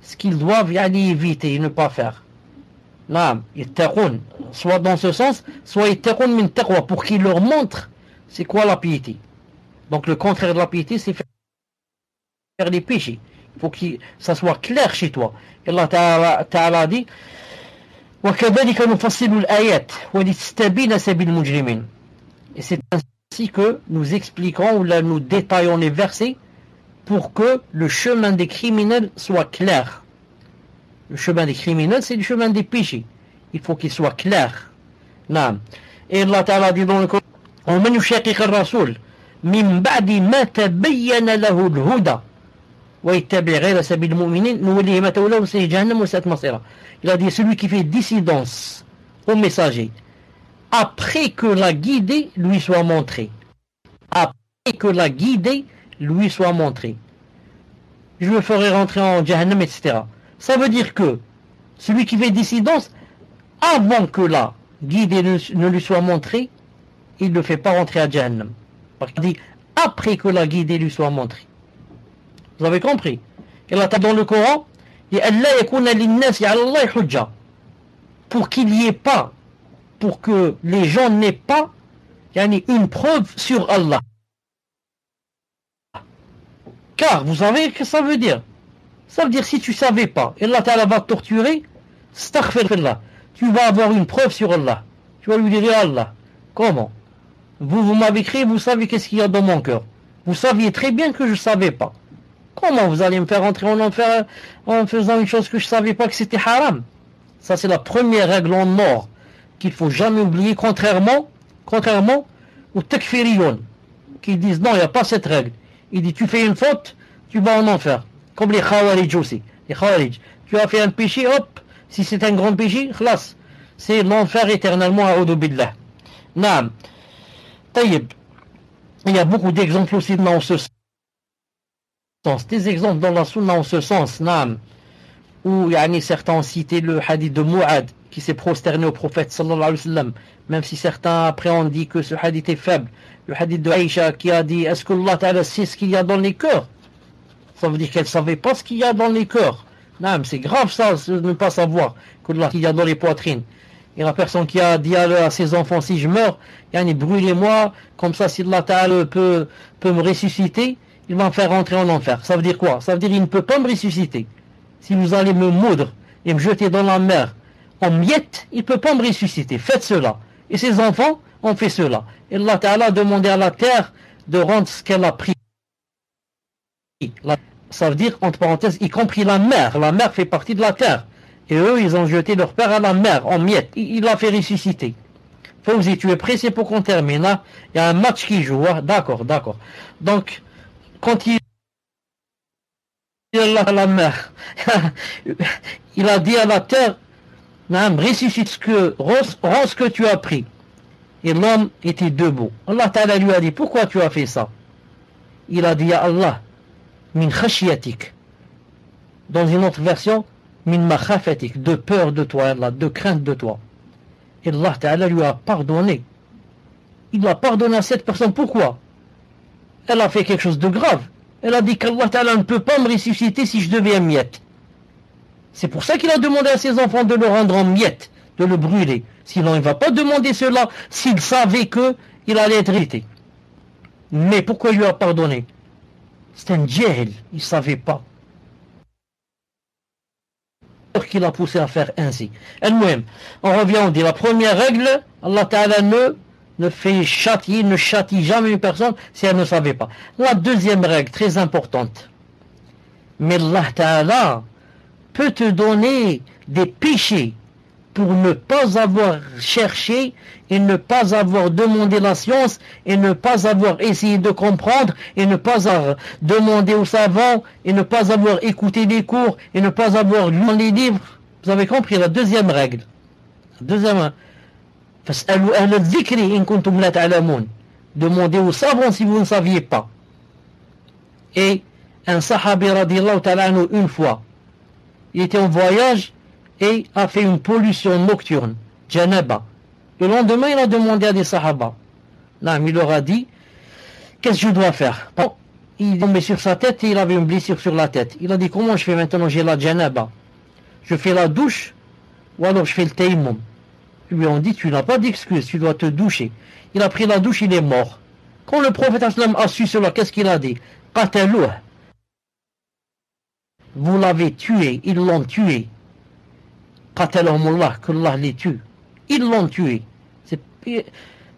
Speaker 2: ce qu'ils doivent éviter et ne pas faire. Naam, yattaqun, soit dans ce sens, soit yattaqun min taqwa, pour qu'il leur montre c'est quoi la piété. Donc le contraire de la piété, c'est faire des péchés. Il faut que ça soit clair chez toi. Et Allah Ta'ala dit وَكَذَلِكَ نُفَصِّلُ الْآيَاتِ وَلِتَسْتَبِينَ سَبِيلُ الْمُجْرِمِينَ. Et c'est ainsi que nous expliquons ou là nous détaillons les versets pour que le chemin des criminels soit clair. Le chemin des criminels, c'est le chemin des péchés. Il faut qu'il soit clair. Non. Et Allah Ta'ala dit dans le Coran, ومن يشاقق الرسول من بعد ما تبين له الهدى ويتبع غير سبيل المؤمنين نوليه ما تولى ونصليه جهنم وساءت مصيره. Il a dit celui qui fait dissidence au messager après que la guidée lui soit montrée. Après que la guidée lui soit montrée. Je le ferai rentrer en Jahannam, etc. Ça veut dire que celui qui fait dissidence, avant que la guidée ne lui soit montrée, il ne le fait pas rentrer à Jahannam. Parce qu'il dit après que la guidée lui soit montrée. Vous avez compris? Et là, dans le Coran, il dit pour qu'il n'y ait pas, pour que les gens n'aient pas une preuve sur Allah. Car vous savez ce que ça veut dire? Ça veut dire si tu ne savais pas, et Allah Ta'ala va te torturer, astaghfirullah, tu vas avoir une preuve sur Allah. Tu vas lui dire Allah, comment? Vous m'avez créé, vous savez qu'est-ce qu'il y a dans mon cœur. Vous saviez très bien que je ne savais pas. Comment vous allez me faire entrer en enfer en faisant une chose que je ne savais pas que c'était haram? Ça c'est la première règle en or qu'il ne faut jamais oublier, contrairement aux takfiriyon qui disent non, il n'y a pas cette règle. Il dit tu fais une faute, tu vas en enfer. Comme les khawarij aussi. Les khawarij. Tu as fait un péché, hop, si c'est un grand péché, khlas, c'est l'enfer éternellement, a'udhu billah. Naam. Taïb. Il y a beaucoup d'exemples aussi dans ce sens. Des exemples dans la sunna en ce sens, naam. Où certains ont cité le hadith de Mu'ad qui s'est prosterné au prophète sallallahu alayhi wa sallam, même si certains après ont dit que ce hadith est faible. Le hadith de Aïcha qui a dit est-ce que Allah Ta'ala sait ce qu'il y a dans les cœurs? Ça veut dire qu'elle ne savait pas ce qu'il y a dans les cœurs. Non, c'est grave ça, de ne pas savoir qu'il y a dans les poitrines. Et la personne qui a dit à ses enfants si je meurs, brûlez-moi, comme ça si Allah Ta'ala peut me ressusciter, il va me faire rentrer en enfer. Ça veut dire quoi? Ça veut dire qu'il ne peut pas me ressusciter. Si vous allez me moudre et me jeter dans la mer en miettes, il ne peut pas me ressusciter. Faites cela. Et ses enfants ont fait cela. Et Allah Ta'ala a demandé à la terre de rendre ce qu'elle a pris. Ça veut dire, entre parenthèses, y compris la mer. La mer fait partie de la terre. Et eux, ils ont jeté leur père à la mer en miettes. Il l'a fait ressusciter. Fawzi, tu es pressé pour qu'on termine. Hein? Il y a un match qui joue. Hein? D'accord. Donc, quand il à la mer, il a dit à la terre, ressuscite rends ce que tu as pris. Et l'homme était debout. Allah Ta'ala lui a dit, pourquoi tu as fait ça? Il a dit à Allah, min khashiyatik. Dans une autre version, min makhafatik, de peur de toi, Allah, de crainte de toi. Et Allah Ta'ala lui a pardonné. Il a pardonné à cette personne. Pourquoi? Elle a fait quelque chose de grave. Elle a dit qu'Allah Ta'ala ne peut pas me ressusciter si je deviens miette. C'est pour ça qu'il a demandé à ses enfants de le rendre en miettes, de le brûler. Sinon, il ne va pas demander cela s'il savait qu'il allait être ressuscité. Mais pourquoi il lui a pardonné? C'est un djihil, il ne savait pas. Qu'il a poussé à faire ainsi. Elle-même, on revient, on dit la première règle, Allah Ta'ala ne châtie jamais une personne si elle ne savait pas. La deuxième règle, très importante. Mais Allah Ta'ala peut te donner des péchés pour ne pas avoir cherché et ne pas avoir demandé la science et ne pas avoir essayé de comprendre et ne pas avoir demandé aux savants et ne pas avoir écouté les cours et ne pas avoir lu les livres. Vous avez compris la deuxième règle. Demandez aux savants si vous ne saviez pas. Et un sahabi radiyallahu ta'ala anhu, une fois, il était en voyage et a fait une pollution nocturne, janaba. Le lendemain, il a demandé à des sahaba. Il leur a dit, qu'est-ce que je dois faire? Il est tombé sur sa tête et il avait une blessure sur la tête. Il a dit, comment je fais maintenant? J'ai la janaba. Je fais la douche ou alors je fais le tayammum. Ils lui ont dit, tu n'as pas d'excuse, tu dois te doucher. Il a pris la douche, il est mort. Quand le prophète a su cela, qu'est-ce qu'il a dit? Qatalouh. Vous l'avez tué, ils l'ont tué. Qatalahumullah, qu'Allah les tue. Ils l'ont tué.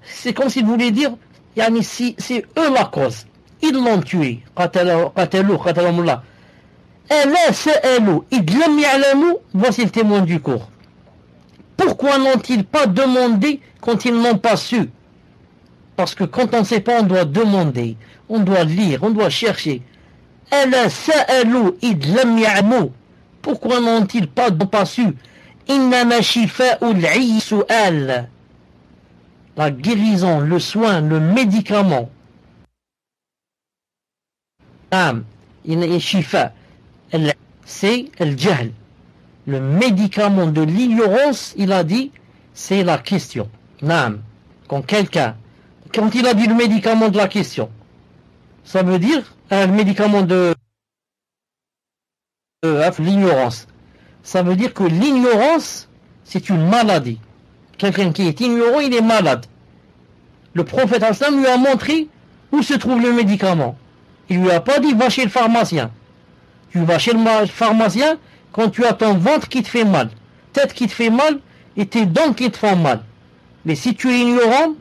Speaker 2: C'est comme s'il voulait dire, c'est eux la cause. Ils l'ont tué. Qatalahumullah. Voici le témoin du cours. Pourquoi n'ont-ils pas demandé quand ils n'ont pas su? Parce que quand on ne sait pas, on doit demander, on doit lire, on doit chercher. Ala sa'alu id lam ya'mu. Pourquoi n'ont-ils pas su? Innama shifa'ul 'ayyi su'al. La guérison, le soin, le médicament. Shifa, c'est le jahl. Le médicament de l'ignorance, il a dit, c'est la question. Naam. Quand il a dit le médicament de la question, ça veut dire le médicament de l'ignorance. Ça veut dire que l'ignorance, c'est une maladie. Quelqu'un qui est ignorant, il est malade. Le prophète Hassan lui a montré où se trouve le médicament. Il lui a pas dit va chez le pharmacien. Tu vas chez le pharmacien quand tu as ton ventre qui te fait mal, tête qui te fait mal et tes dents qui te font mal. Mais si tu es ignorant,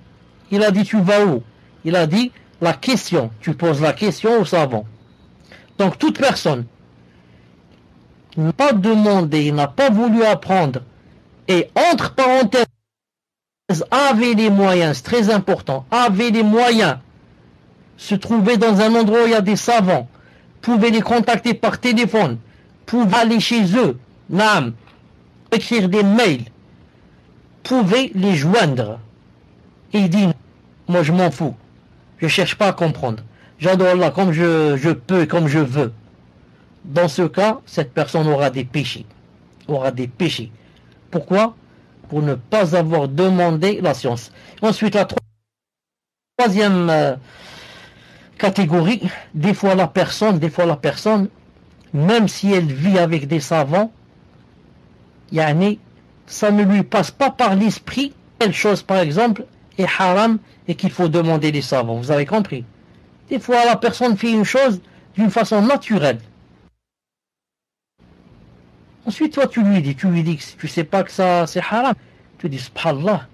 Speaker 2: il a dit tu vas où? Il a dit la question. Tu poses la question au savant. Donc toute personne n'a pas demandé, n'a pas voulu apprendre et entre parenthèses avait les moyens, c'est très important, avait les moyens, se trouvait dans un endroit où il y a des savants, pouvait les contacter par téléphone, pouvait aller chez eux, écrire des mails, pouvait les joindre. Et il dit, moi je m'en fous, je cherche pas à comprendre, j'adore Allah comme je peux et comme je veux. Dans ce cas, cette personne aura des péchés. Pourquoi? Pour ne pas avoir demandé la science. Ensuite, la troisième catégorie, des fois la personne, même si elle vit avec des savants, ça ne lui passe pas par l'esprit, telle chose par exemple est haram et qu'il faut demander les savants. Vous avez compris? Des fois la personne fait une chose d'une façon naturelle. Ensuite, toi, tu lui dis que tu sais pas que ça, c'est haram. Tu dis, subhanallah,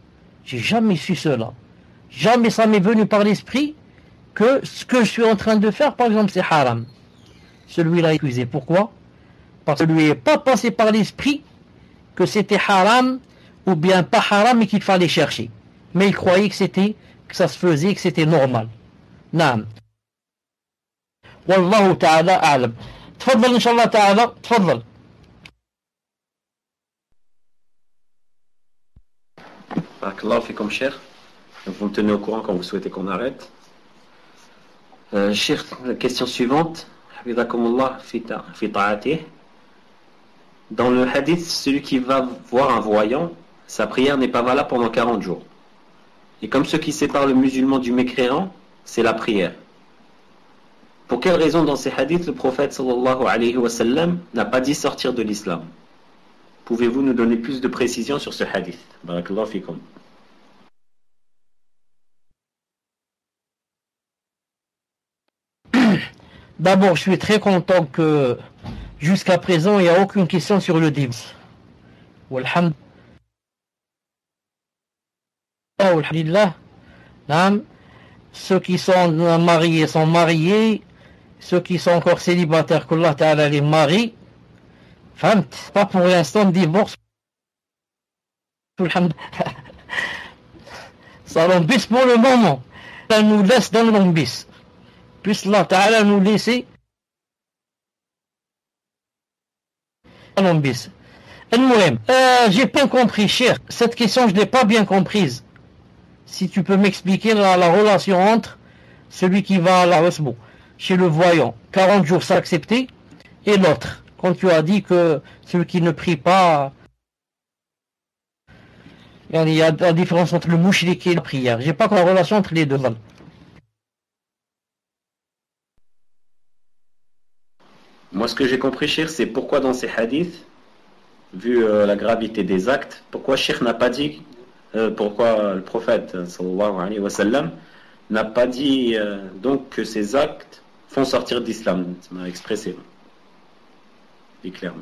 Speaker 2: j'ai jamais su cela. Jamais ça m'est venu par l'esprit que ce que je suis en train de faire, par exemple, c'est haram. Celui-là est accusé. Pourquoi? Parce que lui n'est pas passé par l'esprit que c'était haram ou bien pas haram et qu'il fallait chercher. Mais il croyait que ça se faisait, que c'était normal. Naam. Wallahu ta'ala a'lam. Tfaddal, inshallah ta'ala, tfaddal.
Speaker 3: Barakallahu fikum, cher. Vous me tenez au courant quand vous souhaitez qu'on arrête. Cher, la question suivante. Hafizakumullah fi ta'atih. Dans le hadith, celui qui va voir un voyant, sa prière n'est pas valable pendant 40 jours. Et comme ce qui sépare le musulman du mécréant, c'est la prière. Pour quelle raison dans ces hadiths le prophète sallallahu alayhi wa sallam n'a pas dit sortir de l'islam? Pouvez-vous nous donner plus de précisions sur ce hadith? Barakallahu fikum.
Speaker 2: D'abord, je suis très content que jusqu'à présent, il n'y a aucune question sur le divorce. Alhamdulillah. Ceux qui sont mariés sont mariés. Ceux qui sont encore célibataires, qu'Allah Ta'ala les marie. Pas pour l'instant de divorce. Ça l'embisse pour le moment. Ça nous laisse dans l'embisse. Puisse Allah Ta'ala nous laisser dans l'embisse. J'ai pas compris, cher. Cette question, je l'ai pas bien comprise. Si tu peux m'expliquer la relation entre celui qui va à la Rasbou, chez le voyant, 40 jours c'est accepté, et l'autre. Quand tu as dit que celui qui ne prie pas, il y a la différence entre le mouchrik et la prière. J'ai pas la relation entre les deux.
Speaker 3: Moi, ce que j'ai compris, cher, c'est pourquoi dans ces hadiths, vu la gravité des actes, pourquoi Cheikh n'a pas dit, pourquoi le prophète sallallahu alayhi wa sallam n'a pas dit donc que ces actes font sortir d'islam. Ça m'a expressé. Et clairement.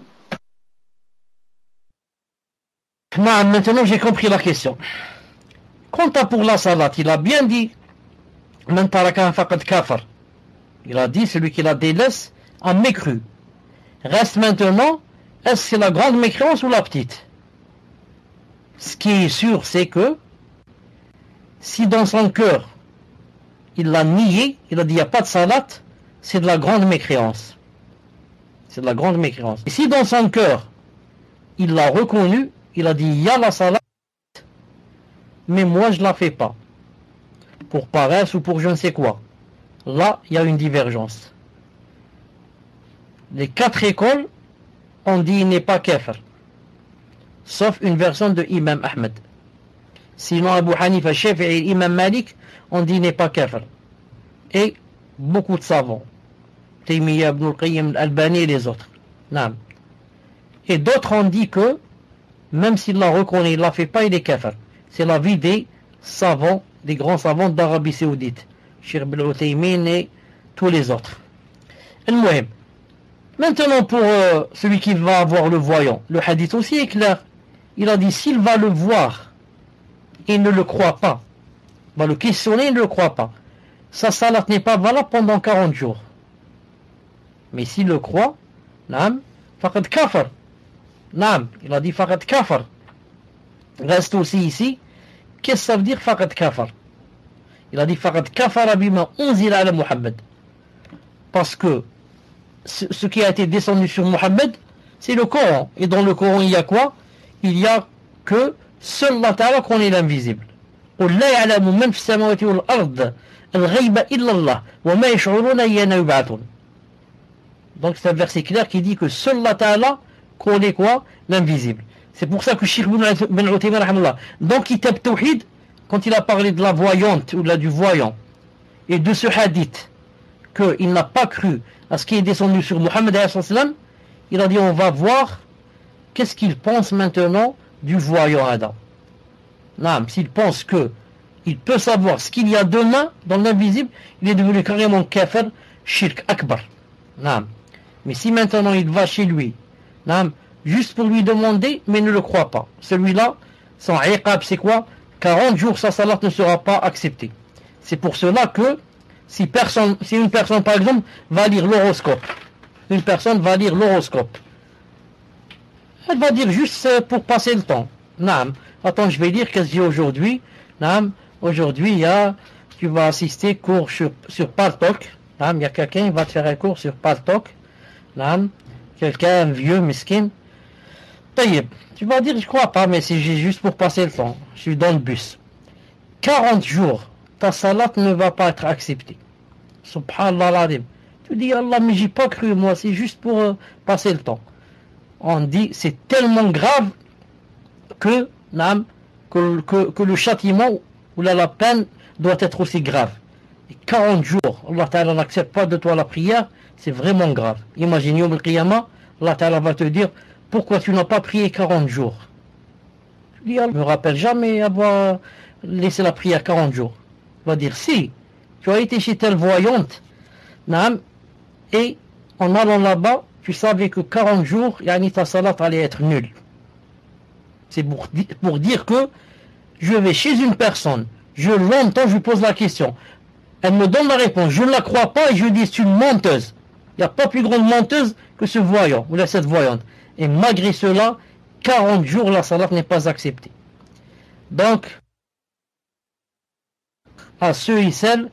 Speaker 2: Non, maintenant j'ai compris la question. Quant à pour la salat, il a bien dit Man taraka faqad kafar. Il a dit celui qui la délaisse a mécru. Reste maintenant, est-ce que c'est la grande mécréance ou la petite? Ce qui est sûr, c'est que si dans son cœur, il l'a nié, il a dit il n'y a pas de salat, c'est de la grande mécréance. C'est de la grande mécréance. Et si dans son cœur, il l'a reconnu, il a dit il y a la salat, mais moi je la fais pas. Pour paresse ou pour je ne sais quoi. Là, il y a une divergence. Les 4 écoles ont dit il n'est pas kafir. Sauf une version de Imam Ahmed. Sinon Abu Hanifa, Shafi'i et Imam Malik ont dit il n'est pas kafir. Et beaucoup de savants. Taymiyyah, Ibn al-Qayyim, Al-Albani et les autres. Non. Et d'autres ont dit que même s'il la reconnaît, il ne la fait pas, il est kafir. C'est l'avis des savants, des grands savants d'Arabie Saoudite. Cheikh Ibn Uthaymin et tous les autres. Al-Muhim. Maintenant pour celui qui va avoir le voyant, le hadith aussi est clair. Il a dit s'il va le voir et ne le croit pas, va le questionner et ne le croit pas, sa salat n'est pas valable pendant 40 jours. Mais s'il le croit, naam, faqad kafar. Naam, il a dit faqad kafar. Reste aussi ici, qu'est-ce que ça veut dire faqad kafar? Il a dit faqad kafara bima unzila ala Muhammad. Parce que ce qui a été descendu sur Muhammad, c'est le Coran. Et dans le Coran, il y a quoi? Il y a que seul Allah Ta'ala connaît l'invisible. قُلْ لَا يَعْلَمُ مَنْ فِي السَّمَاوَاتِ وَالْأَرْضِ الْغَيْبَ إِلَّا اللَّهُ وَمَا يَشْعُرُونَ أَيَّانَ يُبْعَثُونَ. Donc c'est un verset clair qui dit que seul Allah Ta'ala connaît quoi? L'invisible. C'est pour ça que Cheikh Ibn Uthaymin, dans Kitab Tawhid, quand il a parlé de la voyante ou du voyant et de ce hadith, qu'il n'a pas cru à ce qui est descendu sur Muhammad, il a dit on va voir qu'est-ce qu'il pense maintenant du voyant Adam. S'il pense que il peut savoir ce qu'il y a demain dans l'invisible, il est devenu carrément kafir, shirk akbar. Mais si maintenant il va chez lui, juste pour lui demander, mais ne le croit pas, celui-là, son iqab c'est quoi? 40 jours sa salat ne sera pas acceptée. C'est pour cela que si une personne par exemple va lire l'horoscope, une personne va lire l'horoscope, elle va dire juste pour passer le temps. Attends, je vais dire qu'est-ce que j'ai aujourd'hui. Aujourd'hui, tu vas assister cours sur Paltalk. Il y a quelqu'un qui va te faire un cours sur Paltalk. Quelqu'un, un vieux, miskin. Tu vas dire, je crois pas, mais c'est juste pour passer le temps. Je suis dans le bus. 40 jours, ta salat ne va pas être acceptée. Subhanallah l'adim. Tu dis, Allah, mais j'ai pas cru, moi, c'est juste pour passer le temps. On dit, c'est tellement grave que le châtiment ou la peine doit être aussi grave. Et 40 jours, Allah Ta'ala n'accepte pas de toi la prière, c'est vraiment grave. Imagine, Yom al-Qiyamah, Allah Ta'ala va te dire, pourquoi tu n'as pas prié 40 jours? Tu dis, je ne me rappelle jamais avoir laissé la prière 40 jours. Il va dire, si, tu as été chez telle voyante, et en allant là-bas, tu savais que 40 jours, ta salat allait être nulle. C'est pour dire que je vais chez une personne, je l'entends, je lui pose la question. Elle me donne la réponse, je ne la crois pas et je dis c'est une menteuse. Il n'y a pas plus grande menteuse que ce voyant, ou cette voyante. Et malgré cela, 40 jours, la salat n'est pas acceptée. Donc, à ceux et celles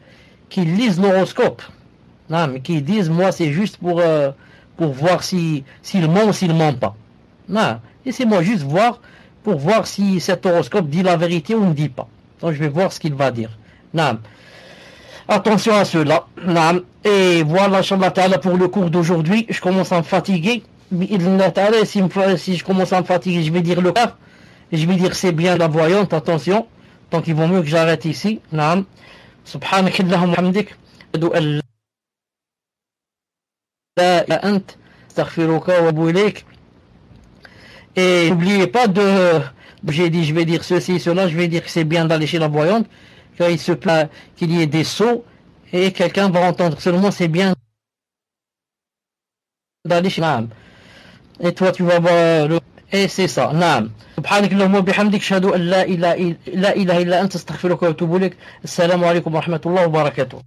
Speaker 2: qui lisent l'horoscope, mais qui disent, moi c'est juste pour voir s'il ment ou s'il ment pas. Laissez-moi juste voir, pour voir si cet horoscope dit la vérité ou ne dit pas. Donc je vais voir ce qu'il va dire. Attention à cela. Et voilà, Inch'Allah Ta'ala, pour le cours d'aujourd'hui. Je commence à me fatiguer. Si je commence à me fatiguer, je vais dire le cas. Et je vais dire c'est bien la voyante, attention. Donc il vaut mieux que j'arrête ici. Subhanak Allahumma wa hamdik. Ashhadu an la ilaha illa ant, astaghfiruka wa atubu ilayk. Et n'oubliez pas j'ai dit je vais dire ceci, cela, je vais dire que c'est bien d'aller chez la voyante, car il se plaît qu'il y ait des sots, et quelqu'un va entendre seulement c'est bien d'aller chez la. Et toi tu vas voir et c'est ça. Subhanak Allahumma bihamdik, ashhadu an la ilaha illa anta, astaghfiruka wa atubu ilayk. Assalamu alaykum wa rahmatullahi wa barakatuh.